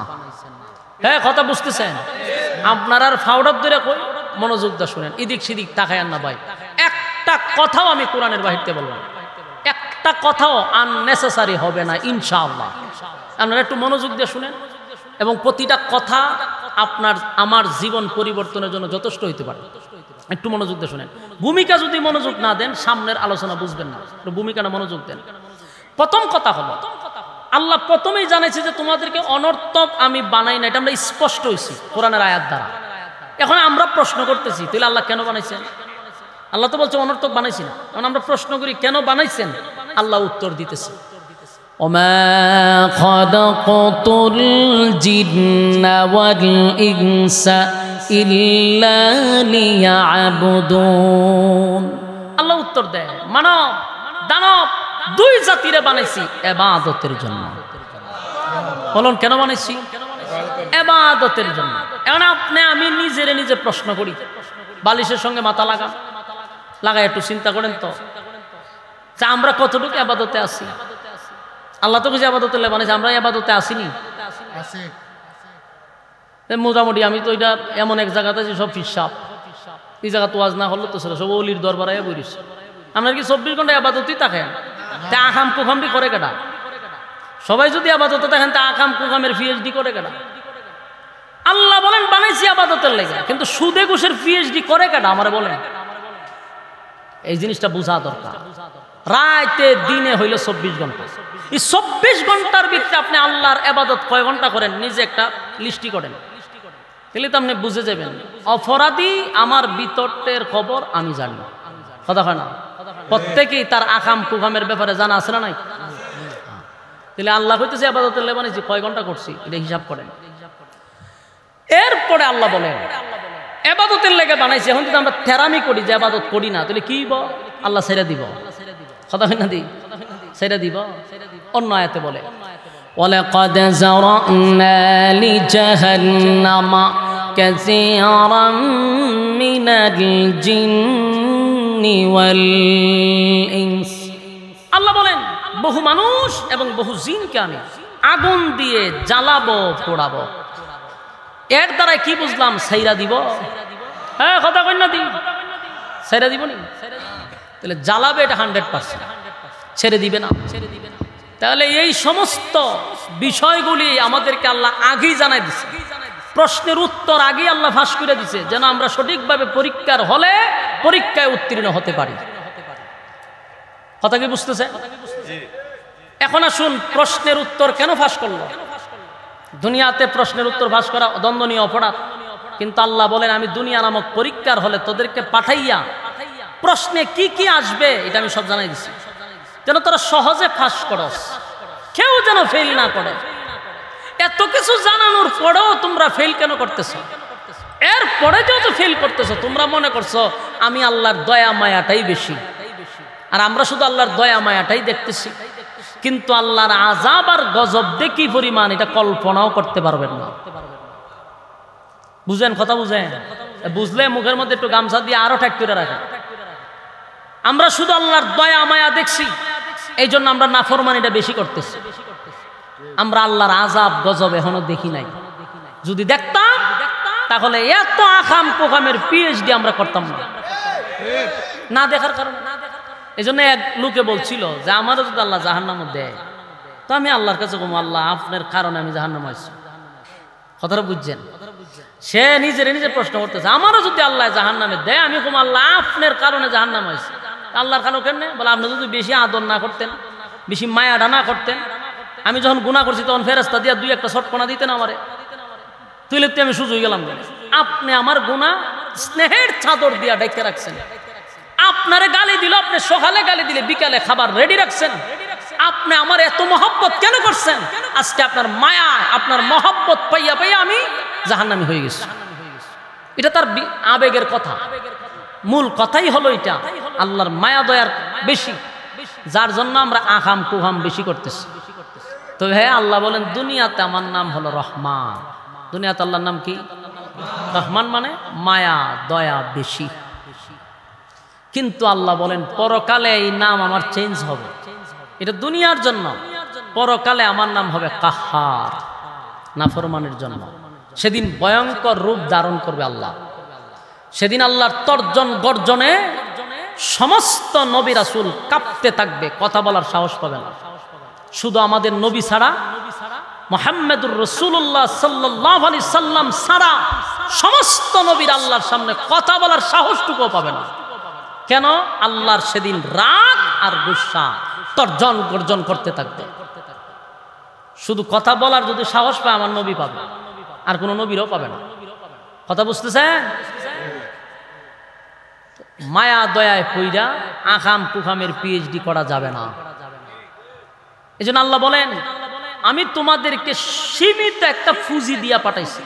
হ্যাঁ কথা বুঝতেছেন? আপনার আর ফাউডার ধরে কই, মনোযোগ দিয়ে শুনেন, এদিক সেদিক তাকায় না ভাই। একটা কথাও আমি কোরআনের বাহিরতে বলবো না, একটা কথাও আননেসেসারি হবে না ইনশাআল্লাহ। আপনারা একটু মনোযোগ দিয়ে শুনেন, এবং প্রতিটা কথা আপনার আমার জীবন পরিবর্তনের জন্য যথেষ্ট হইতে পারে। একটু মনোযোগ দিয়ে শুনেন। ভূমিকা যদি মনোযোগ না দেন, সামনের আলোচনা বুঝবেন না। ভূমিকাটা মনোযোগ দেন। প্রথম কথা হলো, আল্লাহ প্রথমেই জানাইছে যে তোমাদেরকে অনর্থক আমি বানাই না। এটা আমরা স্পষ্ট হয়েছি কোরআনের আয়াত দ্বারা। এখন আমরা প্রশ্ন করতেছি, তাহলে আল্লাহ কেন বানাইছেন? আল্লাহ তো বলছে অনর্থক বানাইছি না। এখন আমরা প্রশ্ন করি কেন বানাইছেন? আল্লাহ উত্তর দিতেছে, ওমা খালাকাতুল জিন্না ওয়াল ইনসা ইল্লা লিয়াবুদুন। আল্লাহ উত্তর দেয়, মানব দানব দুই জাতিরে বানাইছি ইবাদতের জন্য। বলুন কেন বানাইছি? ইবাদতের জন্য। এখন আপনি আমি নিজে প্রশ্ন করি, বালিশের সঙ্গে মাথা লাগায় একটু চিন্তা করেন তো, যে আমরা কতটুকু ইবাদতে আছি? আল্লাহ তো কিছু ইবাদতে বানাইছে, আমরা ইবাদতে আসিনি? মোটামুটি আমি তো এটা এমন এক জায়গাতে যে সব ফিসাব এই জায়গা তো ওয়াজ না হলো তো সেটা সব অলির দরবারে বলিস আমরা কি 24 ঘন্টা আবাদতই থাকেন তা আকাম কুকামটি করে কেটা সবাই যদি আবাদতে থাকেন তা আকাম কুকামের পিএইচডি করে কেটা আল্লাহ বলেন বানাইছি আবাদতের লেগে কিন্তু সুদে ঘুষের পিএইচডি করে কেটা আমারে বলেন এই জিনিসটা বোঝা দরকার রাতে দিনে হইল 24 ঘন্টা এই 24 ঘন্টার ভিতরে আপনি আল্লাহর ইবাদত কয় ঘন্টা করেন নিজে একটা লিস্টি করেন তাহলে তো আপনি বুঝে যাবেন অপরাধী আমার বিতর্কের খবর আমি জানি কথা হয় না প্রত্যেকেই তার আকাম কুকামের ব্যাপারে জানা আছে না নাই তাহলে আল্লাহ কইতেছে ইবাদতের লেগে বানাইছি কয় ঘন্টা করছি এটা হিসাব করেন এরপরে আল্লাহ বলেন ইবাদতের লেগে বানাইছি এখন যদি আমরা থেরামি করি যে ইবাদত করি না তাহলে কি হইব আল্লাহ ছেড়ে দিব কথা হয় না দি ছেড়ে দিব অন্য আয়াতে বলে ওয়ালাকাদ যারানা লিজাহান্নামা কাসীরাম মিনাল জিন্নি ওয়াল ইনস আল্লাহ বলেন বহু মানুষ এবং বহু জিনকে আমি আগুন দিয়ে জ্বালাবো পোড়াবো এর দ্বারা কি বুঝলাম ছাইরা দিব হ্যাঁ কথা কই না দি ছাইরা দিব নি তাহলে জ্বালাবে এটা 100% ছেড়ে দিবে না তাহলে এই সমস্ত বিষয়গুলি আমাদেরকে আল্লাহ আগেই জানাই দিছে প্রশ্নের উত্তর আগেই আল্লাহ ফাঁস করে দিছে যেন আমরা সঠিকভাবে পরীক্ষার হলে পরীক্ষায় উত্তীর্ণ হতে পারি কথা কি বুঝতেছে এখন আসুন প্রশ্নের উত্তর কেন ফাঁস করলো দুনিয়াতে প্রশ্নের উত্তর ফাঁস করা দণ্ডনীয় অপরাধ কিন্তু আল্লাহ বলেন আমি দুনিয়া নামক পরীক্ষার হলে তোদেরকে পাঠাইয়া প্রশ্নে কি কি আসবে এটা আমি সব জানাই দিছি যেন তোরা সহজে ফাঁস করস কেউ যেন ফেল না করে এত কিছু জানানোর পরেও তোমরা ফেল কেন করতেছ এরপরে যেহেতু ফেল করতেছ তোমরা মনে করছো আমি আল্লাহর দয়া মায়াটাই বেশি আর আমরা শুধু আল্লাহর দয়া মায়াটাই দেখতেছি কিন্তু আল্লাহর আযাব আর গজব দেখি পরিমাণ এটা কল্পনাও করতে পারবেন না বুঝেন কথা বুঝেন বুঝলে মুখের মধ্যে একটু গামছা দিয়ে আরো ঠেক করে রাখেন আমরা শুধু আল্লাহর দয়া মায়া দেখছি এই জন্য আমরা নাফরমানিটা বেশি করতেছি আমরা আল্লাহর আযাব গজব এখনো দেখি নাই যদি দেখতাম তাহলে এত আকাম কুকামের পিএইচডি আমরা করতাম না দেখার কারণে এই জন্য এক লোকে বলছিল যে আমারও যদি আল্লাহ জাহান্নামে দেয় তো আমি আল্লাহর কাছে বলবো আল্লাহ আপনার কারণে আমি জাহান্নামে আইছি কথাটা বুঝছেন সে নিজে প্রশ্ন করতেছে আমারও যদি আল্লাহ জাহান্নামে দেয় আমি বলবো আল্লাহ আপনার কারণে জাহান্নামে আইছি আল্লাহর কারণে কেন বলে আপনি যদি বেশি আদর না করতেন বেশি মায়াটা না করতেন আমি যখন গুনাহ করছি তখন ফেরেশতা দিয়া দুই একটা শটকণা দিতেন আমারে তুইলে আমি সুযোগ গেলাম আপনি আমার গুনাহ স্নেহের চাদর দিয়া ঢেকে রাখছেন আপনারে গালি দিল আপনি সকালে গালি দিলে বিকালে খাবার রেডি রাখছেন আপনি আমার এত মহব্বত কেন করছেন আজকে আপনার মায়া আপনার মহব্বত পাইয়া পাইয়া আমি জাহান্নামী হয়ে গেছি এটা তার আবেগের কথা মূল কথাই হলো এটা আল্লাহর মায়া দয়ার বেশি যার জন্য আমরা আকাম কুহাম বেশি করতেছি তো হ্যাঁ আল্লাহ বলেন দুনিয়াতে আমার নাম হলো রহমান দুনিয়াতে আল্লাহর নাম কি রহমান মানে মায়া দয়া বেশি কিন্তু আল্লাহ বলেন পরকালে এই নাম আমার চেঞ্জ হবে এটা দুনিয়ার জন্য পরকালে আমার নাম হবে কাহার নাফরমানের জন্য সেদিন ভয়ঙ্কর রূপ ধারণ করবে আল্লাহ সেদিন আল্লাহর তর্জন গর্জনে সমস্ত নবী রাসূল কাঁপতে থাকবে কথা বলার সাহস পাবে না শুধু আমাদের নবী ছাড়া মুহাম্মদুর রাসূলুল্লাহ সাল্লাল্লাহু আলাইহি সাল্লাম ছাড়া সমস্ত নবীর আল্লাহর সামনে কথা বলার সাহসটুকু পাবে না কেন আল্লাহর সেদিন রাগ আর গুসা তর্জন গর্জন করতে থাকবে শুধু কথা বলার যদি সাহস পায় আমার নবী পাবে আর কোন নবীরও পাবে না কথা বুঝতেছেন মায়া দয়ায় পইরা আকাম কুকামের পিএইচডি করা যাবে না এজন্য আল্লাহ বলেন আমি তোমাদেরকে সীমিত একটা পুঁজি দিয়া পাঠাইছি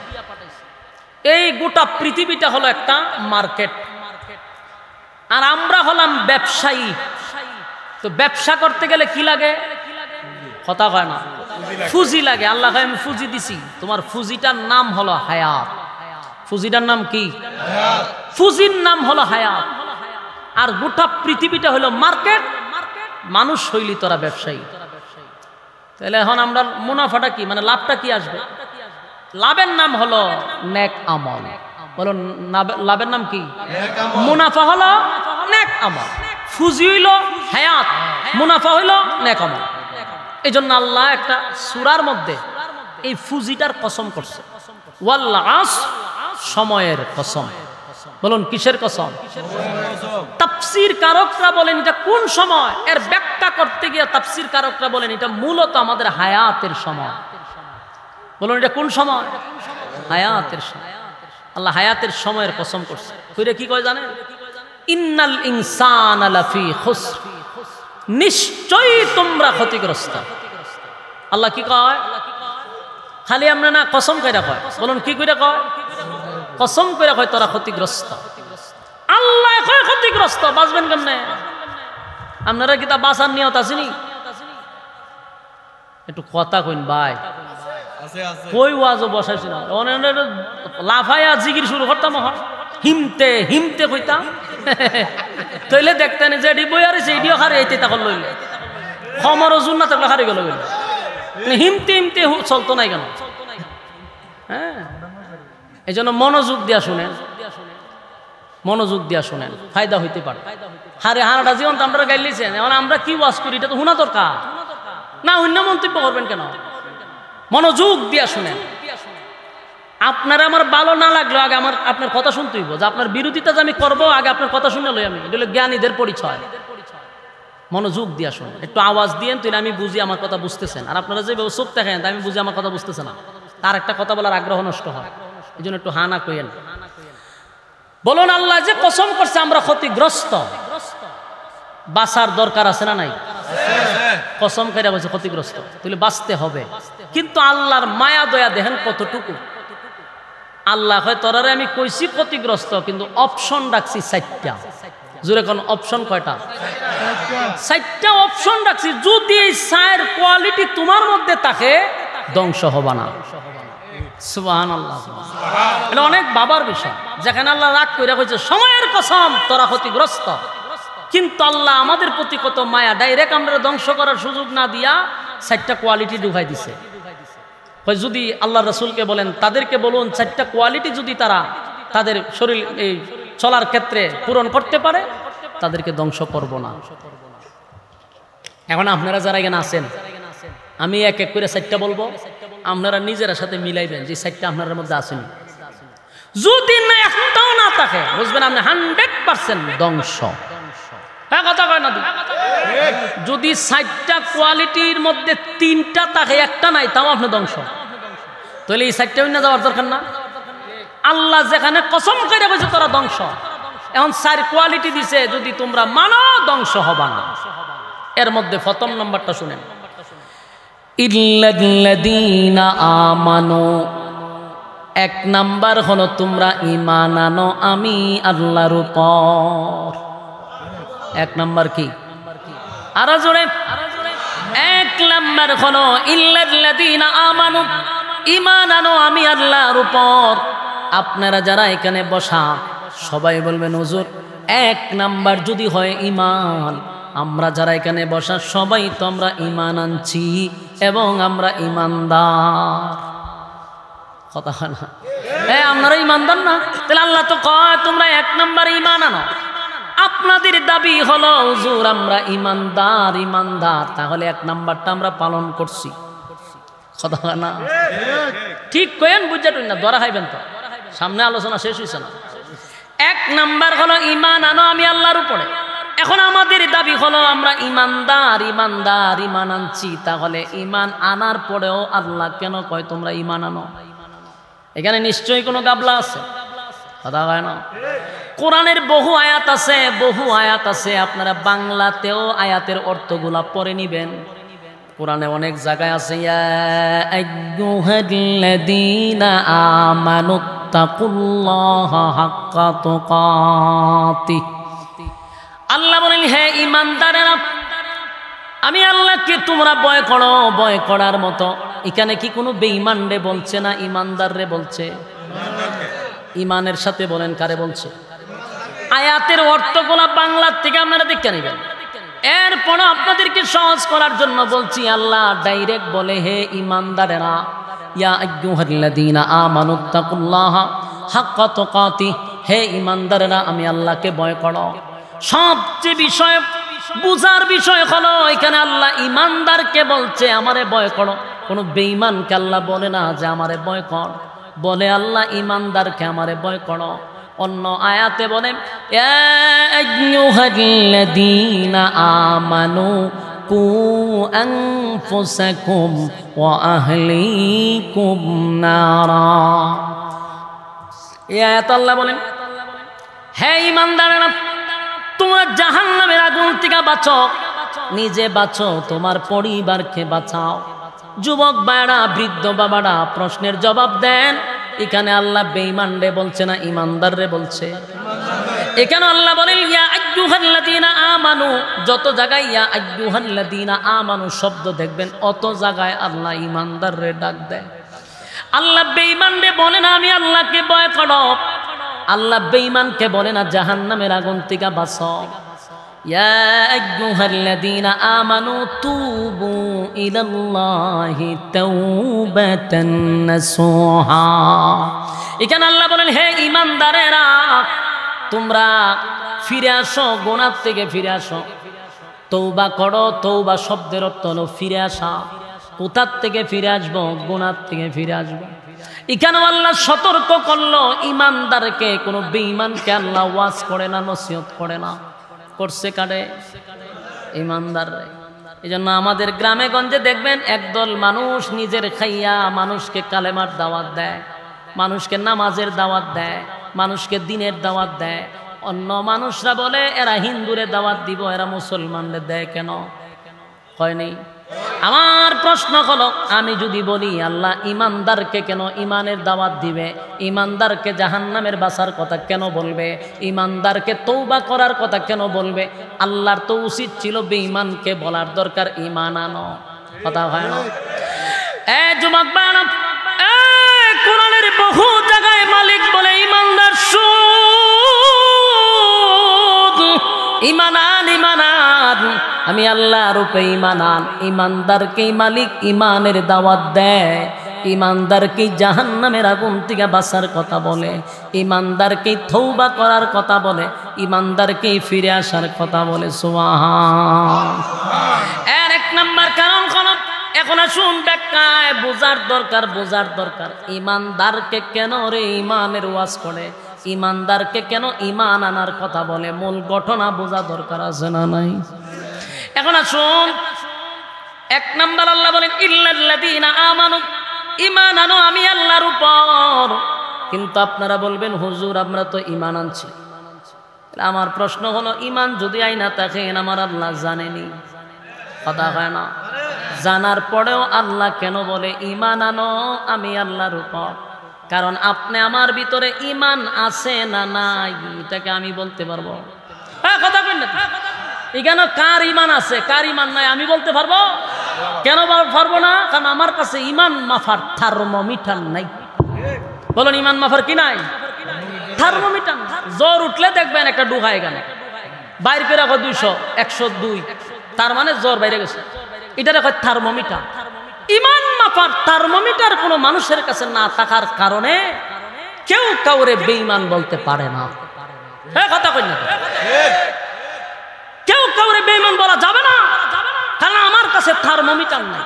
এই গোটা পৃথিবীটা হলো একটা মার্কেট আর আমরা হলাম ব্যবসায়ী তো ব্যবসা করতে গেলে কি লাগে কথা কয় না পুঁজি লাগে আল্লাহ আমি পুঁজি দিছি তোমার পুঁজিটার নাম হলো হায়াত পুঁজিটার নাম কি পুঁজির নাম হলো হায়াত আর গোটা পৃথিবীটা হলো মার্কেট মানুষ হইলি তোরা ব্যবসায়ী তাহলে এখন আমরা মুনাফাটা কি মানে লাভটা কি আসবে লাভের নাম হলো নেক আমল। বলুন লাভের নাম কি? মুনাফা হলো নেক আমল। ফুজি হইল হায়াত, মুনাফা হইল নেক আমল। এই জন্য আল্লাহ একটা সূরার মধ্যে এই ফুজিটার কসম করছে, ওয়াল আসর, সময়ের কসম। বলুন কিসের কসম? তাফসীর কারকরা বলেন এটা কোন সময়, এর ব্যাখ্যা করতে গিয়ে তাফসীর কারকরা বলেন এটা মূলত আমাদের হায়াতের সময়। বলুন এটা কোন সময়? হায়াতের সময়। আল্লাহ হায়াতের সময়ের কসম করছে। কইরে কি কয় জানেন? ইন্নাল ইনসানা লাফি খুসর, নিশ্চয়ই তোমরা ক্ষতিগ্রস্ত। আল্লাহ কি কয়? খালি আমরা না কসম কইরা কয়। বলুন কি কইরা কয়? কসম কইরা কয় তোরা ক্ষতিগ্রস্ত। আল্লাহ কয় ক্ষতিগ্রস্ত, বাঁচবেন কেমনে? আপনারা কি তা বাঁচার নিয়ত আসেনি? একটু কথা কইন ভাই, কই ওয়াজও বসাইছি না, লাফাইয়া জিগির শুরু করতাম, হিমতে হিমতে কইতাম, তৈলে দেখতেন যে এটি বই আর এটিও হারে এইতে তখন লইলে খমর ওজন না থাকলে হারে গেল, হিমতে হিমতে চলতো নাই কেন? হ্যাঁ, এই জন্য মনোযোগ দিয়া শুনেন, মনোযোগ দিয়া শুনেন, ফায়দা হইতে পারে। হারে হারাটা জীবন তো আমরা গাইলিছেন, এখন আমরা কি ওয়াজ করি এটা তো শোনা দরকার না, অন্য মন্তব্য করবেন কেন? মনোযোগ দিয়া শুনেন। আপনার আমার ভালো না লাগলো আগে আমার আপনার কথা শুনতে হইব, যে আপনার বিরোধিতা যে আমি করবো আগে আপনার কথা শুনে লই আমি, এটা হলো জ্ঞানীদের পরিচয়। মনোযোগ দিয়া শুনেন, একটু আওয়াজ দিয়েন তাহলে আমি বুঝি আমার কথা বুঝতেছেন, আর আপনারা যেভাবে চোখ দেখেন আমি বুঝি আমার কথা বুঝতেছে না, তার একটা কথা বলার আগ্রহ নষ্ট হয়। এই জন্য একটু হানা কইেন। বলুন আল্লাহ যে কসম করছে আমরা ক্ষতিগ্রস্ত, বাঁচার দরকার আছে না নাই? কসম করে বলছে ক্ষতিগ্রস্ত, তাহলে বাঁচতে হবে। কিন্তু আল্লাহর মায়া দয়া দেখেন কতটুকু। আল্লাহ হয় তোরারে আমি কইছি ক্ষতিগ্রস্ত, কিন্তু অপশন রাখছি 4টা। জোরে কোন অপশন কয়টা? 4টা অপশন রাখছি। যদি এই 4 কোয়ালিটি তোমার মধ্যে থাকে ধ্বংস হবা না। সুবহানাল্লাহ। এটা অনেক বাবার বিষয়, যেখানে আল্লাহ রাগ কইরা কইছে সময়ের কসম তোরা ক্ষতিগ্রস্ত, কিন্তু আল্লাহ আমাদের প্রতি কত মায়া, ডাইরেক্ট আমরা ধ্বংস করার সুযোগ না দিয়া 4টা কোয়ালিটি ঢুকাই দিছে। যদি আল্লাহ রসুলকে বলেন তাদেরকে বলুন 4টা কোয়ালিটি যদি তারা তাদের শরীর এই চলার ক্ষেত্রে পূরণ করতে পারে তাদেরকে ধ্বংস করব না। এখন আপনারা যারা এখানে আছেন আমি এক এক করে 4টা বলবো, আপনারা নিজেরা সাথে মিলাইবেন যে 4টা আপনার মধ্যে আসেনি। যদি না একটাও না থাকে বুঝবেন আপনি 100% ধ্বংস। কথা কয় না? যদি 4টা কোয়ালিটির মধ্যে 3টা থাকে একটা নাই তাও আপনি ধ্বংস। তাহলে এই 4টা না যাওয়ার দরকার না। আল্লাহ যেখানে কসম করে বলছে তোরা ধ্বংস, এখন 4 কোয়ালিটি দিছে, যদি তোমরা মানো ধ্বংস হবা না। এর মধ্যে প্রথম নম্বরটা শুনেন, ইল্লাল্লাযীনা আমানু। 1 নাম্বার হলো তোমরা ঈমান আনো আমি আল্লাহর উপর। 1 নাম্বার কি? আরো জোরে। 1 নাম্বার হলো ইল্লাল্লাযীনা আমানু, ঈমান আনো আমি আল্লাহর উপর। আপনারা যারা এখানে বসা সবাই বলবেন হুজুর 1 নাম্বার যদি হয় ঈমান, আমরা যারা এখানে বসা সবাই তো আমরা ঈমান আনছি এবং আমরা ঈমানদার। কথা হয় না? হ্যাঁ, আপনারা ঈমানদার না? তাহলে আল্লাহ তো কয় তোমরা 1 নাম্বার ঈমান আনো। আপনাদের দাবি হলো হুজুর আমরা ঈমানদার ঈমানদার, তাহলে 1 নাম্বারটা আমরা পালন করছি। কথা হয় না? ঠিক কয়েন বুঝাটুন না, ধরা খাইবেন তো, সামনে আলোচনা শেষ হয়েছে না। 1 নাম্বার হলো ঈমান আনো আমি আল্লাহর উপরে। এখন আমাদের দাবি হলো আমরা ঈমানদার ঈমানদার ঈমান আনছি, তাহলে ঈমান আনার পরেও আল্লাহ কেন কয় তোমরা ঈমান আনো? এখানে নিশ্চয়ই কোনো গাবলা আছে। কথা হয় না? কোরআনের বহু আয়াত আছে, বহু আয়াত আছে, আপনারা বাংলাতেও আয়াতের অর্থগুলা পড়ে নিবেন। কোরআনে অনেক জায়গায় আছে ইয়া আইয়ুহাল্লাযীনা আমানুত্তাকুল্লাহা হাক্কা তুকাতিহ। আল্লাহ বলেন হে ঈমানদারেরা আমি আল্লাহকে তোমরা ভয় করো, ভয় করার মতো। এখানে কি কোনো বেঈমান রে বলছে না ঈমানদার রে বলছে? ঈমানের সাথে বলেন কারে বলছে? আয়াতের অর্থগুলা বাংলার থেকে আপনারা দেখে নেবেন। এরপর আপনাদেরকে সহজ করার জন্য বলছি, আল্লাহ ডাইরেক্ট বলে হে ঈমানদারেরা ইয়া আইয়ুহাল্লাযীনা আমানুত্তাকুল্লাহা হাক্কা তুকাতিহ, হে ঈমানদারেরা আমি আল্লাহকে ভয় করো। সবচেয়ে বিষয় বুঝার বিষয় হলো এখানে আল্লাহ ঈমানদারকে বলছে আমারে ভয় করো। কোনো বেঈমানকে আল্লাহ বলে না যে আমারে ভয় কর, বলে আল্লাহ ঈমানদারকে আমারে ভয় করো। অন্য আয়াতে বলে ইয়া আইয়ুহাল্লাযীনা আমানু কু আনফুসাকুম ওয়া আহলিকুম নারা। এই আয়াত আল্লাহ বলেন হে ঈমানদারেরা তোমরা জাহান্নামের আগুন থেকে বাঁচো, নিজে বাঁচো, তোমার পরিবারকে বাঁচাও। যুবক ভাইরা, বৃদ্ধ বাবারা প্রশ্নের জবাব দেন, এখানে আল্লাহ বেঈমানরে বলছে না ঈমানদাররে বলছে? এখানে আল্লাহ বলেন ইয়া আইয়ুহাল্লাযীনা আমানু, যত জায়গায় ইয়া আইয়ুহাল্লাযীনা আমানু শব্দ দেখবেন অত জায়গায় আল্লাহ ঈমানদাররে ডাক দেয়। আল্লাহ বেঈমানরে বলে না আমি আল্লাহকে ভয় করো, আল্লাহ বেঈমানকে বলে না জাহান্নামের আগুন থেকে বাঁচো। ইয়া আইয়ুহাল্লাযীনা আমানু তুবু ইলাল্লাহি তাওবাতান নাসুহা। এখানে আল্লাহ বলেন হে ঈমানদারেরা তোমরা ফিরে আসো, গুনাহ থেকে ফিরে আসো, তওবা করো। তওবা শব্দের অর্থ হলো ফিরে আসা। কোথার থেকে ফিরে আসবো? গুনাহ থেকে ফিরে আসবো। এখানে আল্লাহ সতর্ক করলো ঈমানদারকে, কোনো বেঈমানকে আল্লাহ ওয়াজ করে না, নসিহত করে না। করছে কারে? ঈমানদাররে। এই জন্য আমাদের গ্রামে গঞ্জে দেখবেন একদল মানুষ নিজের খাইয়া মানুষকে কালেমার দাওয়াত দেয়, মানুষকে নামাজের দাওয়াত দেয়, মানুষকে দিনের দাওয়াত দেয়। অন্য মানুষরা বলে এরা হিন্দুরে দাওয়াত দিব, এরা মুসলমানদের দেয় কেন? হয়নি। আমার প্রশ্ন হলো আমি যদি বলি আল্লাহ ঈমানদারকে কেন ঈমানের দাওয়াত দিবে, ঈমানদারকে জাহান্নামের বাঁচার কথা কেন বলবে, ঈমানদারকে তওবা করার কথা কেন বলবে? আল্লাহর তো উচিত ছিল বেঈমানকে বলার দরকার ঈমান আনো। কথা হয় না? যুবক ভাইরা, কোরআনের বহু জায়গায় মালিক বলে ঈমানদার সুদ, ঈমান আন, ঈমান আন, আমি আল্লাহর উপরে ঈমান আন। ঈমানদারকে মালিক ঈমানের দাওয়াত দেয়, ঈমানদারকে জাহান্নামের আগুন থেকে বাঁচার কথা বলে, ঈমানদারকে তওবা করার কথা বলে, ঈমানদারকে ফিরে আসার কথা বলে। সুবহান। এর এক নাম্বার কারণ হলো এখন আসুন ব্যাখ্যায় বোঝার দরকার, বোঝার দরকার ঈমানদারকে কেন রে ঈমানের ওয়াজ করে, ঈমানদারকে কেন ঈমান আনার কথা বলে, মূল ঘটনা বোঝা দরকার আছে না নাই? এখন আসুন এক নাম্বার আল্লাহ বলেন ইল্লাল্লাযীনা আমানু, ঈমান আনো আমি আল্লাহর উপর। কিন্তু আপনারা বলবেন হুজুর আমরা তো ঈমান আনছি। আমার প্রশ্ন হলো ঈমান যদি আইনা থাকেন আমার আল্লাহ জানেনি? কথা হয় না? জানার পরেও আল্লাহ কেন বলে ঈমান আনো আমি আল্লাহর উপর? কারণ আপনি আমার ভিতরে ঈমান আছে না নাই এটাকে আমি বলতে পারবো। কথা কই না? এখানে কার ঈমান আছে কার ঈমান নাই আমি বলতে পারবো? কেন পারবো না? কারণ আমার কাছে ঈমান মাফার থার্মোমিটার নাই। বলুন ঈমান মাফার কি নাই? থার্মোমিটার। জ্বর উঠলে দেখবেন একটা ডুহায় গেল, বাইর করে রাখো 200 102, তার মানে জ্বর বাইরে গেছে। এটা রাখো থার্মোমিটার। ঈমান মাপার থার্মোমিটার কোনো মানুষের কাছে না থাকার কারণে কেউ কাউরে বেঈমান বলতে পারে না। হ্যাঁ কথা কই না? কেউ কাউরে বেঈমান বলা যাবে না, কারণ আমার কাছে থার্মোমিটার নাই।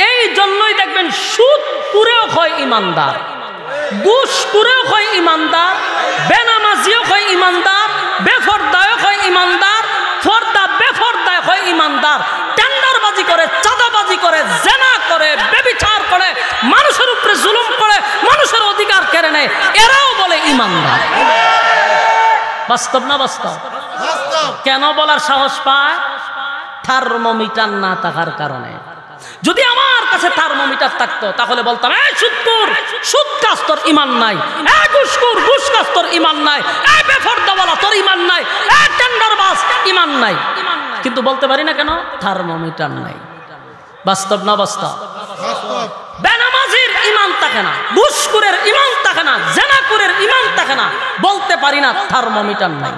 এই জন্যই দেখবেন সুদ পুরেও হয় ইমানদার, ঘুষ পুরেও হয় ইমানদার, বেনামাজিও হয় ইমানদার, বেফরদায়ও হয় ইমানদার, ফর্দা বেফরদায় হয় ইমানদার, টেন্ডারবাজি করে, চাঁদাবাজি করে, জেনা করে, ব্যভিচার করে, মানুষের উপরে জুলুম করে, মানুষের অধিকার কেড়ে নেয়, এরাও বলে ইমানদার। বাস্তব না বাস্তব? কেন বলার সাহস পায়? থার্মোমিটার না থাকার কারণে। যদি আমার কাছে থার্মোমিটার থাকতো তাহলে বলতাম এই সুদখোর সুদকাজ তোর ঈমান নাই, এই ঘুষখোর ঘুষকাজ তোর ঈমান নাই, এই বেফরদাওয়ালা তোর ঈমান নাই, এই টেন্ডারবাজ ঈমান নাই। কিন্তু বলতে পারি না কেন? থার্মোমিটার নাই। বাস্তব না বাস্তব? বেনামাজির ঈমান থাকে না, ঘুষখোরের ঈমান থাকে না, জেনাখোরের ঈমান থাকে না, বলতে পারি না থার্মোমিটার নাই।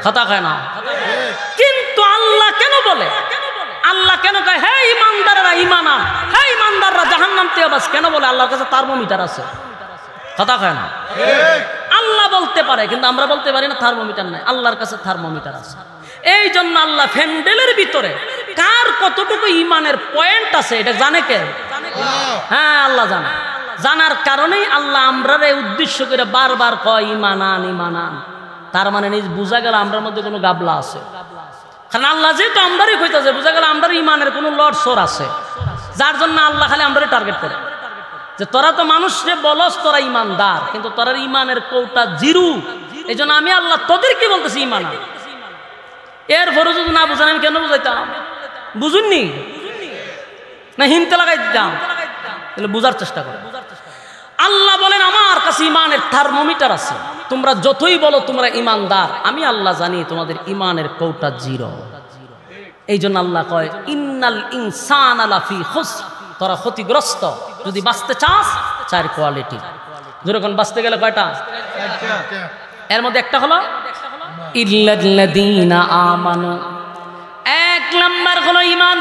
কথা কয় না? কিন্তু আল্লাহ কেন বলে? আল্লাহ কেন কয় হে ইমানদাররা ঈমান আন, হে ইমানদাররা জাহান্নাম থেকে বাঁচ, কেন বলে? আল্লাহর কাছে থার্মোমিটার আছে। কথা কয় না? আল্লাহ বলতে পারে, কিন্তু আমরা বলতে পারি না থার্মোমিটার নাই। আল্লাহর কাছে থার্মোমিটার আছে। এই জন্য আল্লাহ ফ্যান্ডেলের ভিতরে কার কতটুকু ইমানের পয়েন্ট আছে এটা জানে কে? হ্যাঁ, আল্লাহ জানে। জানার কারণেই আল্লাহ আমরারে উদ্দেশ্য করে বারবার কয় ঈমান আন, ঈমান আন। তার মানে নিজ বুঝা গেল আমরার মধ্যে কোনো গাবলা আছে। কারণ আল্লাহ যেহেতু আমরারই কইতাছে, বুঝা গেল আমরার ইমানের কোনো লড়সড় আছে, যার জন্য আল্লাহ খালি আমরারে টার্গেট করে যে তোরা তো মানুষরে বলস তোরা ইমানদার, কিন্তু তোরা ইমানের কৌটা জিরো। এই জন্য আমি আল্লাহ তোদেরকে বলতেছি ঈমান আন। এরপরে যদি না বুঝেন আমি কেন বুঝাইতাম? বুঝুননি না হিমতে লাগাই দিতাম? তাহলে বুঝার চেষ্টা করে। আল্লাহ বলেন আমার কাছে ইমানের থার্মোমিটার আছে। তোমরা যতই বলো তোমরা ইমানদার, আমি আল্লাহ জানি তোমাদের ইমানের কৌটা জিরো। এই জন্য আল্লাহ কয় ইন্নাল ইনসানা লাফি খুসর, তোরা ক্ষতিগ্রস্ত। যদি বাঁচতে চাস 4 কোয়ালিটি। যেরকম বাঁচতে গেলে কয়টা? এর মধ্যে একটা হলো ইল্লাল্লাযীনা আমানু। 1 নাম্বার হলো ঈমান।